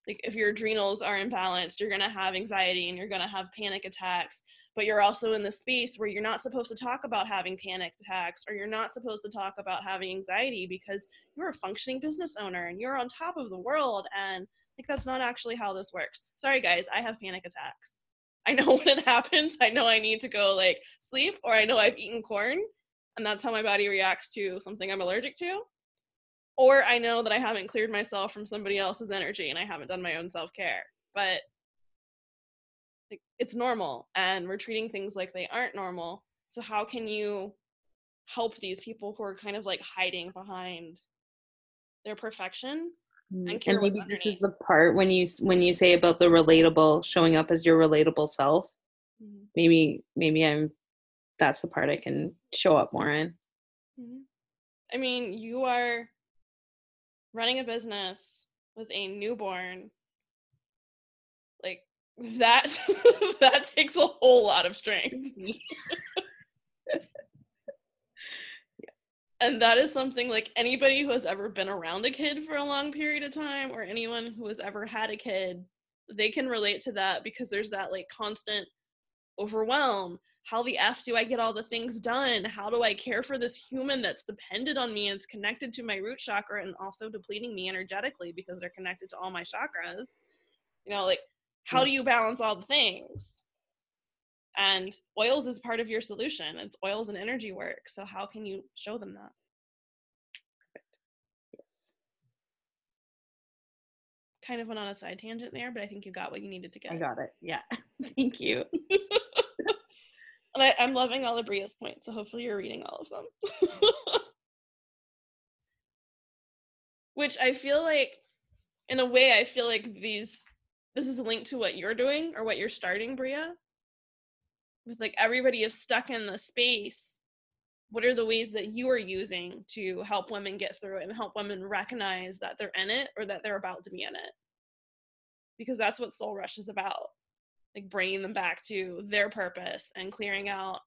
like if your adrenals are imbalanced, you're going to have anxiety and you're going to have panic attacks, but you're also in the space where you're not supposed to talk about having panic attacks, or you're not supposed to talk about having anxiety, because you're a functioning business owner and you're on top of the world, and like that's not actually how this works. Sorry guys, I have panic attacks. I know when it happens. I know I need to go like sleep, or I know I've eaten corn and that's how my body reacts to something I'm allergic to. or I know that I haven't cleared myself from somebody else's energy and I haven't done my own self-care. But like, it's normal, and we're treating things like they aren't normal. So how can you help these people who are kind of like hiding behind their perfection and cure And maybe what's this is underneath? the part when you say about the relatable, showing up as your relatable self. Mhm. Maybe that's the part I can show up more in. Mhm. I mean, you are running a business with a newborn. Like that that takes a whole lot of strength. And that is something, like, anybody who has ever been around a kid for a long period of time, or anyone who has ever had a kid, they can relate to that, because there's that like constant overwhelm. How the F do I get all the things done? How do I care for this human that's dependent on me and is connected to my root chakra and also depleting me energetically because they're connected to all my chakras? You know, like, how do you balance all the things? And oils is part of your solution. It's oils and energy work. So how can you show them that? Yes. Kind of went on a side tangent there, but I think you got what you needed to get. I got it. Yeah. Thank you. And I'm loving all of Bria's points, so hopefully you're reading all of them. Which I feel like, in a way, I feel like this is linked to what you're doing or what you're starting, Bria. With like everybody is stuck in the space. What are the ways that you are using to help women get through it and help women recognize that they're in it or that they're about to be in it? Because that's what Soul Rush is about. Like bringing them back to their purpose and clearing out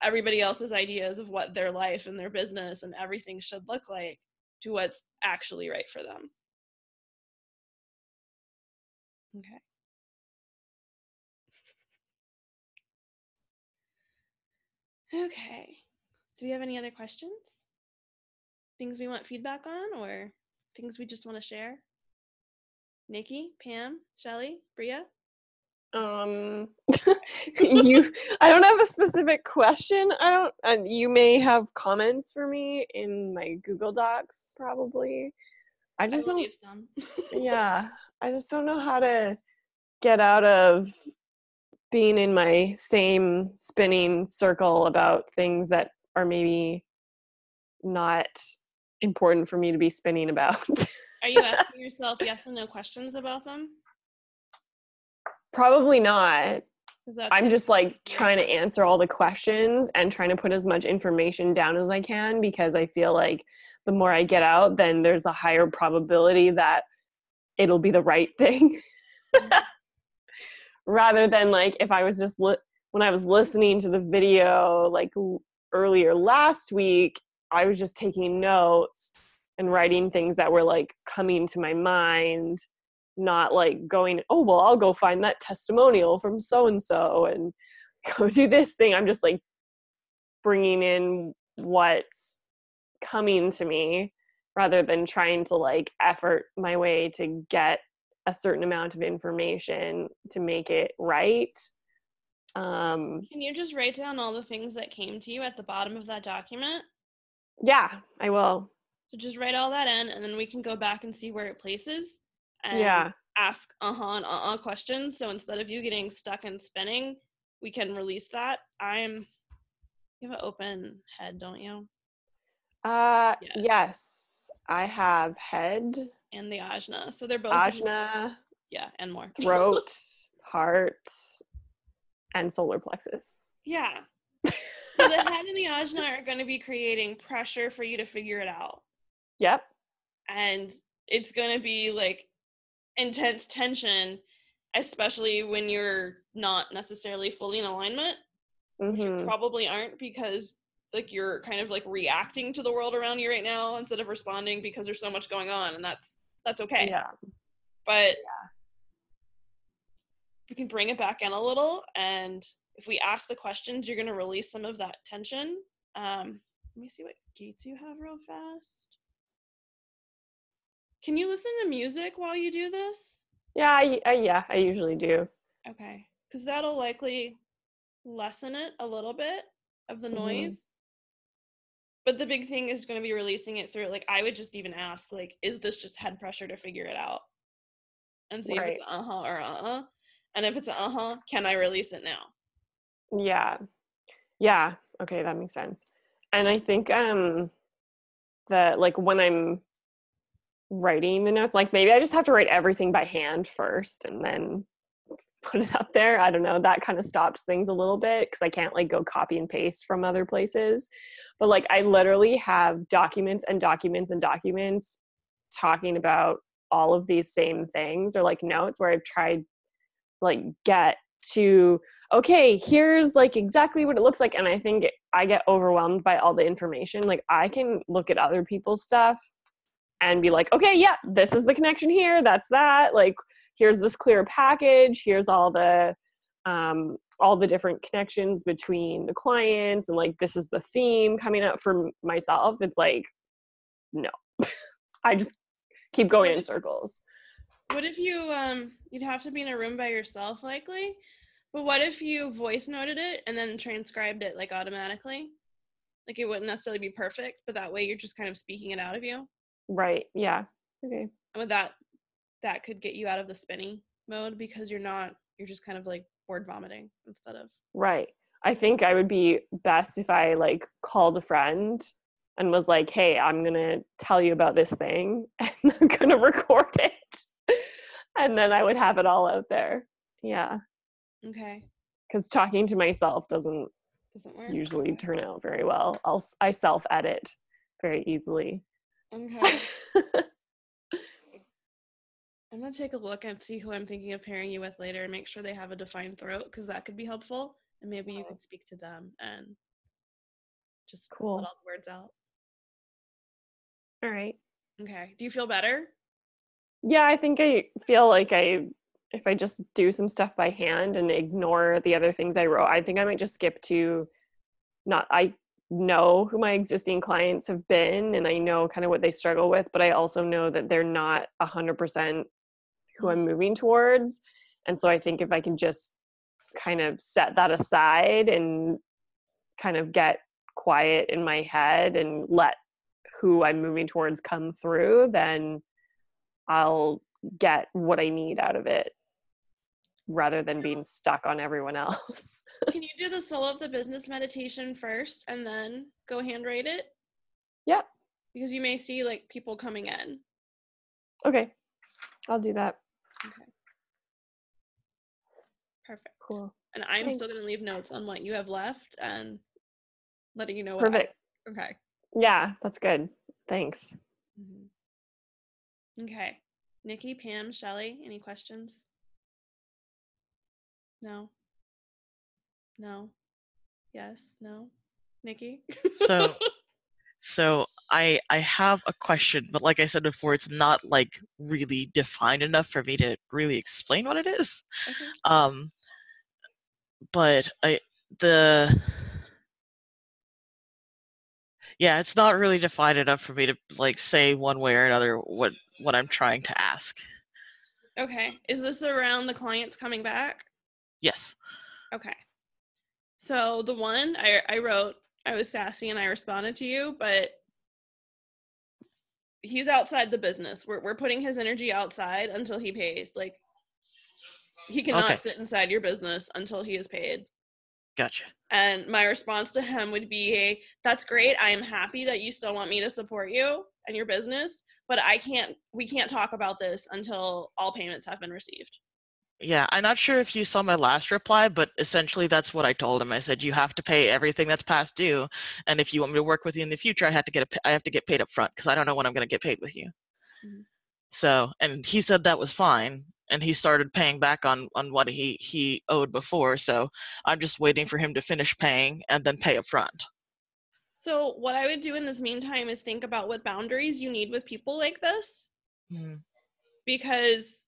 everybody else's ideas of what their life and their business and everything should look like to what's actually right for them. Okay. Okay. Do we have any other questions? Things we want feedback on, or things we just want to share? Nikki, Pam, Shelly, Bria? I don't have a specific question. And you may have comments for me in my Google Docs, probably. I just don't. Yeah, I just don't know how to get out of being in my same spinning circle about things that are maybe not important for me to be spinning about. Are you asking yourself yes and no questions about them? Probably not. I'm just like Yeah. trying to answer all the questions and trying to put as much information down as I can, because I feel like the more I get out, then there's a higher probability that it'll be the right thing. Rather than like if I was just when I was listening to the video like earlier last week, I was just taking notes and writing things that were like coming to my mind, not like going, oh, well, I'll go find that testimonial from so-and-so and go do this thing. I'm just like bringing in what's coming to me rather than trying to like effort my way to get a certain amount of information to make it right. Can you just write down all the things that came to you at the bottom of that document? Yeah, I will. So just write all that in, and then we can go back and see where it places and ask and questions. So instead of you getting stuck and spinning, we can release that. You have an open head, don't you? Yes, I have head and the ajna. So they're both ajna, and more. Throat, heart, and solar plexus. Yeah. So the head and the ajna are going to be creating pressure for you to figure it out. Yep. And it's going to be like intense tension, especially when you're not necessarily fully in alignment, which you probably aren't, because like you're kind of like reacting to the world around you right now instead of responding, because there's so much going on, and that's okay. Yeah. But we can bring it back in a little, and if we ask the questions, you're going to release some of that tension. Let me see what gates you have real fast. Can you listen to music while you do this? Yeah, I usually do. Okay, because that'll likely lessen it a little bit of the noise. But the big thing is going to be releasing it through, like, I would just even ask, like, is this just head pressure to figure it out? And see if it's or And if it's can I release it now? Yeah. Okay, that makes sense. And I think that, like, when I'm writing the notes, like, maybe I just have to write everything by hand first and then put it up there. I don't know. That kind of stops things a little bit because I can't, like, go copy and paste from other places. But, like, I literally have documents and documents and documents talking about all of these same things, or, like, notes where I've tried to, like, get to, okay, here's, like, exactly what it looks like. And I think I get overwhelmed by all the information. Like, I can look at other people's stuff and be like, okay, yeah, this is the connection here, that's that, like, here's this clear package, here's all the different connections between the clients, and, like, this is the theme coming up for myself. It's like, no. I just keep going in circles. What if you you'd have to be in a room by yourself, likely, but what if you voice noted it and then transcribed it, like, automatically? Like, it wouldn't necessarily be perfect, but that way you're just kind of speaking it out of you. Right. Yeah. Okay. And with that could get you out of the spinny mode, because you're just kind of, like, word vomiting instead of. Right. I think I would be best if I, like, called a friend and was like, hey, I'm going to tell you about this thing and I'm going to record it. And then I would have it all out there. Yeah. Okay. Because talking to myself doesn't work? usually turn out very well. I self-edit very easily. Okay. I'm going to take a look and see who I'm thinking of pairing you with later and make sure they have a defined throat, because that could be helpful. And maybe you could speak to them and just let all the words out. All right. Okay. Do you feel better? Yeah, I think I feel like if I just do some stuff by hand and ignore the other things I wrote, I think I might just skip to I know who my existing clients have been and I know kind of what they struggle with, but I also know that they're not 100% who I'm moving towards. And so I think if I can just kind of set that aside and kind of get quiet in my head and let who I'm moving towards come through, then I'll get what I need out of it rather than being stuck on everyone else. Can you do the soul of the business meditation first and then go handwrite it? Yeah. Because you may see, like, people coming in. Okay. I'll do that. Okay. Perfect. Cool. And I'm Thanks. still going to leave notes on what you have left and letting you know what. Perfect. Okay. Yeah, that's good. Thanks. Mm-hmm. Okay. Nikki, Pam, Shelley, any questions? No. No. Yes. No. Nikki? So I have a question, but like I said before, it's not, like, really defined enough for me to really explain what it is. Okay. But it's not really defined enough for me to, like, say one way or another what I'm trying to ask. Okay. Is this around the clients coming back? Yes. Okay. So the one I wrote, I was sassy and I responded to you, but he's outside the business. We're putting his energy outside until he pays. Like, he cannot sit inside your business until he is paid. Gotcha. And my response to him would be, that's great. I am happy that you still want me to support you and your business, but we can't talk about this until all payments have been received. Yeah, I'm not sure if you saw my last reply, but essentially that's what I told him. I said, you have to pay everything that's past due, and if you want me to work with you in the future, I have to get paid up front, because I don't know when I'm going to get paid with you. Mm-hmm. So, and he said that was fine, and he started paying back on what he owed before, so I'm just waiting for him to finish paying and then pay up front. So what I would do in this meantime is think about what boundaries you need with people like this. Mm-hmm. Because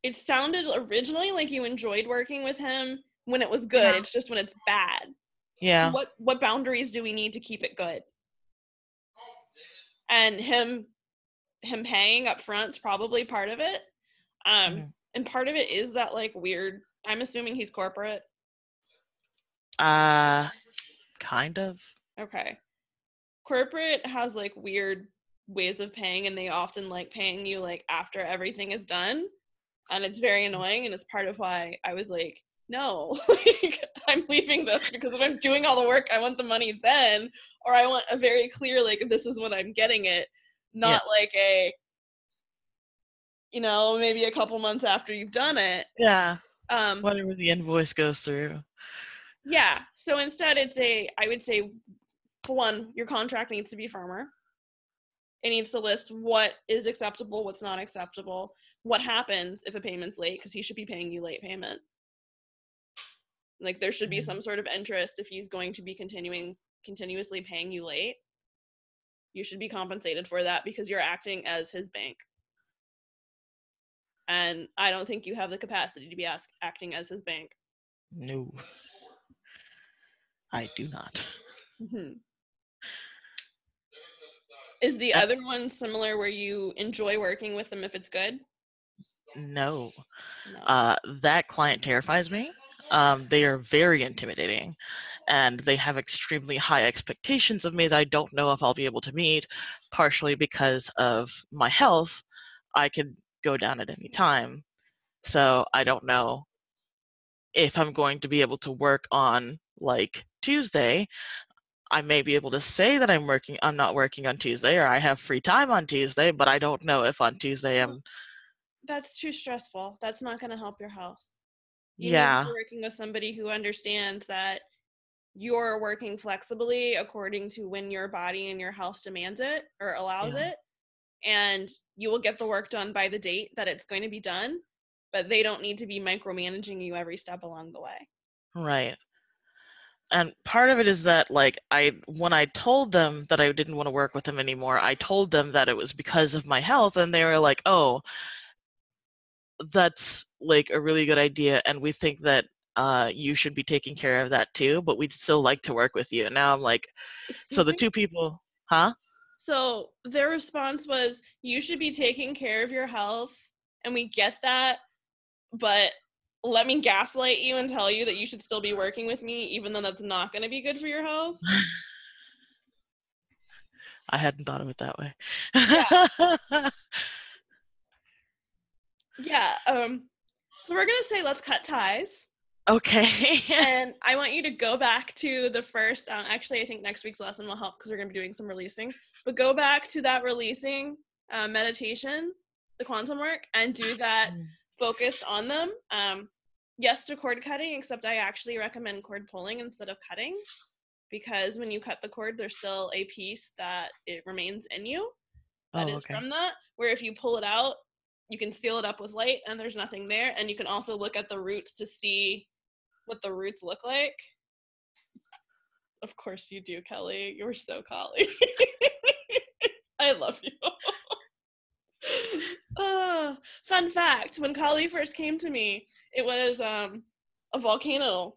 it sounded originally like you enjoyed working with him when it was good. Yeah. It's just when it's bad. Yeah. So what boundaries do we need to keep it good? And him paying up front's probably part of it. And part of it is that, like, weird, I'm assuming he's corporate. Kind of. Okay. corporate has like weird ways of paying, and they often like paying you like after everything is done, and it's very annoying, and it's part of why I was like, no, like, I'm leaving this, because if I'm doing all the work, I want the money then, or I want a very clear like, this is when I'm getting it, not like a, you know, maybe a couple months after you've done it. Yeah. Whatever the invoice goes through. Yeah. So instead it's I would say, for one, your contract needs to be firmer. It needs to list what is acceptable, what's not acceptable, what happens if a payment's late, because he should be paying you late payment. Like, there should be some sort of interest if he's going to be continuously paying you late. You should be compensated for that, because you're acting as his bank. And I don't think you have the capacity to be acting as his bank. No. I do not. Mm-hmm. Is the other one similar, where you enjoy working with them if it's good? No. That client terrifies me. They are very intimidating, and they have extremely high expectations of me that I don't know if I'll be able to meet, partially because of my health. I could go down at any time, so I don't know if I'm going to be able to work on like Tuesday. I may be able to say that I'm not working on Tuesday, or I have free time on Tuesday, but I don't know if on Tuesday I'm... That's too stressful. That's not going to help your health. You need to be working with somebody who understands that you're working flexibly according to when your body and your health demands it or allows it, and you will get the work done by the date that it's going to be done, but they don't need to be micromanaging you every step along the way. Right. And part of it is that, like, when I told them that I didn't want to work with them anymore, I told them that it was because of my health, and they were like, oh, that's like a really good idea, and we think that you should be taking care of that too, but we'd still like to work with you. And now I'm like, so the two people, So their response was, you should be taking care of your health, and we get that, but let me gaslight you and tell you that you should still be working with me, even though that's not going to be good for your health. I hadn't thought of it that way. Yeah. So we're going to say, let's cut ties. Okay. And I want you to go back to the first, actually, I think next week's lesson will help, because we're going to be doing some releasing. But go back to that releasing meditation, the quantum work, and do that focused on them. Yes to cord cutting, except I actually recommend cord pulling instead of cutting, because when you cut the cord, there's still a piece that it remains in you that is from that, where if you pull it out, you can seal it up with light and there's nothing there. And you can also look at the roots to see what the roots look like. Of course you do, Kelly. You're so Collie. I love you. Fun fact, when Collie first came to me, it was a volcano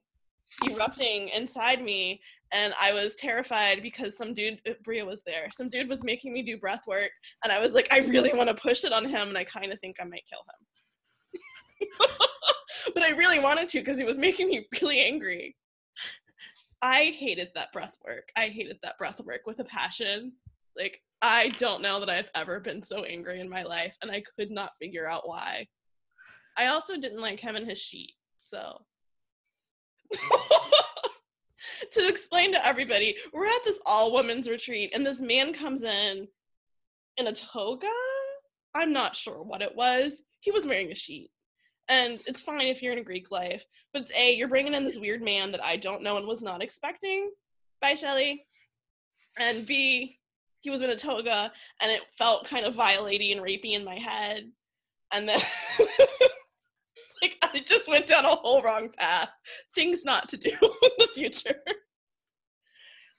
erupting inside me, and I was terrified because some dude, Bria was there, some dude was making me do breath work, and I was like, I really want to push it on him, and I kind of think I might kill him. But I really wanted to, because he was making me really angry. I hated that breath work. I hated that breath work with a passion. Like, I don't know that I've ever been so angry in my life, and I could not figure out why. I also didn't like him and his sheet, so. To explain to everybody, we're at this all-women's retreat, and this man comes in a toga? I'm not sure what it was. He was wearing a sheet. And it's fine if you're in a Greek life, but it's A, you're bringing in this weird man that I don't know and was not expecting. Bye, Shelley. And B, he was in a toga, and it felt kind of violating and rapey in my head. And then, like, I just went down a whole wrong path. Things not to do in the future.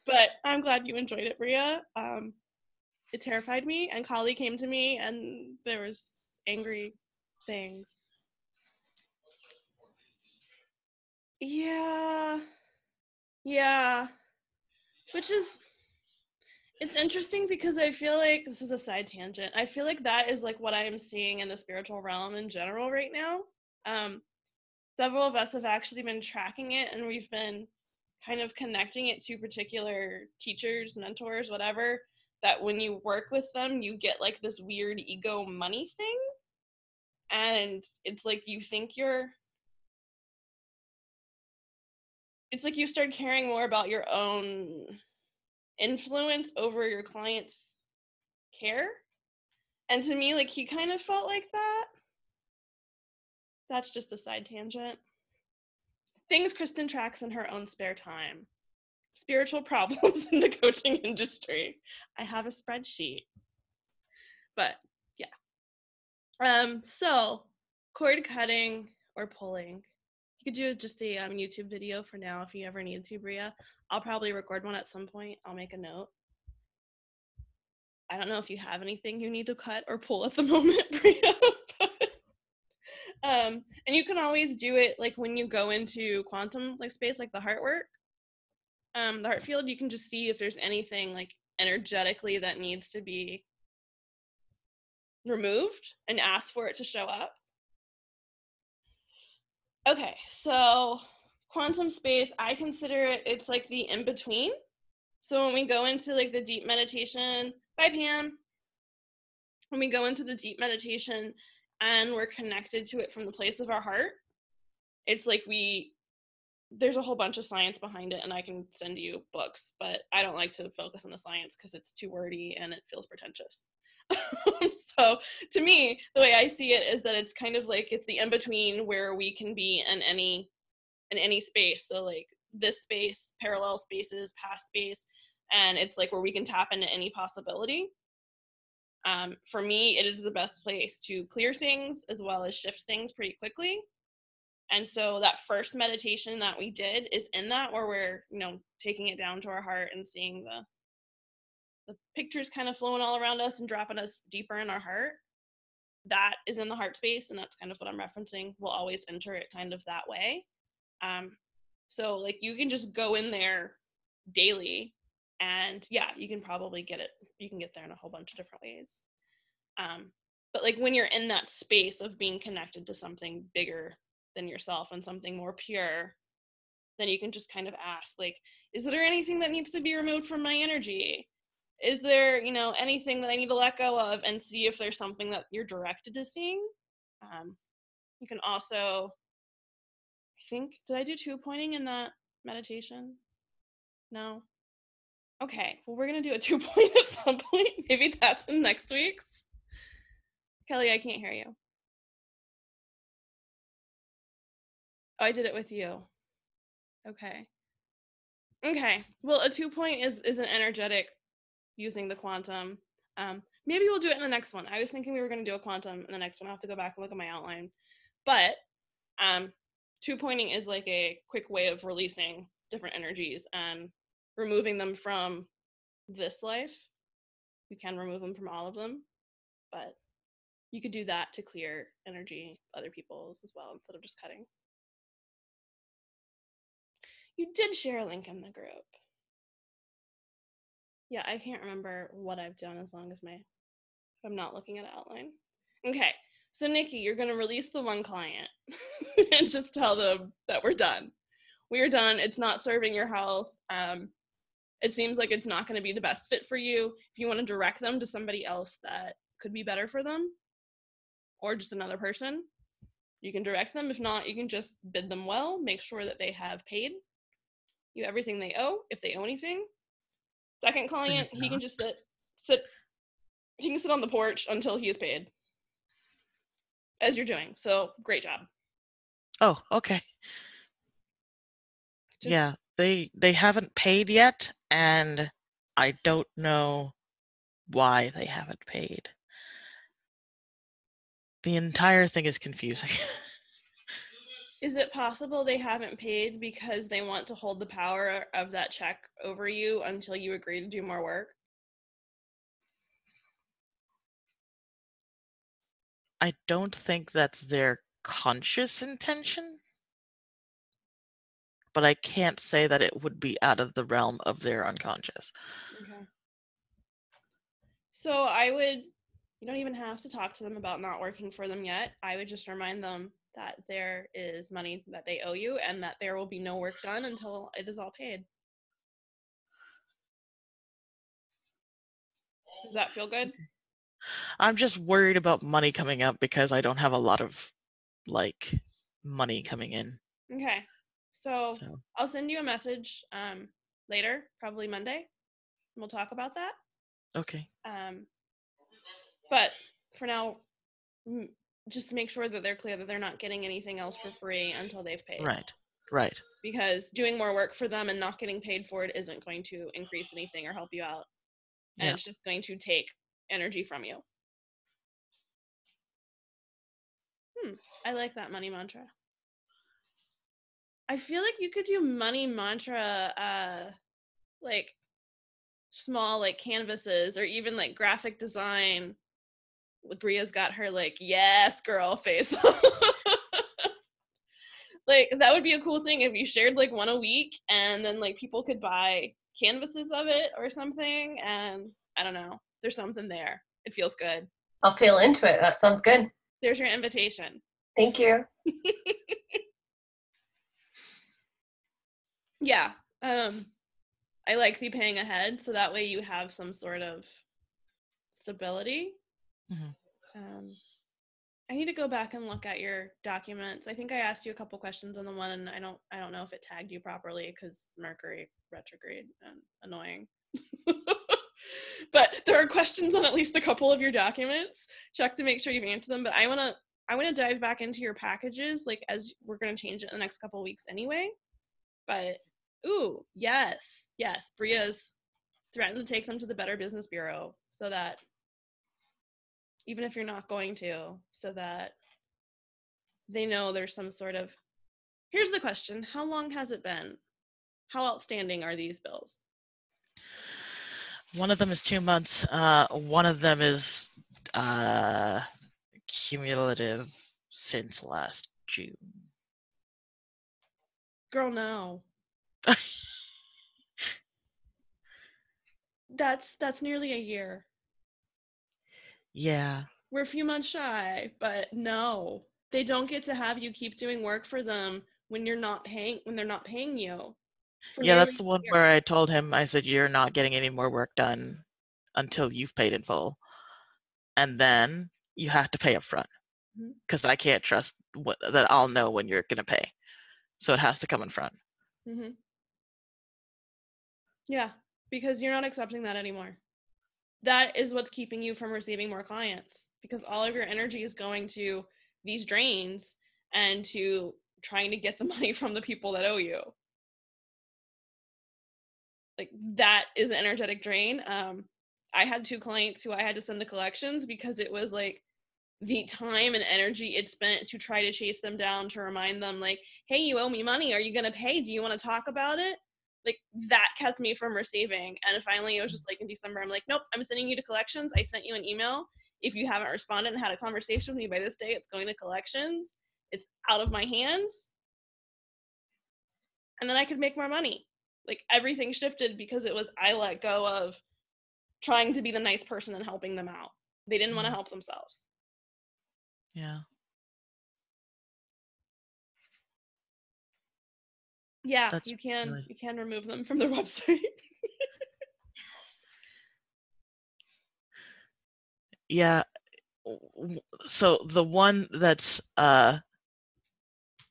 But I'm glad you enjoyed it, Bria. It terrified me, and Collie came to me, and there was angry things. Yeah. Which is, it's interesting, because I feel like, this is a side tangent, I feel like that is like what I'm seeing in the spiritual realm in general right now. Several of us have actually been tracking it, and we've been kind of connecting it to particular teachers, mentors, whatever, that when you work with them, you get like this weird ego money thing. And it's like you think it's like you start caring more about your own influence over your client's care. And to me, like, he kind of felt like that. That's just a side tangent. Things Kristen tracks in her own spare time. Spiritual problems in the coaching industry. I have a spreadsheet. But yeah. So cord cutting or pulling. You could do just a YouTube video for now if you ever need to, Bria. I'll probably record one at some point. I'll make a note. I don't know if you have anything you need to cut or pull at the moment, Bria. And you can always do it like when you go into quantum like space, like the heart work, the heart field. You can just see if there's anything like energetically that needs to be removed and ask for it to show up. Okay, so quantum space, I consider it's like the in-between. So when we go into like the deep meditation, bye Pam. When we go into the deep meditation and we're connected to it from the place of our heart, it's like there's a whole bunch of science behind it, and I can send you books, but I don't like to focus on the science because it's too wordy and it feels pretentious. So to me, the way I see it is that it's kind of like it's the in-between where we can be in any space. So like this space, parallel spaces, past space, and it's like where we can tap into any possibility. For me, it is the best place to clear things as well as shift things pretty quickly. And so that first meditation that we did is in that, where we're, taking it down to our heart and seeing the pictures kind of flowing all around us and dropping us deeper in our heart. That is in the heart space, and that's kind of what I'm referencing. We'll always enter it kind of that way. So like you can just go in there daily, and yeah, you can probably get there in a whole bunch of different ways. But like when you're in that space of being connected to something bigger than yourself and something more pure, then you can just kind of ask, like, is there anything that needs to be removed from my energy? Is there, anything that I need to let go of, and see if there's something that you're directed to seeing. You can also, I think, did I do 2-pointing in that meditation? No. Okay, well, we're going to do a 2-point at some point. Maybe that's in next week's. Kelly, I can't hear you. Oh, I did it with you. Okay. Well, a 2-point is an energetic using the quantum. Maybe we'll do it in the next one. I was thinking we were going to do a quantum in the next one. I'll have to go back and look at my outline. But 2-pointing is like a quick way of releasing different energies and removing them from this life. You can remove them from all of them, but you could do that to clear energy other people's as well instead of just cutting. You did share a link in the group. Yeah, I can't remember what I've done as long as I'm not looking at an outline. Okay, so Nikki, you're going to release the one client and just tell them that we're done. We are done. It's not serving your health. It seems like it's not going to be the best fit for you. If you want to direct them to somebody else that could be better for them, or just another person, you can direct them. If not, you can just bid them well, make sure that they have paid you everything they owe, if they owe anything. Second client, he can just sit he can sit on the porch until he is paid, as you're doing. So great job. Oh, okay. Yeah, they haven't paid yet, and I don't know why they haven't paid. The entire thing is confusing. Is it possible they haven't paid because they want to hold the power of that check over you until you agree to do more work? I don't think that's their conscious intention, but I can't say that it would be out of the realm of their unconscious. Okay. So you don't even have to talk to them about not working for them yet. I would just remind them that there is money that they owe you and that there will be no work done until it is all paid. Does that feel good? I'm just worried about money coming up because I don't have a lot of like money coming in. Okay. So I'll send you a message later, probably Monday. And we'll talk about that. Okay. But for now, just make sure that they're clear that they're not getting anything else for free until they've paid. Right. Because doing more work for them and not getting paid for it isn't going to increase anything or help you out. And it's just going to take energy from you. I like that money mantra. I feel like you could do money mantra like small like canvases or even like graphic design. Bria's got her like yes girl face. Like that would be a cool thing if you shared like one a week and then like people could buy canvases of it or something, and I don't know, there's something there. It feels good. I'll feel into it. That sounds good. There's your invitation. Thank you. Yeah. I like the paying ahead so that way you have some sort of stability. I need to go back and look at your documents. I think I asked you a couple questions on the one, and I don't know if it tagged you properly because Mercury retrograde and annoying. But there are questions on at least a couple of your documents. Check to make sure you've answered them. But I wanna dive back into your packages, like as we're gonna change it in the next couple of weeks anyway. But ooh, yes, Bria's threatened to take them to the Better Business Bureau so that even if you're not going to, so that they know there's some sort of, here's the question, how long has it been? How outstanding are these bills? One of them is 2 months. One of them is cumulative since last June. Girl, no. That's nearly a year. Yeah. We're a few months shy, but no. They don't get to have you keep doing work for them when they're not paying you. Yeah, that's the one where I told him, I said, you're not getting any more work done until you've paid in full. And then you have to pay up front. Because I can't trust that I'll know when you're going to pay. So it has to come in front. Mm-hmm. Yeah, because you're not accepting that anymore. That is what's keeping you from receiving more clients, because all of your energy is going to these drains and to trying to get the money from the people that owe you. Like that is an energetic drain. I had 2 clients who I had to send to collections because it was like the time and energy it spent to try to chase them down, to remind them like, hey, you owe me money. Are you going to pay? Do you want to talk about it? Like that kept me from receiving. And finally it was just like in December, I'm like, nope, I'm sending you to collections. I sent you an email. If you haven't responded and had a conversation with me by this day, it's going to collections. It's out of my hands. And then I could make more money. Like everything shifted because it was, I let go of trying to be the nice person and helping them out. They didn't want to help themselves. Yeah. Yeah, you can remove them from their website. Yeah. So the one that's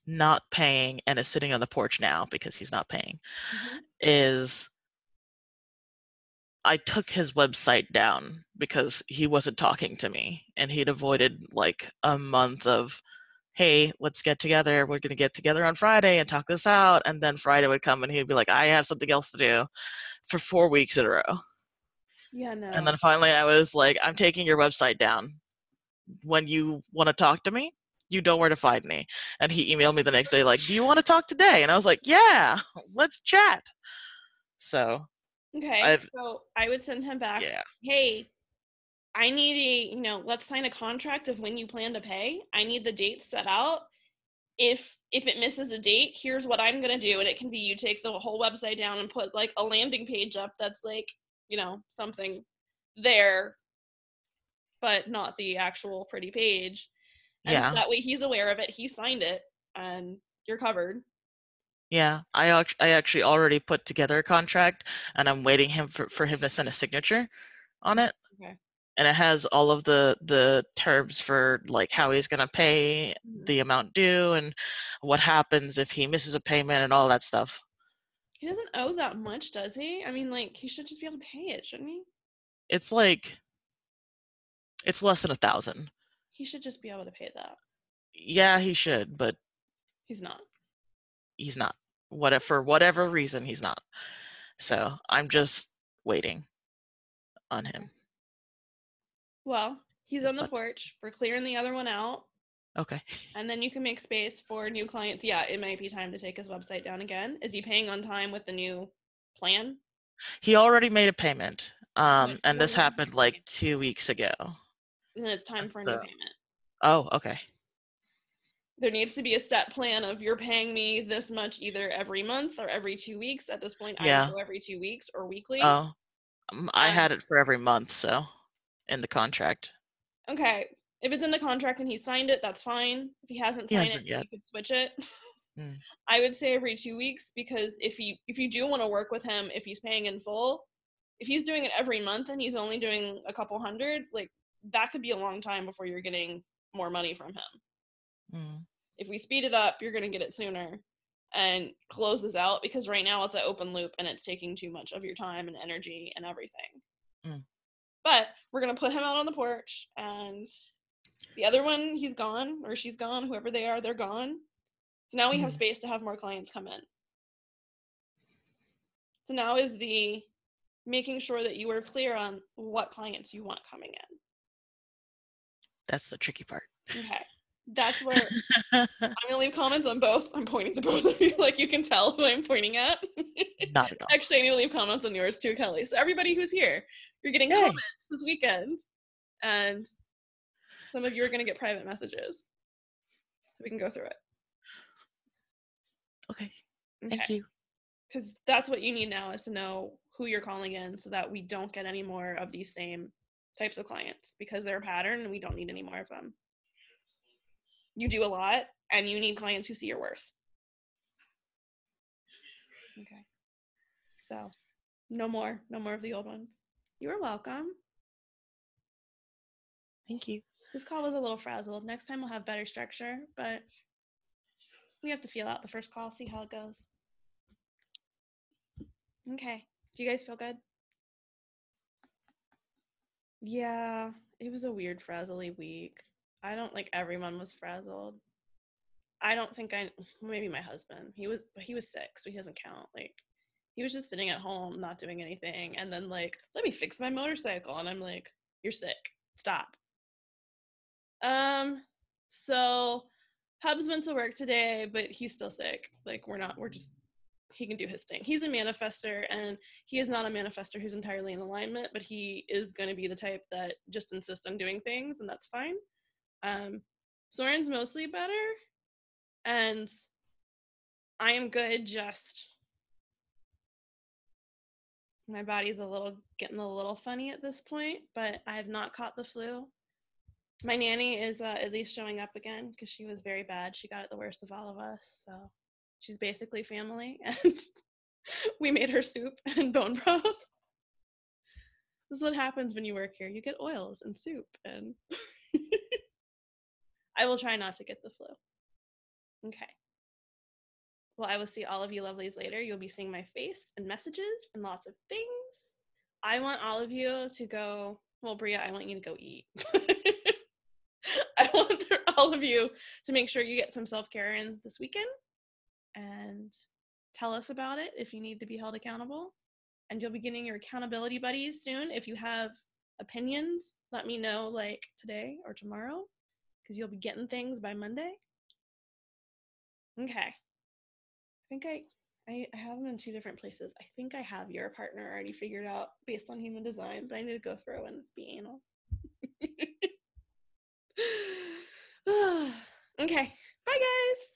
not paying and is sitting on the porch now because he's not paying is, I took his website down because he wasn't talking to me, and he'd avoided like a month of, hey, let's get together. We're going to get together on Friday and talk this out. And then Friday would come and he'd be like, I have something else to do, for 4 weeks in a row. Yeah, no. And then finally I was like, I'm taking your website down. When you want to talk to me, you know where to find me. And he emailed me the next day like, do you want to talk today? And I was like, yeah, let's chat. So. Okay, so I would send him back, hey, I need let's sign a contract of when you plan to pay. I need the dates set out. If it misses a date, here's what I'm going to do. And it can be you take the whole website down and put like a landing page up that's like, something there, but not the actual pretty page. And so Yeah. that way he's aware of it. He signed it, and you're covered. Yeah, I actually already put together a contract, and I'm waiting for him to send a signature on it. Okay. And it has all of the terms for like how he's gonna pay, the amount due, and what happens if he misses a payment and all that stuff. He doesn't owe that much, does he? I mean, like, he should just be able to pay it, shouldn't he? It's like it's less than 1,000. He should just be able to pay that. Yeah, he should, but He's not. he's not. For whatever reason, he's not. So I'm just waiting on him. Well, he's on the porch. We're clearing the other one out. Okay. And then you can make space for new clients. Yeah, it might be time to take his website down again. Is he paying on time with the new plan? He already made a payment. And what this is- happened like 2 weeks ago. Then it's time for a new payment. Oh, okay. There needs to be a set plan of you're paying me this much either every month or every 2 weeks. At this point, I Yeah. would go every 2 weeks or weekly. Oh, I had it for every month, so in the contract. Okay. If it's in the contract and he signed it, that's fine. If he hasn't signed it, yet. you could switch it. Mm. I would say every 2 weeks, because if you do want to work with him, if he's paying in full, if he's doing it every month and he's only doing a couple hundred, like, that could be a long time before you're getting more money from him. Mm. If we speed it up, you're going to get it sooner and close this out, because right now it's an open loop and it's taking too much of your time and energy and everything. Mm. But we're going to put him out on the porch, and the other one, he's gone, or she's gone, whoever they are, they're gone. So now we have space to have more clients come in. So now is the making sure that you are clear on what clients you want coming in. That's the tricky part. Okay. That's where I'm going to leave comments on both. I'm pointing to both of you, like you can tell who I'm pointing at. Not at all. Actually, I need to leave comments on yours too, Kelly. So everybody who's here, you're getting comments this weekend. And some of you are going to get private messages. So we can go through it. Okay. Thank you. Because that's what you need now, is to know who you're calling in so that we don't get any more of these same types of clients, because they're a pattern and we don't need any more of them. You do a lot and you need clients who see your worth. Okay. So no more of the old ones. You are welcome. Thank you. This call was a little frazzled. Next time we'll have better structure, but we have to feel out the first call, see how it goes. Okay. Do you guys feel good? Yeah, it was a weird frazzly week. I don't like everyone was frazzled. I don't think maybe my husband. He was sick, so he doesn't count. Like, he was just sitting at home not doing anything, and then like, let me fix my motorcycle, and I'm like, you're sick. Stop. So Hub's went to work today, but he's still sick. Like, he can do his thing. He's a manifester, and he is not a manifester who's entirely in alignment, but he is going to be the type that just insists on doing things, and that's fine. Soren's mostly better, and I am good, just my body's getting a little funny at this point, but I have not caught the flu. My nanny is at least showing up again, because she was very bad. She got it the worst of all of us, so she's basically family, and we made her soup and bone broth. This is what happens when you work here. You get oils and soup, and I will try not to get the flu. Okay. Well, I will see all of you lovelies later. You'll be seeing my face and messages and lots of things. I want all of you to go, well, Bria, I want you to go eat. I want all of you to make sure you get some self-care in this weekend, and tell us about it if you need to be held accountable. And you'll be getting your accountability buddies soon. If you have opinions, let me know, like today or tomorrow, because you'll be getting things by Monday. Okay. I think I have them in 2 different places. I think I have your partner already figured out based on human design, but I need to go through and be anal. Okay. Bye, guys.